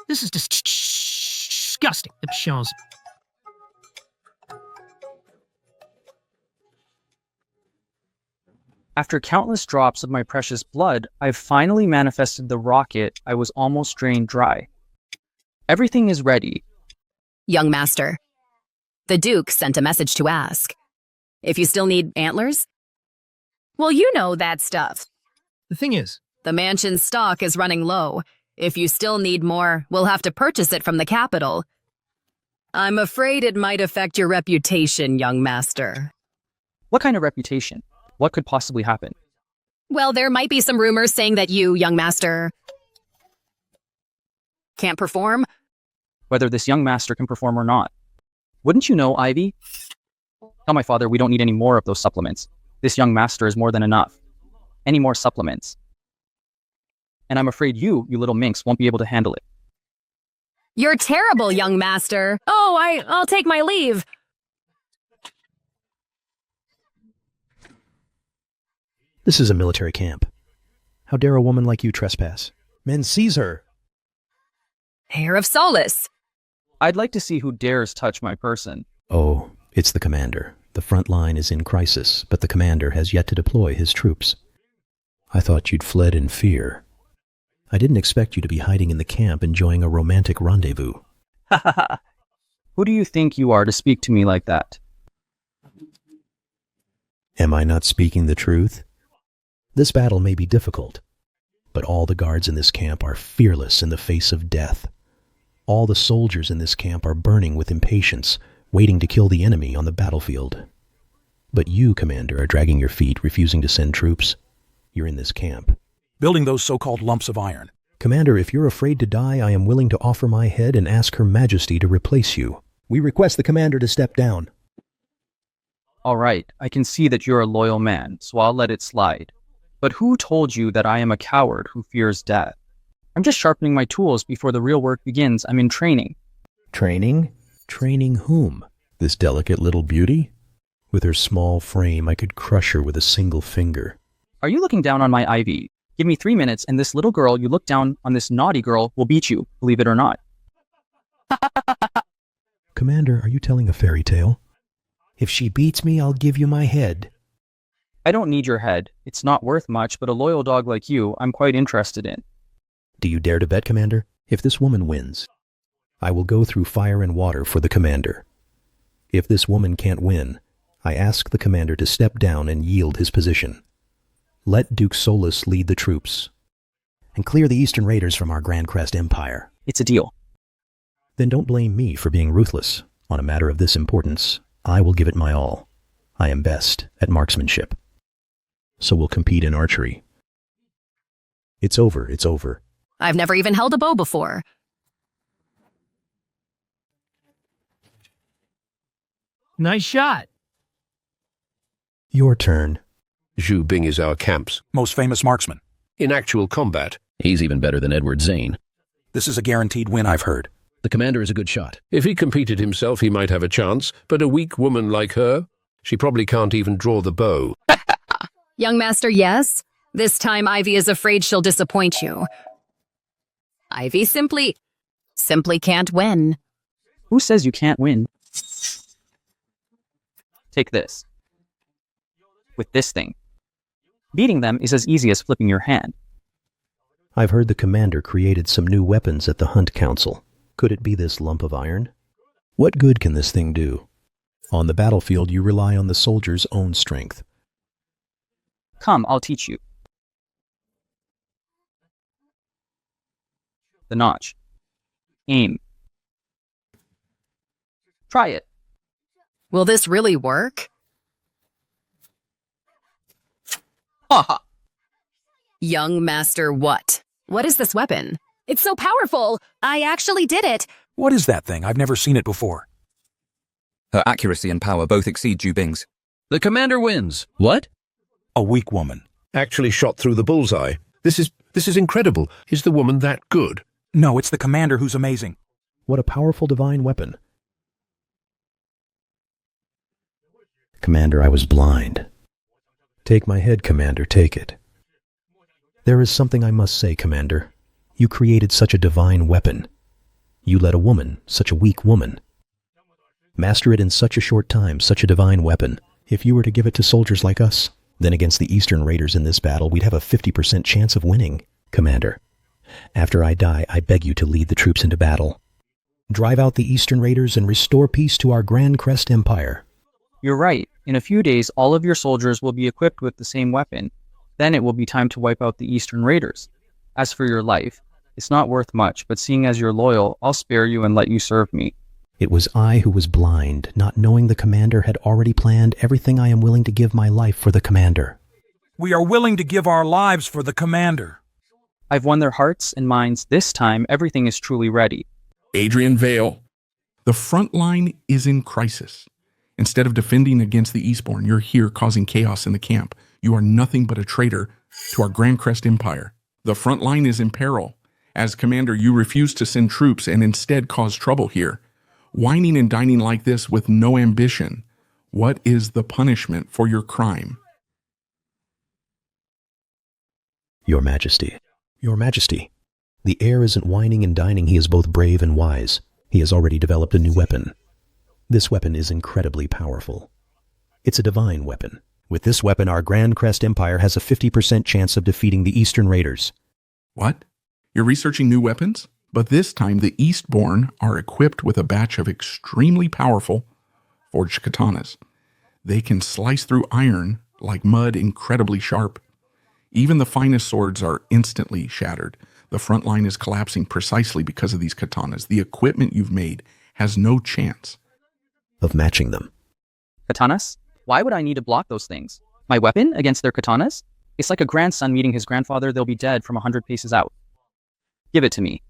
This is disgusting. It shows. After countless drops of my precious blood, I've finally manifested the rocket I was almost drained dry. Everything is ready. Young master, the Duke sent a message to ask if you still need antlers. Well, you know that stuff. The thing is, the mansion's stock is running low. If you still need more, we'll have to purchase it from the capital. I'm afraid it might affect your reputation, young master. What kind of reputation? What could possibly happen? Well, there might be some rumors saying that you, young master, can't perform. Whether this young master can perform or not. Wouldn't you know, Ivy? Tell my father we don't need any more of those supplements. This young master is more than enough. Any more supplements? And I'm afraid you little minx, won't be able to handle it. You're terrible, young master. Oh, I'll take my leave. This is a military camp. How dare a woman like you trespass? Men seize her. Heir of Solace. I'd like to see who dares touch my person. Oh, it's the commander. The front line is in crisis, but the commander has yet to deploy his troops. I thought you'd fled in fear. I didn't expect you to be hiding in the camp enjoying a romantic rendezvous. Ha ha ha. Who do you think you are to speak to me like that? Am I not speaking the truth? This battle may be difficult, but all the guards in this camp are fearless in the face of death. All the soldiers in this camp are burning with impatience, waiting to kill the enemy on the battlefield. But you, Commander, are dragging your feet, refusing to send troops. You're in this camp. Building those so-called lumps of iron. Commander, if you're afraid to die, I am willing to offer my head and ask Her Majesty to replace you. We request the Commander to step down. All right, I can see that you're a loyal man, so I'll let it slide. But who told you that I am a coward who fears death? I'm just sharpening my tools before the real work begins. I'm in training. Training? Training whom? This delicate little beauty? With her small frame, I could crush her with a single finger. Are you looking down on my Ivy? Give me 3 minutes, and this little girl you look down on, this naughty girl, will beat you, believe it or not. Commander, are you telling a fairy tale? If she beats me, I'll give you my head. I don't need your head. It's not worth much, but a loyal dog like you, I'm quite interested in. Do you dare to bet, Commander? If this woman wins, I will go through fire and water for the Commander. If this woman can't win, I ask the Commander to step down and yield his position. Let Duke Solus lead the troops, and clear the Eastern Raiders from our Grand Crest Empire. It's a deal. Then don't blame me for being ruthless. On a matter of this importance, I will give it my all. I am best at marksmanship. So we'll compete in archery. It's over, it's over. I've never even held a bow before. Nice shot. Your turn. Zhu Bing is our camp's most famous marksman. In actual combat. He's even better than Edward Zane. This is a guaranteed win, I've heard. The commander is a good shot. If he competed himself, he might have a chance, but a weak woman like her, she probably can't even draw the bow. Young master, yes. This time Ivy is afraid she'll disappoint you. Ivy simply can't win. Who says you can't win? Take this. With this thing. Beating them is as easy as flipping your hand. I've heard the commander created some new weapons at the Hunt Council. Could it be this lump of iron? What good can this thing do? On the battlefield, you rely on the soldier's own strength. Come, I'll teach you. The notch. Aim. Try it. Will this really work? Haha. Young master, what? What is this weapon? It's so powerful! I actually did it! What is that thing? I've never seen it before. Her accuracy and power both exceed Zhu Bing's. The commander wins. What? A weak woman. Actually shot through the bullseye. This is incredible. Is the woman that good? No, it's the commander who's amazing. What a powerful divine weapon. Commander, I was blind. Take my head, Commander, take it. There is something I must say, Commander. You created such a divine weapon. You let a woman, such a weak woman, master it in such a short time, such a divine weapon. If you were to give it to soldiers like us, then against the Eastern Raiders in this battle, we'd have a 50% chance of winning. Commander, after I die, I beg you to lead the troops into battle. Drive out the Eastern Raiders and restore peace to our Grand Crest Empire. You're right. In a few days, all of your soldiers will be equipped with the same weapon. Then it will be time to wipe out the Eastern Raiders. As for your life, it's not worth much, but seeing as you're loyal, I'll spare you and let you serve me. It was I who was blind, not knowing the commander had already planned everything. I am willing to give my life for the commander. We are willing to give our lives for the commander. I've won their hearts and minds. This time, everything is truly ready. Adrian Vale, the front line is in crisis. Instead of defending against the Eastbourne, you're here causing chaos in the camp. You are nothing but a traitor to our Grand Crest Empire. The front line is in peril. As commander, you refuse to send troops and instead cause trouble here. Whining and dining like this with no ambition. What is the punishment for your crime? Your Majesty. Your Majesty. The heir isn't whining and dining, he is both brave and wise. He has already developed a new weapon. This weapon is incredibly powerful. It's a divine weapon. With this weapon, our Grand Crest Empire has a 50% chance of defeating the Eastern Raiders. What? You're researching new weapons? But this time, the Eastborn are equipped with a batch of extremely powerful forged katanas. They can slice through iron like mud, incredibly sharp. Even the finest swords are instantly shattered. The front line is collapsing precisely because of these katanas. The equipment you've made has no chance of matching them. Katanas? Why would I need to block those things? My weapon against their katanas? It's like a grandson meeting his grandfather. They'll be dead from 100 paces out. Give it to me.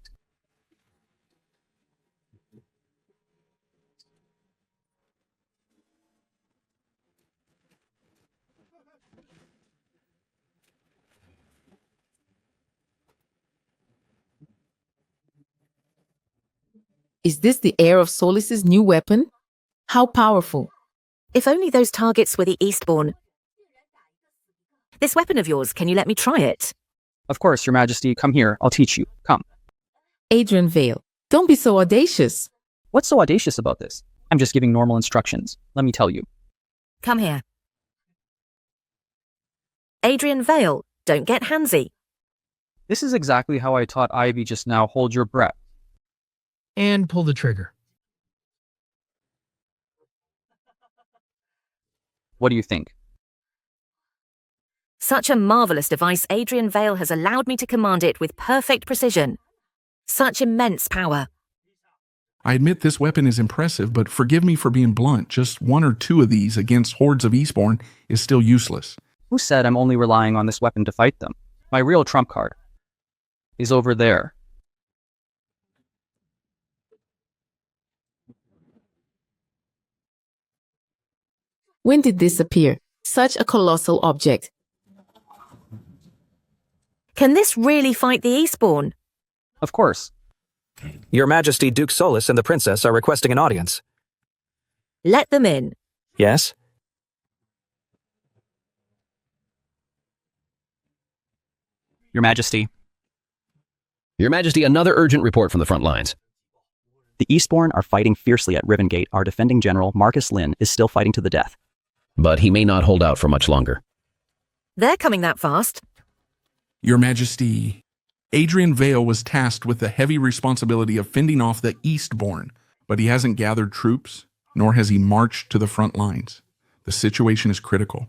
Is this the Heir of Solis's new weapon? How powerful. If only those targets were the Eastborn. This weapon of yours, can you let me try it? Of course, Your Majesty. Come here. I'll teach you. Come. Adrian Vale, don't be so audacious. What's so audacious about this? I'm just giving normal instructions. Let me tell you. Come here. Adrian Vale, don't get handsy. This is exactly how I taught Ivy just now. Hold your breath. And pull the trigger. What do you think? Such a marvelous device, Adrian Vale has allowed me to command it with perfect precision. Such immense power. I admit this weapon is impressive, but forgive me for being blunt. Just one or two of these against hordes of Eastborn is still useless. Who said I'm only relying on this weapon to fight them? My real trump card is over there. When did this appear? Such a colossal object. Can this really fight the Eastborn? Of course. Your Majesty, Duke Solis and the Princess are requesting an audience. Let them in. Yes? Your Majesty. Your Majesty, another urgent report from the front lines. The Eastborn are fighting fiercely at Rivengate. Our defending general, Marcus Lynn, is still fighting to the death. But he may not hold out for much longer. They're coming that fast. Your Majesty, Adrian Vale was tasked with the heavy responsibility of fending off the Eastborn, but he hasn't gathered troops, nor has he marched to the front lines. The situation is critical.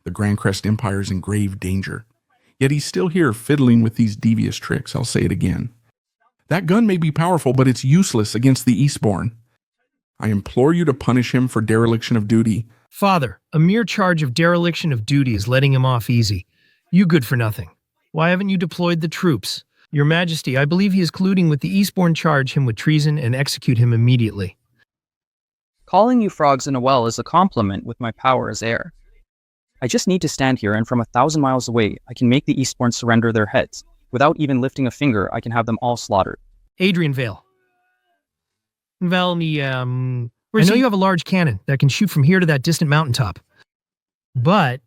The Grand Crest Empire is in grave danger. Yet he's still here fiddling with these devious tricks. I'll say it again. That gun may be powerful, but it's useless against the Eastborn. I implore you to punish him for dereliction of duty. Father, a mere charge of dereliction of duty is letting him off easy. You good for nothing. Why haven't you deployed the troops? Your Majesty, I believe he is colluding with the Eastborn. Charge him with treason and execute him immediately. Calling you frogs in a well is a compliment with my power as heir. I just need to stand here, and from 1,000 miles away, I can make the Eastborn surrender their heads. Without even lifting a finger, I can have them all slaughtered. Adrian Vale. I know you have a large cannon that can shoot from here to that distant mountaintop. But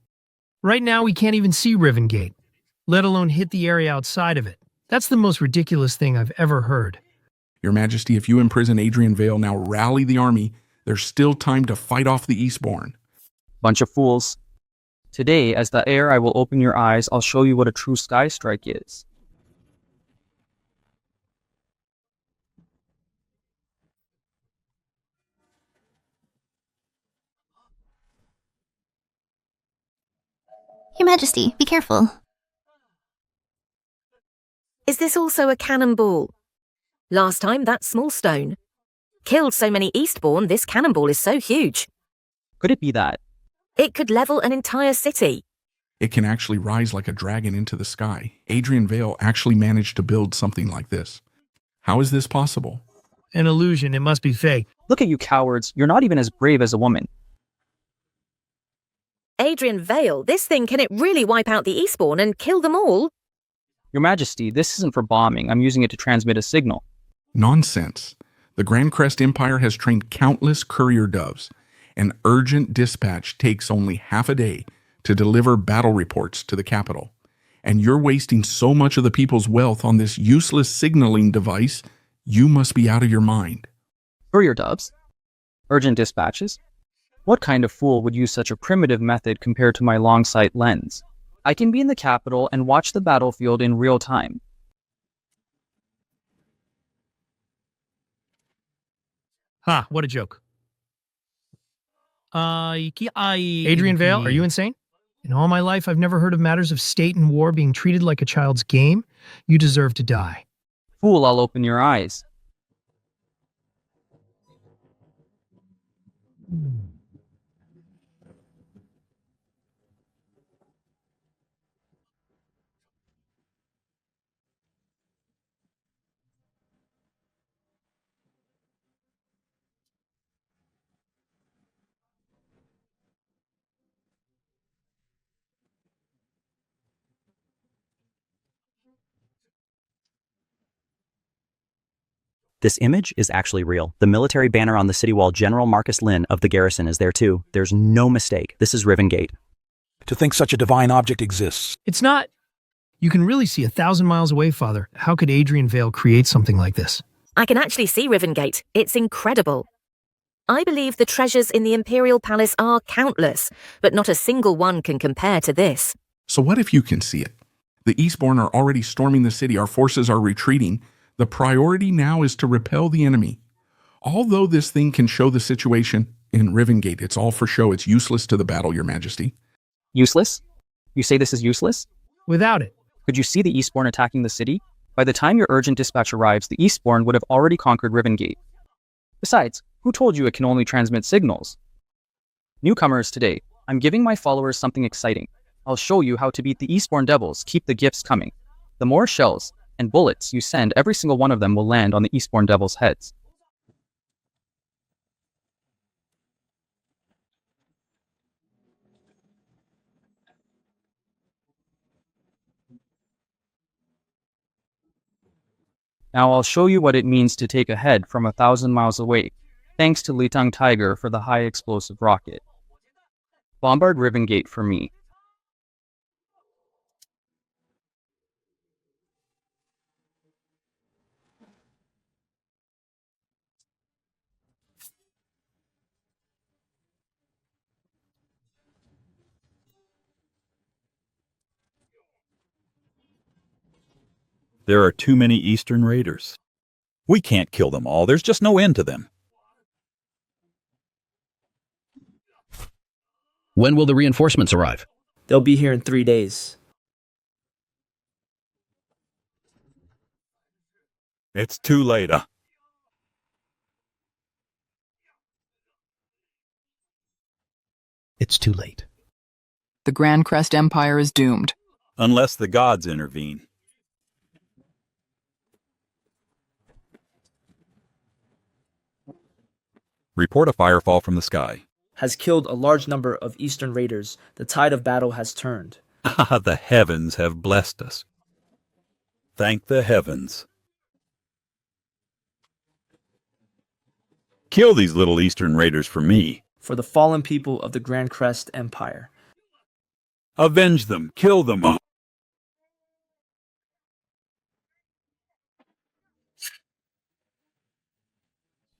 right now we can't even see Rivengate, let alone hit the area outside of it. That's the most ridiculous thing I've ever heard. Your Majesty, if you imprison Adrian Vale, now rally the army. There's still time to fight off the Eastborn. Bunch of fools. Today, as the heir, I will open your eyes. I'll show you what a true sky strike is. Your Majesty, be careful. Is this also a cannonball? Last time, that small stone. Killed so many Eastborn, this cannonball is so huge. Could it be that? It could level an entire city. It can actually rise like a dragon into the sky. Adrian Vale actually managed to build something like this. How is this possible? An illusion, it must be fake. Look at you cowards, you're not even as brave as a woman. Adrian Vale, this thing, can it really wipe out the Eastborn and kill them all? Your Majesty, this isn't for bombing. I'm using it to transmit a signal. Nonsense. The Grand Crest Empire has trained countless courier doves. An urgent dispatch takes only half a day to deliver battle reports to the capital. and you're wasting so much of the people's wealth on this useless signaling device, you must be out of your mind. Courier dubs? Urgent dispatches? What kind of fool would use such a primitive method compared to my long sight lens? I can be in the capital and watch the battlefield in real time. Ha, what a joke. Adrian Vale, are you insane? In all my life, I've never heard of matters of state and war being treated like a child's game. You deserve to die. Fool, I'll open your eyes. This image is actually real. The military banner on the city wall, General Marcus Lynn of the garrison, is there too. There's no mistake. This is Riven Gate. To think such a divine object exists. It's not. You can really see 1,000 miles away, Father. How could Adrian Vale create something like this? I can actually see Riven Gate. It's incredible. I believe the treasures in the Imperial Palace are countless, but not a single one can compare to this. So what if you can see it? The Eastborn are already storming the city. Our forces are retreating. The priority now is to repel the enemy. Although this thing can show the situation in Riven Gate, it's all for show. It's useless to the battle, Your Majesty. Useless? You say this is useless? Without it. Could you see the Eastborn attacking the city? By the time your urgent dispatch arrives, the Eastborn would have already conquered Riven Gate. Besides, who told you it can only transmit signals? Newcomers today, I'm giving my followers something exciting. I'll show you how to beat the Eastborn devils. Keep the gifts coming. The more shells and bullets you send, every single one of them will land on the Eastborn devils' heads. Now I'll show you what it means to take a head from 1,000 miles away, thanks to Litang Tiger for the high explosive rocket. Bombard Riven Gate for me. There are too many Eastern Raiders. We can't kill them all. There's just no end to them. When will the reinforcements arrive? They'll be here in 3 days. It's too late. It's too late. The Grand Crest Empire is doomed. Unless the gods intervene. Report a firefall from the sky. Has killed a large number of Eastern raiders. The tide of battle has turned. Ah, the heavens have blessed us. Thank the heavens. Kill these little Eastern Raiders for me. For the fallen people of the Grand Crest Empire. Avenge them. Kill them all.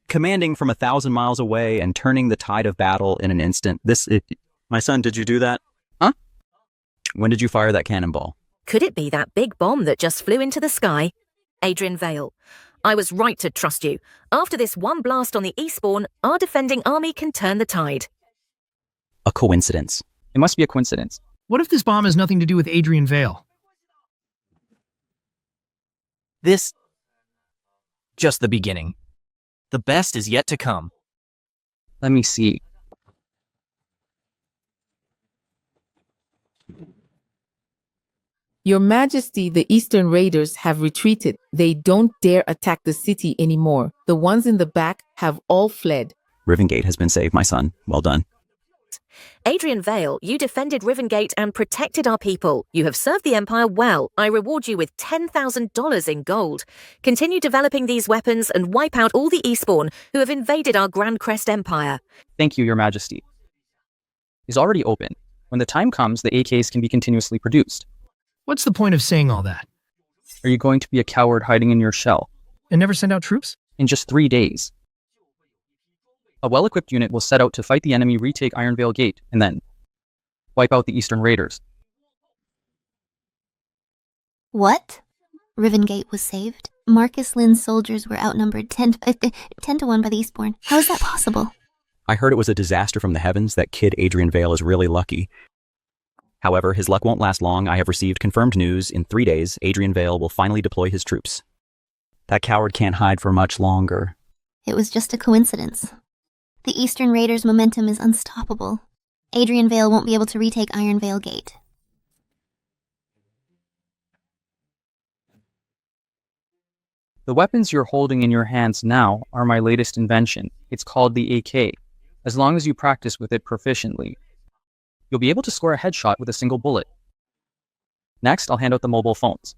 Commanding from 1,000 miles away and turning the tide of battle in an instant. My son, did you do that? Huh? When did you fire that cannonball? Could it be that big bomb that just flew into the sky? Adrian Vale, I was right to trust you. After this one blast on the Eastbourne, our defending army can turn the tide. A coincidence. It must be a coincidence. What if this bomb has nothing to do with Adrian Vale? This... just the beginning. The best is yet to come. Let me see. Your Majesty, the Eastern Raiders have retreated. They don't dare attack the city anymore. The ones in the back have all fled. Riven Gate has been saved, my son. Well done. Adrian Vale, you defended Riven Gate and protected our people. You have served the Empire well. I reward you with $10,000 in gold. Continue developing these weapons and wipe out all the Eastbourne who have invaded our Grand Crest Empire. Thank you, Your Majesty. Is already open. When the time comes, the AKs can be continuously produced. What's the point of saying all that? Are you going to be a coward hiding in your shell? And never send out troops? In just 3 days. A well-equipped unit will set out to fight the enemy, retake Ironvale Gate, and then wipe out the Eastern Raiders. What? Riven Gate was saved? Marcus Lynn's soldiers were outnumbered 10 to 1 by the Eastbourne. How is that possible? I heard it was a disaster from the heavens. That kid Adrian Vale is really lucky. However, his luck won't last long. I have received confirmed news. In 3 days, Adrian Vale will finally deploy his troops. That coward can't hide for much longer. It was just a coincidence. The Eastern Raiders' momentum is unstoppable. Adrian Vale won't be able to retake Ironvale Gate. The weapons you're holding in your hands now are my latest invention. It's called the AK. As long as you practice with it proficiently, you'll be able to score a headshot with a single bullet. Next, I'll hand out the mobile phones.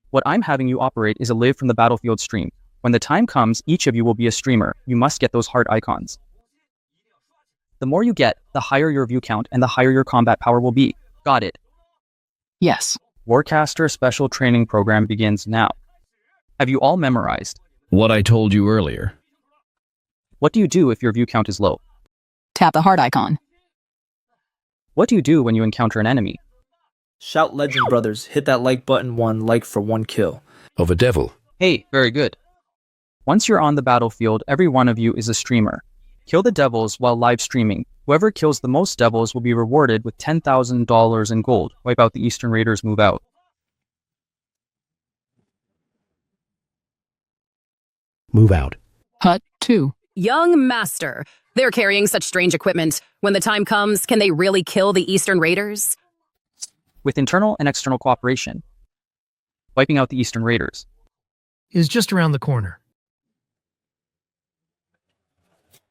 What I'm having you operate is a live from the battlefield stream. When the time comes, each of you will be a streamer. You must get those heart icons. The more you get, the higher your view count and the higher your combat power will be. Got it? Yes. Warcaster Special Training Program begins now. Have you all memorized? What I told you earlier. What do you do if your view count is low? Tap the heart icon. What do you do when you encounter an enemy? Shout Legend Brothers, hit that like button, like for 1 kill. Of a devil. Hey, very good. Once you're on the battlefield, every one of you is a streamer. Kill the devils while live streaming. Whoever kills the most devils will be rewarded with $10,000 in gold. Wipe out the Eastern Raiders, move out. Move out. Hut 2. Young master. They're carrying such strange equipment. When the time comes, can they really kill the Eastern Raiders? With internal and external cooperation. Wiping out the Eastern Raiders is just around the corner.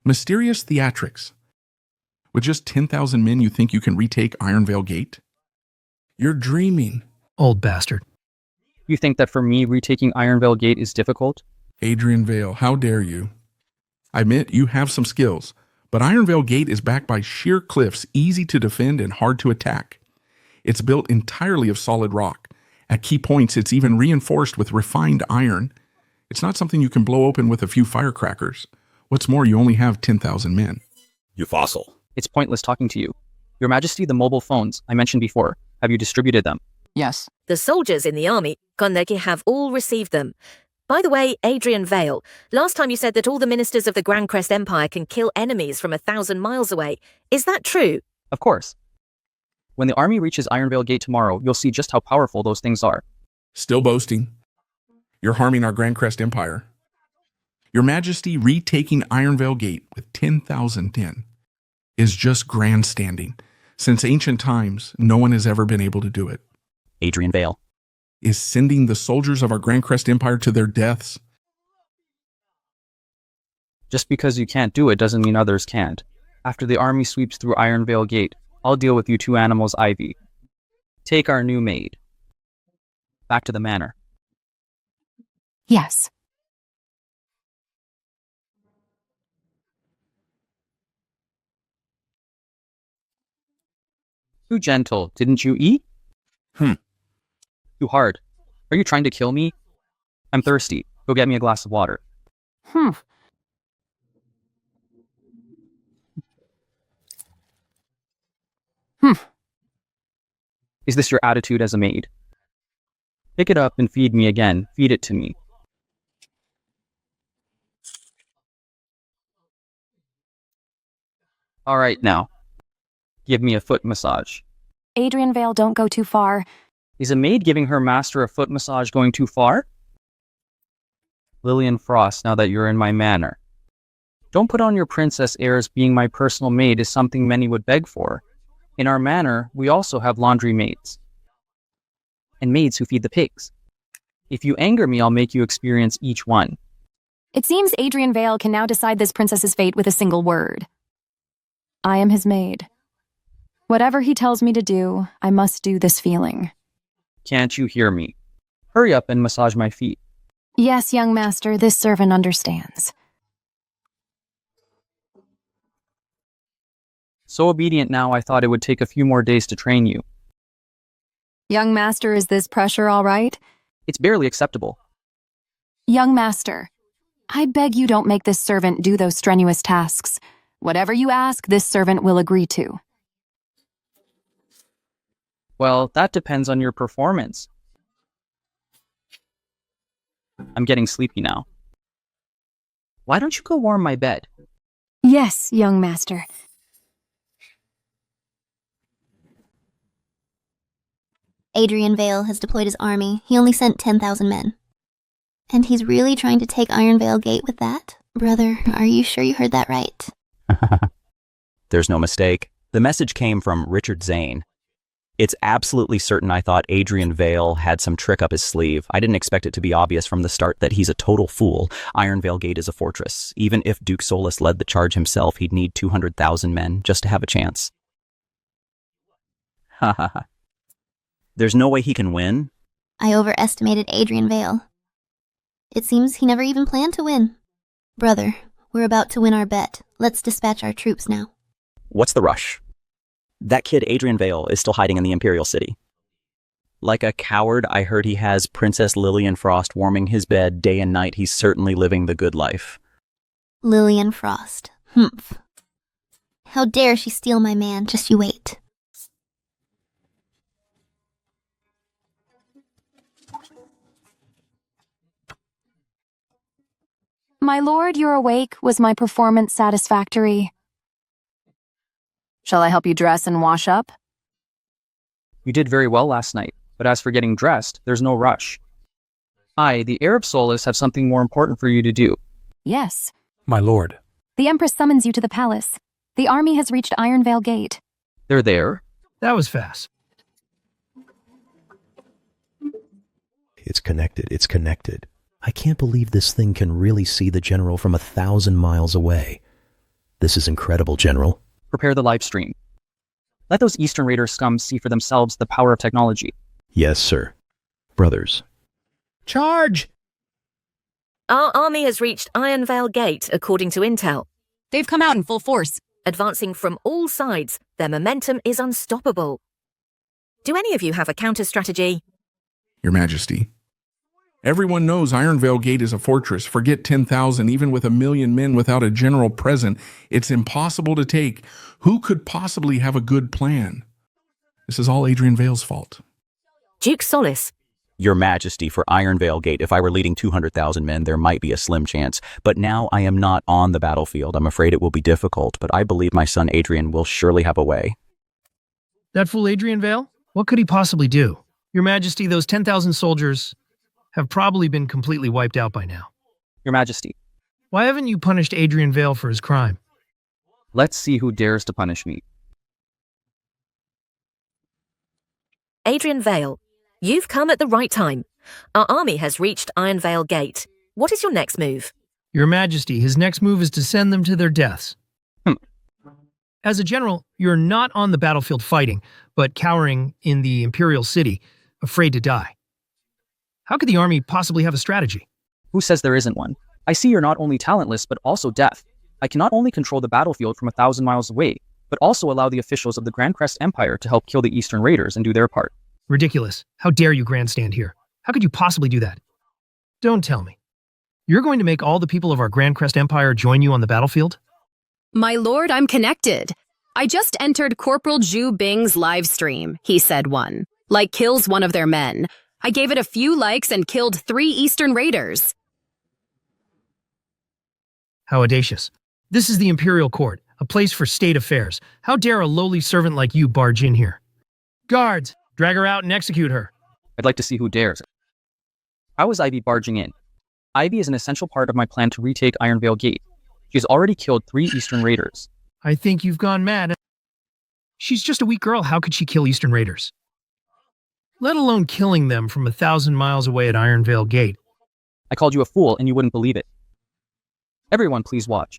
Mysterious theatrics. With just 10,000 men, you think you can retake Ironvale Gate? You're dreaming. Old bastard. You think that for me, retaking Ironvale Gate is difficult? Adrian Vale, how dare you? I admit you have some skills, but Ironvale Gate is backed by sheer cliffs, easy to defend and hard to attack. It's built entirely of solid rock. At key points, it's even reinforced with refined iron. It's not something you can blow open with a few firecrackers. What's more, you only have 10,000 men. You fossil. It's pointless talking to you. Your Majesty, the mobile phones I mentioned before, have you distributed them? Yes. The soldiers in the army, Kondeki, have all received them. By the way, Adrian Vale, last time you said that all the ministers of the Grand Crest Empire can kill enemies from 1,000 miles away. Is that true? Of course. When the army reaches Ironvale Gate tomorrow, you'll see just how powerful those things are. Still boasting. You're harming our Grand Crest Empire. Your Majesty retaking Ironvale Gate with 10,000 men is just grandstanding. Since ancient times, no one has ever been able to do it. Adrian Vale is sending the soldiers of our Grand Crest Empire to their deaths. Just because you can't do it doesn't mean others can't. After the army sweeps through Ironvale Gate, I'll deal with you 2 animals, Ivy. Take our new maid. Back to the manor. Yes. Too gentle, didn't you eat? Too hard. Are you trying to kill me? I'm thirsty. Go get me a glass of water. Is this your attitude as a maid? Pick it up and feed me again. Feed it to me. All right, now. Give me a foot massage. Adrian Vale, don't go too far. Is a maid giving her master a foot massage going too far? Lillian Frost, now that you're in my manor. Don't put on your princess airs. Being my personal maid is something many would beg for. In our manor, we also have laundry maids. And maids who feed the pigs. If you anger me, I'll make you experience each one. It seems Adrian Vale can now decide this princess's fate with a single word. I am his maid. Whatever he tells me to do, I must do this feeling. Can't you hear me? Hurry up and massage my feet. Yes, young master, this servant understands. So obedient now, I thought it would take a few more days to train you. Young master, is this pressure all right? It's barely acceptable. Young master, I beg you don't make this servant do those strenuous tasks. Whatever you ask, this servant will agree to. Well, that depends on your performance. I'm getting sleepy now. Why don't you go warm my bed? Yes, young master. Adrian Vale has deployed his army. He only sent 10,000 men. And he's really trying to take Ironvale Gate with that? Brother, are you sure you heard that right? There's no mistake. The message came from Richard Zane. It's absolutely certain I thought Adrian Vale had some trick up his sleeve. I didn't expect it to be obvious from the start that he's a total fool. Ironvale Gate is a fortress. Even if Duke Solus led the charge himself, he'd need 200,000 men just to have a chance. Ha ha ha. There's no way he can win? I overestimated Adrian Vale. It seems he never even planned to win. Brother, we're about to win our bet. Let's dispatch our troops now. What's the rush? That kid Adrian Vale is still hiding in the Imperial City. Like a coward, I heard he has Princess Lillian Frost warming his bed day and night. He's certainly living the good life. Lillian Frost. Humph. How dare she steal my man? Just you wait. My lord, you're awake. Was my performance satisfactory? Shall I help you dress and wash up? You did very well last night, but as for getting dressed, there's no rush. I, the heir of Solus, have something more important for you to do. Yes. My lord. The Empress summons you to the palace. The army has reached Ironvale Gate. They're there? That was fast. It's connected. It's connected. I can't believe this thing can really see the general from 1,000 miles away. This is incredible, General. Prepare the live stream. Let those Eastern Raider scum see for themselves the power of technology. Yes, sir. Brothers. Charge! Our army has reached Ironvale Gate, according to intel. They've come out in full force. Advancing from all sides, their momentum is unstoppable. Do any of you have a counter-strategy? Your Majesty. Everyone knows Ironvale Gate is a fortress. Forget 10,000, even with 1,000,000 men without a general present. It's impossible to take. Who could possibly have a good plan? This is all Adrian Vale's fault. Duke Solus. Your Majesty, for Ironvale Gate, if I were leading 200,000 men, there might be a slim chance. But now I am not on the battlefield. I'm afraid it will be difficult, but I believe my son Adrian will surely have a way. That fool Adrian Vale? What could he possibly do? Your Majesty, those 10,000 soldiers have probably been completely wiped out by now. Your Majesty. Why haven't you punished Adrian Vale for his crime? Let's see who dares to punish me. Adrian Vale, you've come at the right time. Our army has reached Ironvale Gate. What is your next move? Your Majesty, his next move is to send them to their deaths. As a general, you're not on the battlefield fighting, but cowering in the Imperial City, afraid to die. How could the army possibly have a strategy? Who says there isn't one? I see you're not only talentless, but also deaf. I can not only control the battlefield from 1,000 miles away, but also allow the officials of the Grand Crest Empire to help kill the Eastern Raiders and do their part. Ridiculous. How dare you grandstand here? How could you possibly do that? Don't tell me. You're going to make all the people of our Grand Crest Empire join you on the battlefield? My lord, I'm connected. I just entered Corporal Zhu Bing's live stream. He said one. Like kills one of their men. I gave it a few likes and killed 3 Eastern Raiders. How audacious. This is the Imperial Court, a place for state affairs. How dare a lowly servant like you barge in here? Guards, drag her out and execute her. I'd like to see who dares. How is Ivy barging in? Ivy is an essential part of my plan to retake Ironvale Gate. She has already killed 3 Eastern Raiders. I think you've gone mad. She's just a weak girl. How could she kill Eastern Raiders? Let alone killing them from 1,000 miles away at Ironvale Gate. I called you a fool and you wouldn't believe it. Everyone, please watch.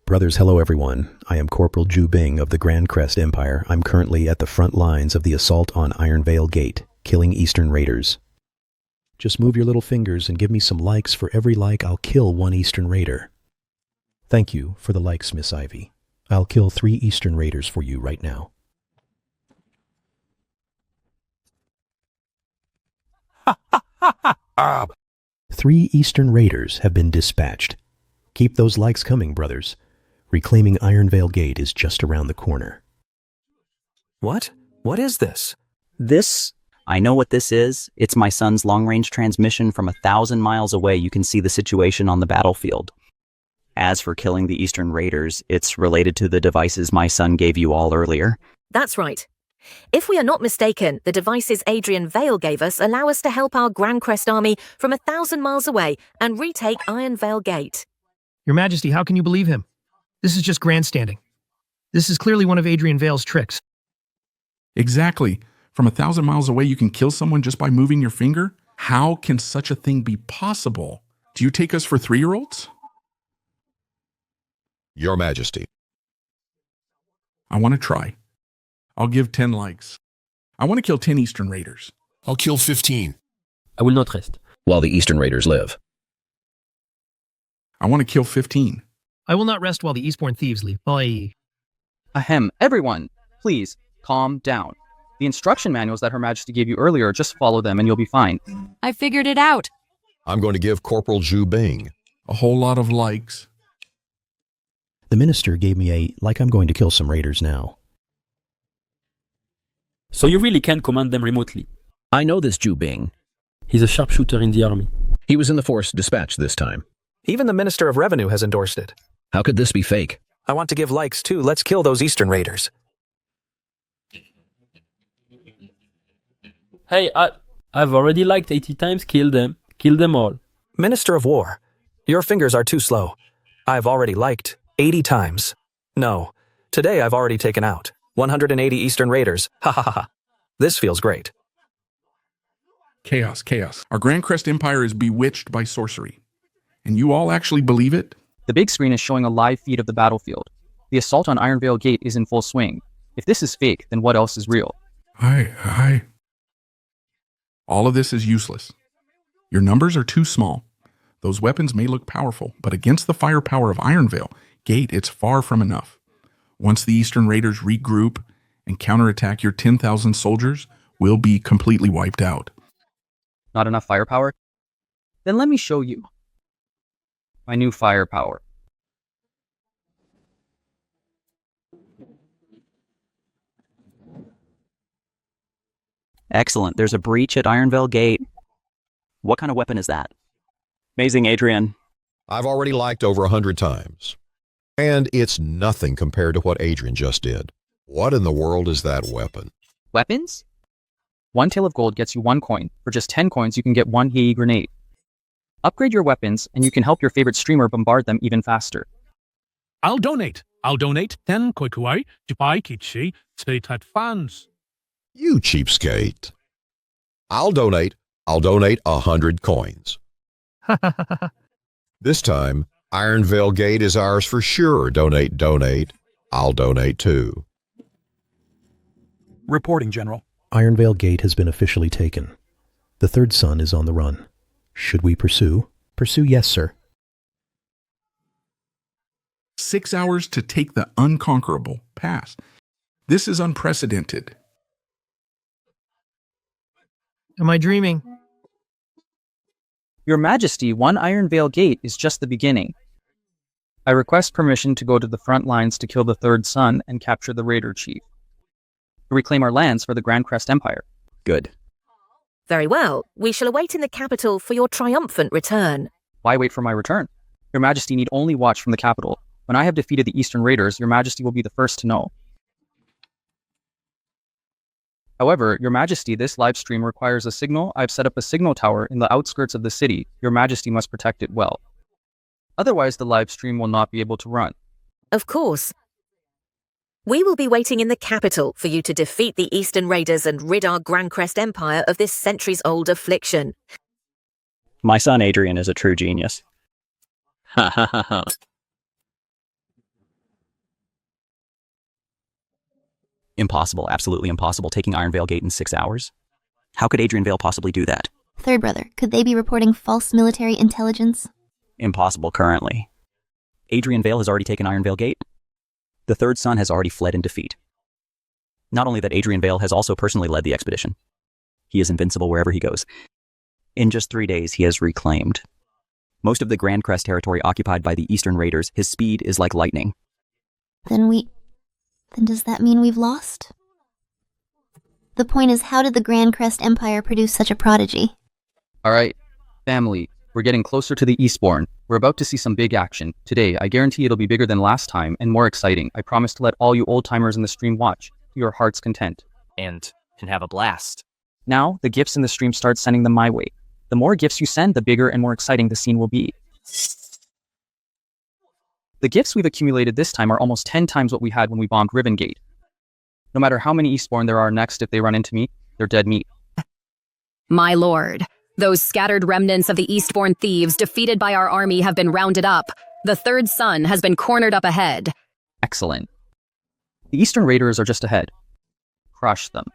Brothers, hello everyone. I am Corporal Zhu Bing of the Grand Crest Empire. I'm currently at the front lines of the assault on Ironvale Gate, killing Eastern Raiders. Just move your little fingers and give me some likes. For every like, I'll kill 1 Eastern Raider. Thank you for the likes, Miss Ivy. I'll kill 3 Eastern Raiders for you right now. Ah, 3 Eastern Raiders have been dispatched. Keep those likes coming, brothers. Reclaiming Ironvale Gate is just around the corner. What? What is this? This? I know what this is. It's my son's long-range transmission from 1,000 miles away. You can see the situation on the battlefield. As for killing the Eastern Raiders, it's related to the devices my son gave you all earlier. That's right. If we are not mistaken, the devices Adrian Vale gave us allow us to help our Grand Crest army from 1,000 miles away and retake Ironvale Gate. Your Majesty, how can you believe him? This is just grandstanding. This is clearly one of Adrian Vale's tricks. Exactly. From 1,000 miles away, you can kill someone just by moving your finger? How can such a thing be possible? Do you take us for 3-year-olds? Your Majesty. I want to try. I'll give 10 likes. I want to kill 10 Eastern Raiders. I'll kill 15. I will not rest. While the Eastern Raiders live. I want to kill 15. I will not rest while the Eastbourne thieves leave. Bye. Ahem, everyone, please, calm down. The instruction manuals that Her Majesty gave you earlier, just follow them and you'll be fine. I figured it out. I'm going to give Corporal Zhu Bing a whole lot of likes. The minister gave me a, like I'm going to kill some raiders now. So you really can command them remotely. I know this Zhu Bing. He's a sharpshooter in the army. He was in the force dispatch this time. Even the Minister of Revenue has endorsed it. How could this be fake? I want to give likes too. Let's kill those Eastern Raiders. Hey, I've already liked 80 times. Kill them. Kill them all. Minister of War, your fingers are too slow. I've already liked 80 times. No, today I've already taken out 180 Eastern Raiders. Ha ha ha ha. This feels great. Chaos, chaos. Our Grand Crest Empire is bewitched by sorcery. And you all actually believe it? The big screen is showing a live feed of the battlefield. The assault on Ironvale Gate is in full swing. If this is fake, then what else is real? Hi. All of this is useless. Your numbers are too small. Those weapons may look powerful, but against the firepower of Ironvale Gate, it's far from enough. Once the Eastern Raiders regroup and counterattack, your 10,000 soldiers will be completely wiped out. Not enough firepower? Then let me show you my new firepower. Excellent. There's a breach at Ironvale Gate. What kind of weapon is that? Amazing, Adrian. I've already liked over 100 times. And it's nothing compared to what Adrian just did. What in the world is that weapon? Weapons? 1 tail of gold gets you 1 coin. For just 10 coins, you can get 1 Heir grenade. Upgrade your weapons, and you can help your favorite streamer bombard them even faster. I'll donate 10 koikuai to buy Kichi State fans. You cheapskate. I'll donate 100 coins. This time, Ironvale Gate is ours for sure. Donate. I'll donate too. Reporting, General. Ironvale Gate has been officially taken. The third son is on the run. Should we pursue? Pursue, yes, sir. 6 hours to take the unconquerable pass. This is unprecedented. Am I dreaming? Your Majesty, 1 Ironvale Gate is just the beginning. I request permission to go to the front lines to kill the third son and capture the Raider Chief. To reclaim our lands for the Grand Crest Empire. Good. Very well. We shall await in the capital for your triumphant return. Why wait for my return? Your Majesty need only watch from the capital. When I have defeated the Eastern Raiders, Your Majesty will be the first to know. However, Your Majesty, this live stream requires a signal. I've set up a signal tower in the outskirts of the city. Your Majesty must protect it well. Otherwise, the live stream will not be able to run. Of course. We will be waiting in the capital for you to defeat the Eastern Raiders and rid our Grand Crest Empire of this centuries-old affliction. My son Adrian is a true genius. Ha ha ha ha. Impossible, absolutely impossible, taking Ironvale Gate in 6 hours. How could Adrian Vale possibly do that? third brother? Could they be reporting false military intelligence? Impossible currently. Adrian Vale has already taken Ironvale Gate. The third son has already fled in defeat. Not only that, Adrian Vale has also personally led the expedition. He is invincible wherever he goes. In just 3 days, he has reclaimed most of the Grand Crest territory occupied by the Eastern Raiders. His speed is like lightning. Then does that mean we've lost? The point is, how did the Grand Crest Empire produce such a prodigy? Alright, family, we're getting closer to the Eastbourne. We're about to see some big action. Today, I guarantee it'll be bigger than last time and more exciting. I promise to let all you old-timers in the stream watch, to your heart's content. And have a blast. Now, the gifts in the stream start sending them my way. The more gifts you send, the bigger and more exciting the scene will be. The gifts we've accumulated this time are almost 10 times what we had when we bombed Riven Gate. No matter how many Eastbourne there are next, if they run into me, they're dead meat. My lord, those scattered remnants of the Eastbourne thieves defeated by our army have been rounded up. The third son has been cornered up ahead. Excellent. The Eastern Raiders are just ahead. Crush them.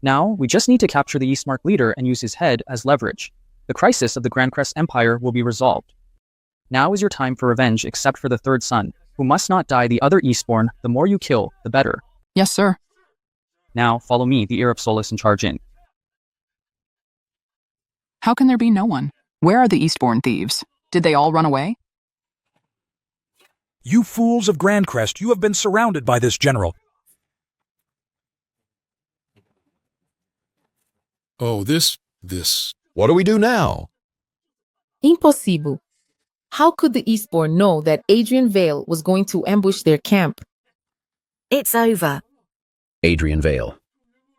Now, we just need to capture the Eastmark leader and use his head as leverage. The crisis of the Grand Crest Empire will be resolved. Now is your time for revenge, except for the third son, who must not die. The other Eastbourne. The more you kill, the better. Yes, sir. Now, follow me, the Heir of Solus, and charge in. How can there be no one? Where are the Eastbourne thieves? Did they all run away? You fools of Grandcrest, you have been surrounded by this general. Oh, this... What do we do now? Impossible. How could the Eastbourne know that Adrian Vale was going to ambush their camp? It's over. Adrian Vale.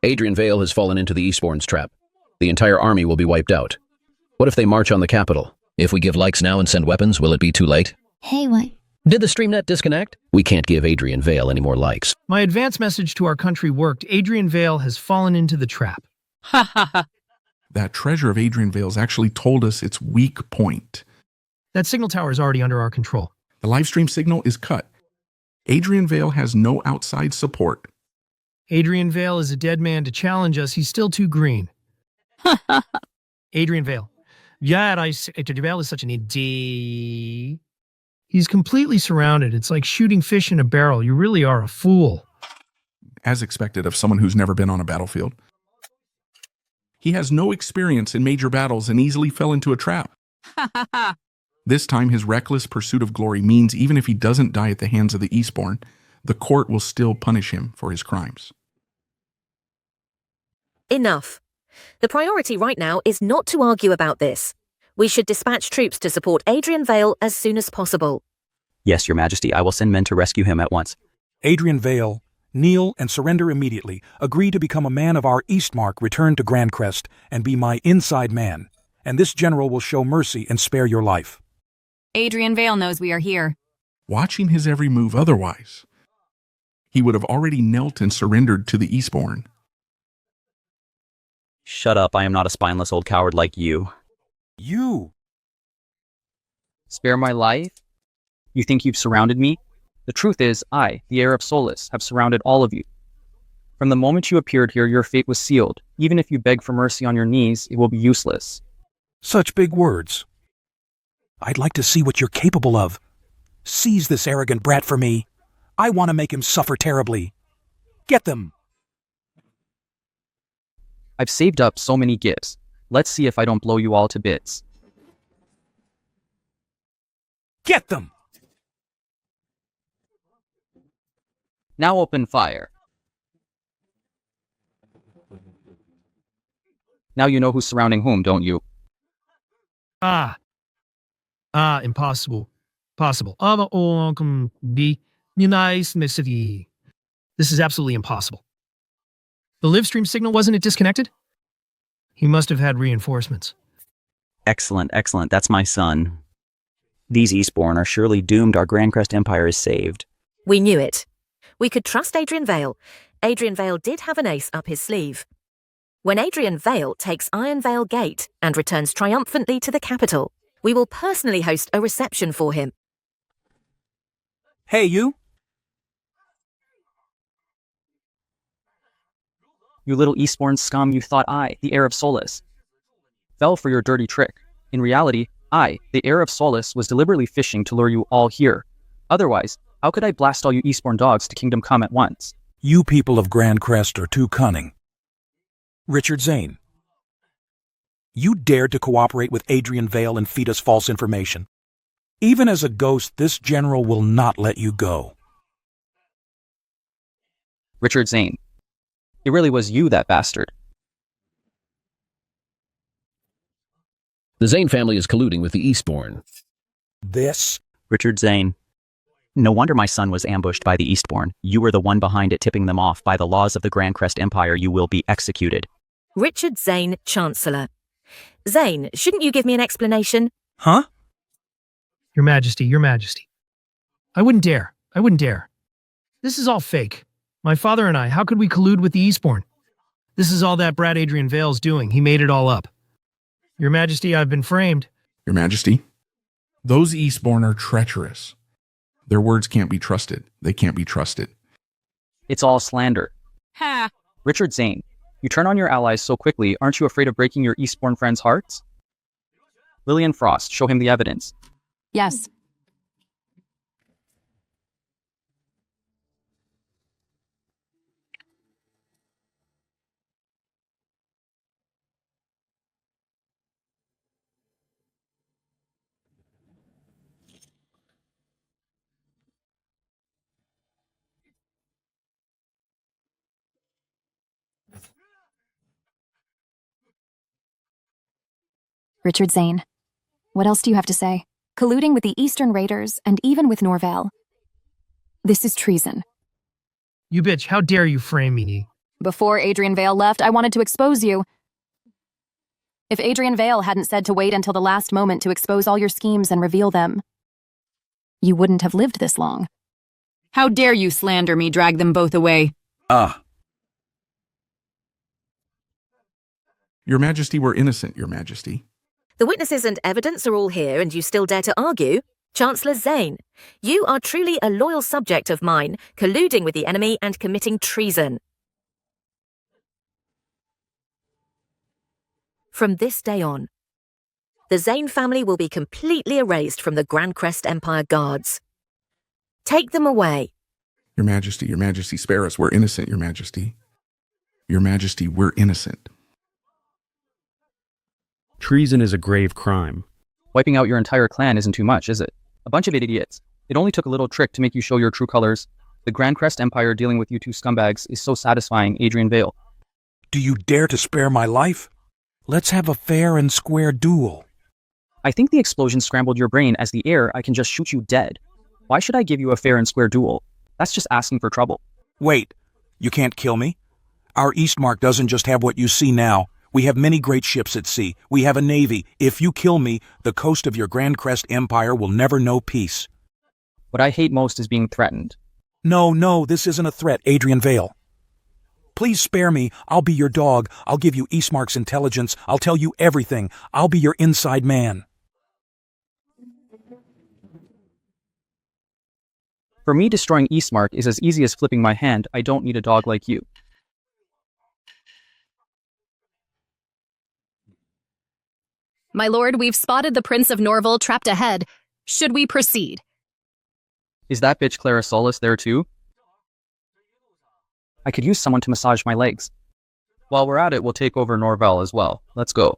Adrian Vale has fallen into the Eastbourne's trap. The entire army will be wiped out. What if they march on the capital? If we give likes now and send weapons, will it be too late? Hey, what? Did the streamnet disconnect? We can't give Adrian Vale any more likes. My advance message to our country worked. Adrian Vale has fallen into the trap. Ha ha ha. That treasure of Adrian Vale's actually told us its weak point. That signal tower is already under our control. The live stream signal is cut. Adrian Vale has no outside support. Adrian Vale is a dead man to challenge us. He's still too green. Adrian Vale. Yeah, Adrian Vale is such an idiot. He's completely surrounded. It's like shooting fish in a barrel. You really are a fool. As expected of someone who's never been on a battlefield. He has no experience in major battles and easily fell into a trap. This time, his reckless pursuit of glory means even if he doesn't die at the hands of the Eastbourne, the court will still punish him for his crimes. Enough. The priority right now is not to argue about this. We should dispatch troops to support Adrian Vale as soon as possible. Yes, Your Majesty, I will send men to rescue him at once. Adrian Vale, kneel and surrender immediately. Agree to become a man of our Eastmark, return to Grandcrest, and be my inside man. And this general will show mercy and spare your life. Adrian Vale knows we are here. Watching his every move otherwise, he would have already knelt and surrendered to the Eastbourne. Shut up, I am not a spineless old coward like you. You! Spare my life? You think you've surrounded me? The truth is, I, the Heir of Solus, have surrounded all of you. From the moment you appeared here, your fate was sealed. Even if you beg for mercy on your knees, it will be useless. Such big words. I'd like to see what you're capable of. Seize this arrogant brat for me. I want to make him suffer terribly. Get them! I've saved up so many gifts. Let's see if I don't blow you all to bits. Get them! Now open fire. Now you know who's surrounding whom, don't you? Impossible. Possible. This is absolutely impossible. The live stream signal, wasn't it disconnected? He must have had reinforcements. Excellent, excellent. That's my son. These Eastbourne are surely doomed. Our Grandcrest Empire is saved. We knew it. We could trust Adrian Vale. Adrian Vale did have an ace up his sleeve. When Adrian Vale takes Ironvale Gate and returns triumphantly to the capital, we will personally host a reception for him. Hey, you! You little Eastbourne scum, you thought I, the heir of Solus, fell for your dirty trick. In reality, I, the heir of Solus, was deliberately fishing to lure you all here. Otherwise, how could I blast all you Eastbourne dogs to Kingdom Come at once? You people of Grand Crest are too cunning. Richard Zane, you dared to cooperate with Adrian Vale and feed us false information. Even as a ghost, this general will not let you go. Richard Zane. It really was you, that bastard. The Zane family is colluding with the Eastbourne. This? Richard Zane. No wonder my son was ambushed by the Eastbourne. You were the one behind it, tipping them off. By the laws of the Grand Crest Empire, you will be executed. Richard Zane, Chancellor. Zane, shouldn't you give me an explanation? Huh? Your Majesty, Your Majesty. I wouldn't dare. I wouldn't dare. This is all fake. My father and I, how could we collude with the Eastbourne? This is all that brat Adrian Vale's doing. He made it all up. Your Majesty, I've been framed. Your Majesty, those Eastbourne are treacherous. Their words can't be trusted. They can't be trusted. It's all slander. Ha! Richard Zane, you turn on your allies so quickly, aren't you afraid of breaking your Eastbourne friends' hearts? Lillian Frost, show him the evidence. Yes. Richard Zane, what else do you have to say? Colluding with the Eastern Raiders and even with Norville. This is treason. You bitch, how dare you frame me? Before Adrian Vale left, I wanted to expose you. If Adrian Vale hadn't said to wait until the last moment to expose all your schemes and reveal them, you wouldn't have lived this long. How dare you slander me, drag them both away? Your Majesty, we're innocent, Your Majesty. The witnesses and evidence are all here and you still dare to argue? Chancellor Zane, you are truly a loyal subject of mine, colluding with the enemy and committing treason. From this day on, the Zane family will be completely erased from the Grand Crest Empire guards. Take them away. Your Majesty, spare us. We're innocent, Your Majesty. Your Majesty, we're innocent. Treason is a grave crime. Wiping out your entire clan isn't too much, is it? A bunch of idiots. It only took a little trick to make you show your true colors. The Grand Crest Empire dealing with you two scumbags is so satisfying, Adrian Vale. Do you dare to spare my life? Let's have a fair and square duel. I think the explosion scrambled your brain. As the heir, I can just shoot you dead. Why should I give you a fair and square duel? That's just asking for trouble. Wait, you can't kill me? Our Eastmark doesn't just have what you see now. We have many great ships at sea. We have a navy. If you kill me, the coast of your Grand Crest Empire will never know peace. What I hate most is being threatened. No, this isn't a threat, Adrian Vale. Please spare me. I'll be your dog. I'll give you Eastmark's intelligence. I'll tell you everything. I'll be your inside man. For me, destroying Eastmark is as easy as flipping my hand. I don't need a dog like you. My lord, we've spotted the Prince of Norville trapped ahead. Should we proceed? Is that bitch Clara Solis there too? I could use someone to massage my legs. While we're at it, we'll take over Norville as well. Let's go.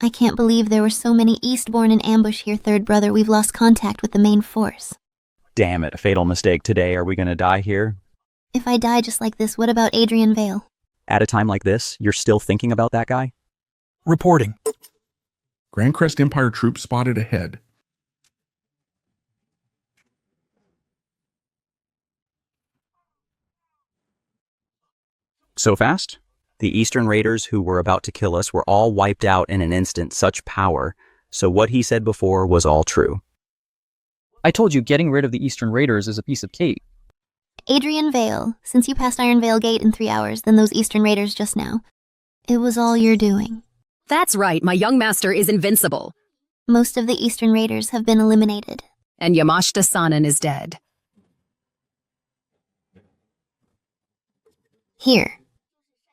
I can't believe there were so many Eastbourne in ambush here, third brother. We've lost contact with the main force. Damn it, a fatal mistake today. Are we gonna die here? If I die just like this, what about Adrian Vale? At a time like this, you're still thinking about that guy? Reporting. Grand Crest Empire troops spotted ahead. So fast? The Eastern Raiders who were about to kill us were all wiped out in an instant. Such power. So what he said before was all true. I told you getting rid of the Eastern Raiders is a piece of cake. Adrian Vale, since you passed Iron Vale Gate in 3 hours, then those Eastern Raiders just now. It was all your doing. That's right, my young master is invincible. Most of the Eastern Raiders have been eliminated. And Yamashita-sanin is dead. Here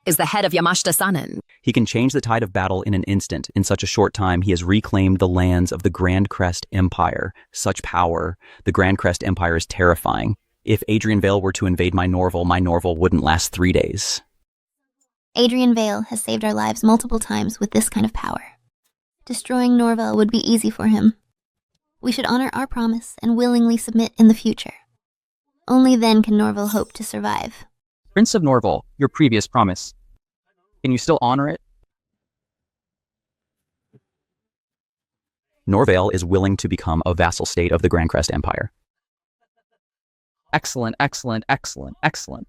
is the head of Yamashita-sanin. He can change the tide of battle in an instant. In such a short time, he has reclaimed the lands of the Grand Crest Empire. Such power. The Grand Crest Empire is terrifying. If Adrian Vale were to invade my Norville wouldn't last 3 days. Adrian Vale has saved our lives multiple times with this kind of power. Destroying Norville would be easy for him. We should honor our promise and willingly submit in the future. Only then can Norville hope to survive. Prince of Norville, your previous promise. Can you still honor it? Norville is willing to become a vassal state of the Grand Crest Empire. Excellent, excellent, excellent, excellent.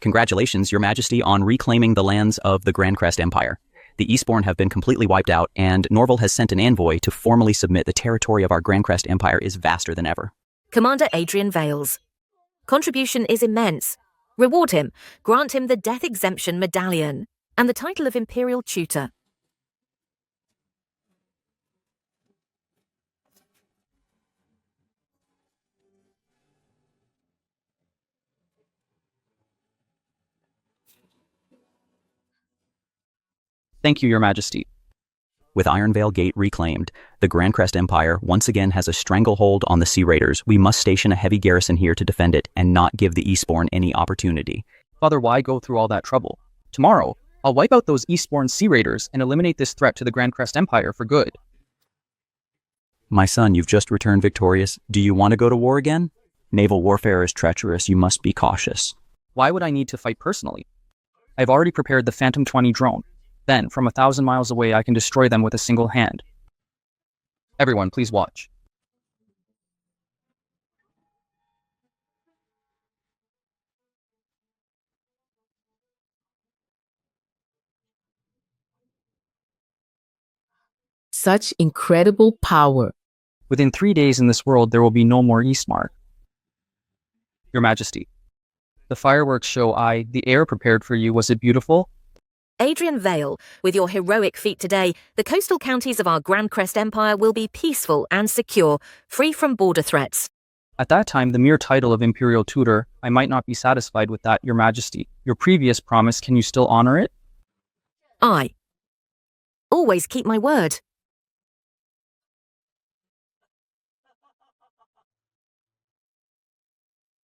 Congratulations, Your Majesty, on reclaiming the lands of the Grand Crest Empire. The Eastborn have been completely wiped out, and Norville has sent an envoy to formally submit. The territory of our Grand Crest Empire is vaster than ever. Commander Adrian Vale's contribution is immense. Reward him, grant him the Death Exemption Medallion, and the title of Imperial Tutor. Thank you, Your Majesty. With Ironvale Gate reclaimed, the Grand Crest Empire once again has a stranglehold on the Sea Raiders. We must station a heavy garrison here to defend it and not give the Eastborn any opportunity. Father, why go through all that trouble? Tomorrow, I'll wipe out those Eastborn Sea Raiders and eliminate this threat to the Grand Crest Empire for good. My son, you've just returned victorious. Do you want to go to war again? Naval warfare is treacherous. You must be cautious. Why would I need to fight personally? I've already prepared the Phantom 20 drone. Then, from 1,000 miles away, I can destroy them with a single hand. Everyone, please watch. Such incredible power. Within 3 days in this world, there will be no more Eastmark. Your Majesty, the fireworks show the Heir prepared for you. Was it beautiful? Adrian Vale, with your heroic feat today, the coastal counties of our Grand Crest Empire will be peaceful and secure, free from border threats. At that time, the mere title of Imperial Tutor, I might not be satisfied with that, Your Majesty. Your previous promise, can you still honor it? I always keep my word.